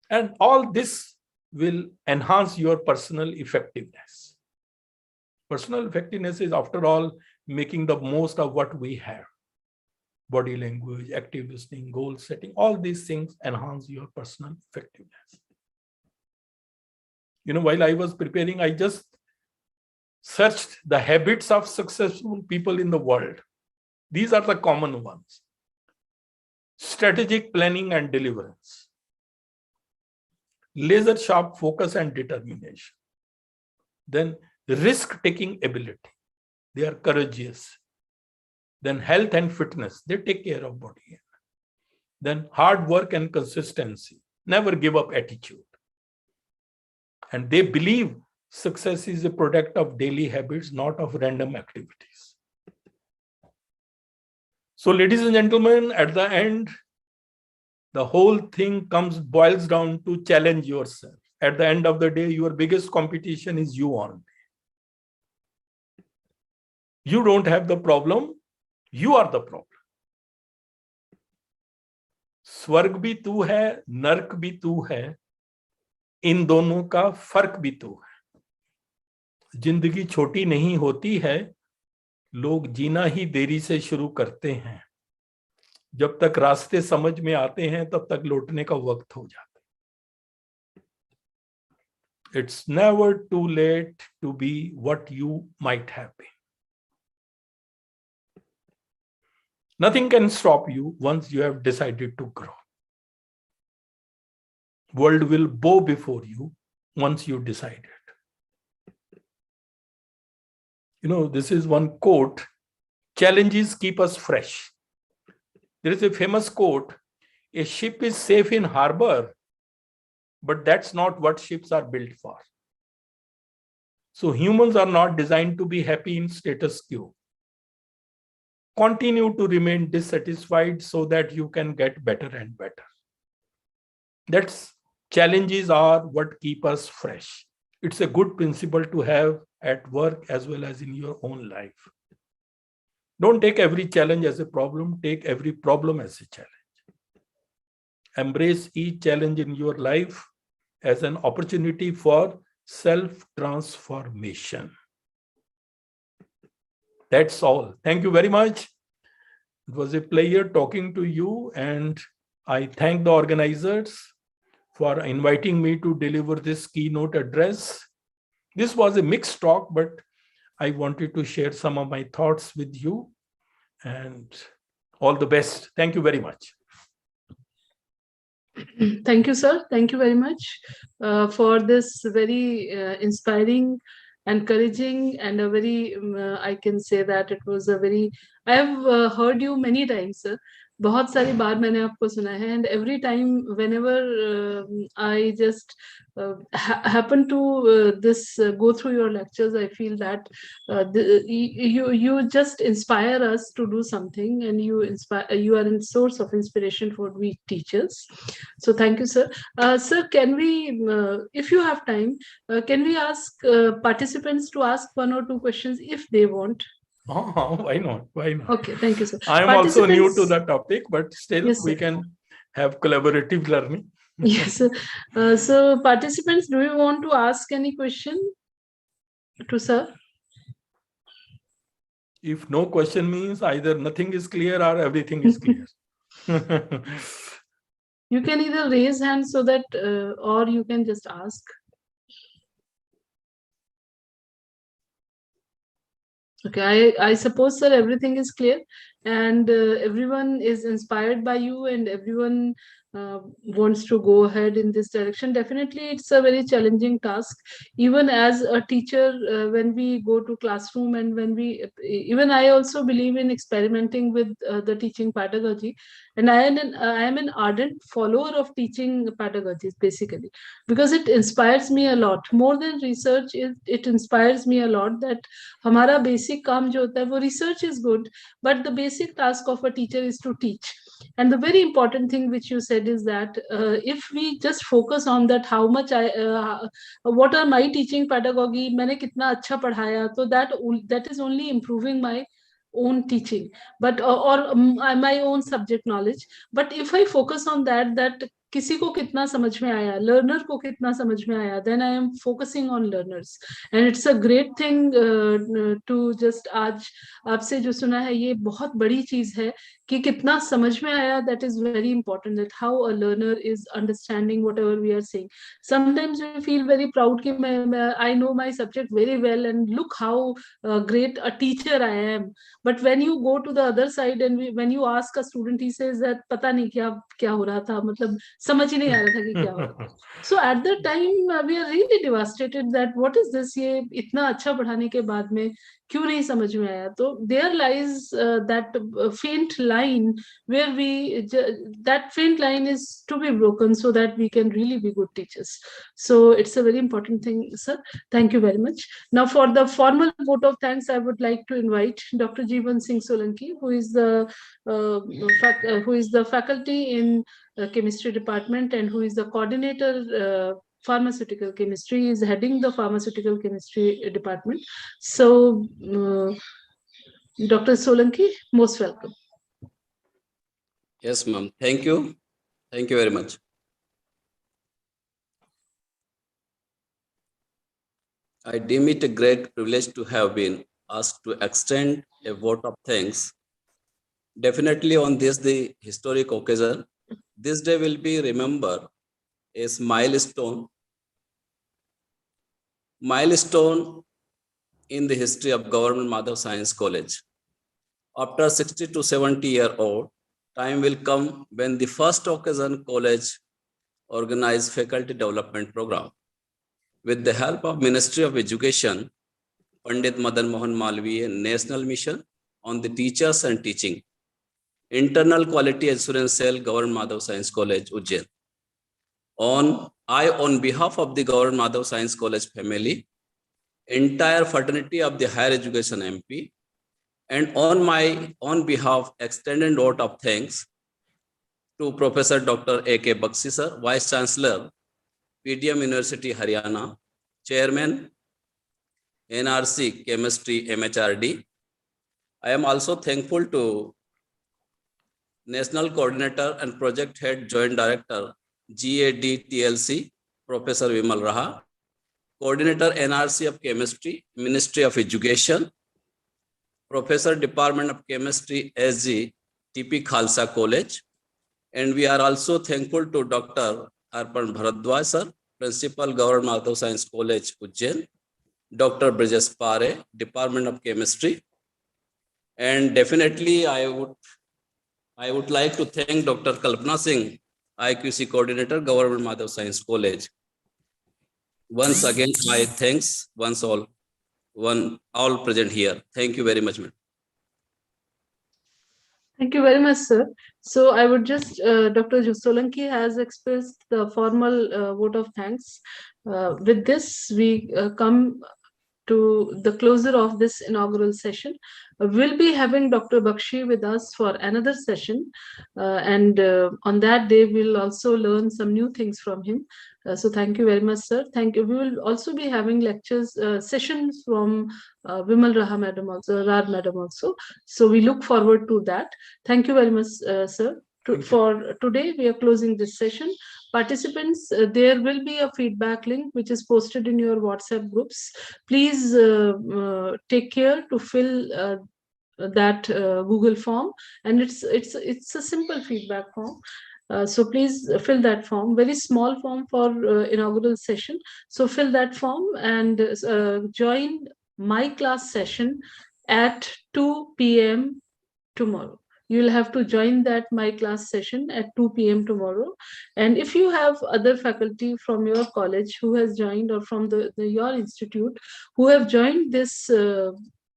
And all this will enhance your personal effectiveness. Personal effectiveness is, after all, making the most of what we have. Body language, active listening, goal setting, all these things enhance your personal effectiveness. While I was preparing, I just searched the habits of successful people in the world. These are the common ones. Strategic planning and deliverance. Laser sharp focus and determination. Then risk-taking ability. They are courageous. Then health and fitness. They take care of body. Then hard work and consistency. Never give up attitude. And they believe success is a product of daily habits, not of random activities. So, ladies and gentlemen, at the end, the whole thing boils down to challenge yourself. At the end of the day, your biggest competition is you only. You don't have the problem. You are the problem. स्वर्ग भी तू है, नरक भी तू है, इन दोनों का फर्क भी तू है। जिंदगी छोटी नहीं होती है, लोग जीना ही देरी से शुरू करते हैं। जब तक रास्ते समझ में आते हैं तब तक लौटने का वक्त हो जाता है। It's never too late to be what you might have been. Nothing can stop you once you have decided to grow. World will bow before you once you decide it. You know, this is one quote: challenges keep us fresh. There is a famous quote: a ship is safe in harbor, but that's not what ships are built for. So humans are not designed to be happy in status quo. Continue to remain dissatisfied so that you can get better and better. That's challenges are what keep us fresh. It's a good principle to have at work as well as in your own life. Don't take every challenge as a problem, take every problem as a challenge. Embrace each challenge in your life as an opportunity for self-transformation. That's all. Thank you very much. It was a pleasure talking to you, and I thank the organizers for inviting me to deliver this keynote address. This was a mixed talk, but I wanted to share some of my thoughts with you, and all the best. Thank you very much. Thank you, sir. Thank you very much for this very inspiring, encouraging, and a very, I can say that it was a very, I have heard you many times, sir. बहुत सारी बार मैंने आपको सुना है, and every time whenever I just happen to go through your lectures, I feel that you just inspire us to do something, and you are a source of inspiration for we teachers. So thank you, sir. Sir, can we, if you have time, can we ask participants to ask 1 or 2 questions if they want? Oh, why not? Why not? Okay, thank you, sir. I am also new to the topic, but still Yes, we can have collaborative learning. Yes, sir. So participants, do you want to ask any question to sir? If no question means either nothing is clear or everything is clear. You can either raise hand so that, or you can just ask. Okay, I suppose, sir, everything is clear, and everyone is inspired by you, and everyone wants to go ahead in this direction. Definitely, it's a very challenging task. Even as a teacher, when we go to classroom, and when we, even I also believe in experimenting with the teaching pedagogy, and I am an ardent follower of teaching pedagogies, basically, because it inspires me a lot. More than research, it inspires me a lot that हमारा basic काम जो होता है वो research is good, but the basic task of a teacher is to teach. And the very important thing which you said is that if we just focus on that, how much what are my teaching pedagogy, मैंने कितना अच्छा पढ़ाया, so that is only improving my own teaching, but or my own subject knowledge. But if I focus on that किसी को कितना समझ में आया, learner को कितना समझ में आया, then I am focusing on learners. And it's a great thing to just आज आपसे जो सुना है ये बहुत बड़ी चीज है कि कितना समझ में आया. That is very important, that how a learner is understanding whatever we are saying. Sometimes we feel very proud कि I know my subject very well, and look how great a teacher I am. But when you go to the other side, and when you ask a student, he says that पता नहीं क्या हो रहा था, मतलब समझ ही नहीं आ रहा था कि क्या हो रहा था. So at that time we are really devastated that what is this, ये इतना अच्छा पढ़ाने के बाद में क्यों नहीं समझ में आया. तो there lies that faint line where that faint line is to be broken so that we can really be good teachers. So it's a very important thing, sir. Thank you very much. Now for the formal vote of thanks, I would like to invite Dr. Jeevan Singh Solanki, who is the faculty in chemistry department, and who is the coordinator pharmaceutical chemistry, is heading the pharmaceutical chemistry department. So Dr. Solanki, most welcome. Yes, ma'am. Thank you. Thank you very much. I deem it a great privilege to have been asked to extend a vote of thanks. Definitely on this, the historic occasion, this day will be remembered as milestone in the history of Government Madhav Science College. After 60 to 70-year-old, time will come when the first occasion college organized faculty development program. With the help of Ministry of Education, Pandit Madan Mohan Malviya National Mission on the Teachers and Teaching, Internal Quality Assurance Cell, Government Madhav Science College, Ujjain. On behalf of the Government Madhav Science College family, entire fraternity of the Higher Education MP, and on behalf, extended vote of thanks to Professor Dr. A.K. Bakshi sir, Vice Chancellor, PDM University, Haryana, Chairman, NRC Chemistry, MHRD. I am also thankful to National Coordinator and Project Head Joint Director, GAD-TLC, Professor Vimal Raha, Coordinator NRC of Chemistry, Ministry of Education, Professor Department of Chemistry, SG, TP Khalsa College. And we are also thankful to Dr. Arpan Bharadwaj sir, Principal, Government Madhav Science College, Ujjain, Dr. Rajesh Pari, Department of Chemistry. And definitely I would like to thank Dr. Kalpana Singh, IQC Coordinator, Government Madhav Science College. Once again, my thanks all present here. Thank you very much, madam. Thank you very much, sir. So I would just, Dr. Solanki has expressed the formal vote of thanks. With this, we come to the closure of this inaugural session. We'll be having Dr. Bakshi with us for another session. And on that day, we'll also learn some new things from him. So thank you very much, sir. Thank you. We will also be having lectures, sessions from Vimal Raha madam also, Rad madam also. So we look forward to that. Thank you very much, sir. For today, we are closing this session. Participants, there will be a feedback link which is posted in your WhatsApp groups. Please take care to fill that Google form, and it's a simple feedback form. So please fill that form, very small form for inaugural session. So fill that form and join my class session at 2 p.m. tomorrow. You'll have to join that my class session at 2 p.m. tomorrow. And if you have other faculty from your college who has joined, or from your institute who have joined this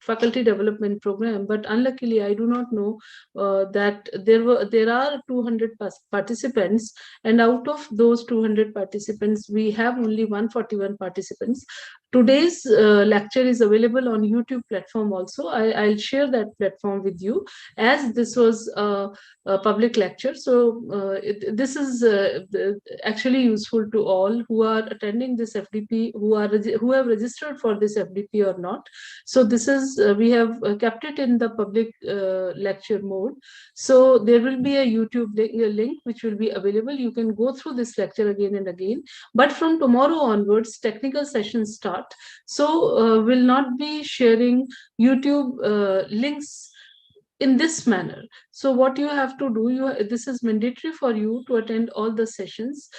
faculty development program, but unluckily I do not know that there are 200 participants, and out of those 200 participants we have only 141 participants. Today's lecture is available on YouTube platform also. I'll share that platform with you, as this was a public lecture. So this is actually useful to all who are attending this FDP, who have registered for this FDP or not. So this is, we have kept it in the public lecture mode. So there will be a YouTube link which will be available. You can go through this lecture again and again. But from tomorrow onwards, technical sessions start. So we'll not be sharing YouTube links in this manner. So what you have to do, this is mandatory for you to attend all the sessions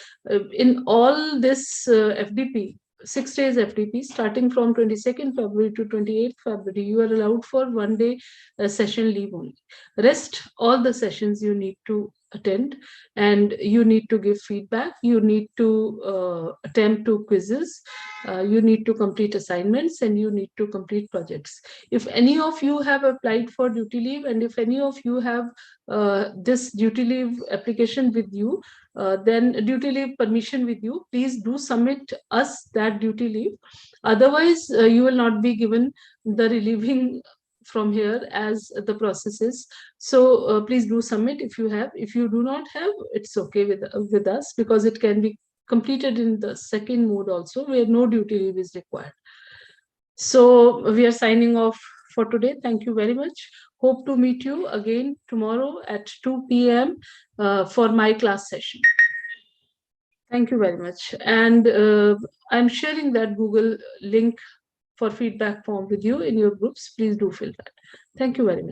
in all this FDP. 6 days FDP, starting from 22nd February to 28th February, you are allowed for 1 day session leave only. Rest, all the sessions you need to attend, and you need to give feedback, you need to attempt to quizzes, you need to complete assignments, and you need to complete projects. If any of you have applied for duty leave, and if any of you have this duty leave application with you, then duty leave permission with you, please do submit us that duty leave. Otherwise, you will not be given the relieving from here as the process is. So please do submit if you have. If you do not have, it's okay with us, because it can be completed in the second mode also, where no duty leave is required. So we are signing off for today. Thank you very much. Hope to meet you again tomorrow at 2 p.m. For my class session. Thank you very much. And I'm sharing that Google link for feedback form with you in your groups. Please do fill that. Thank you very much.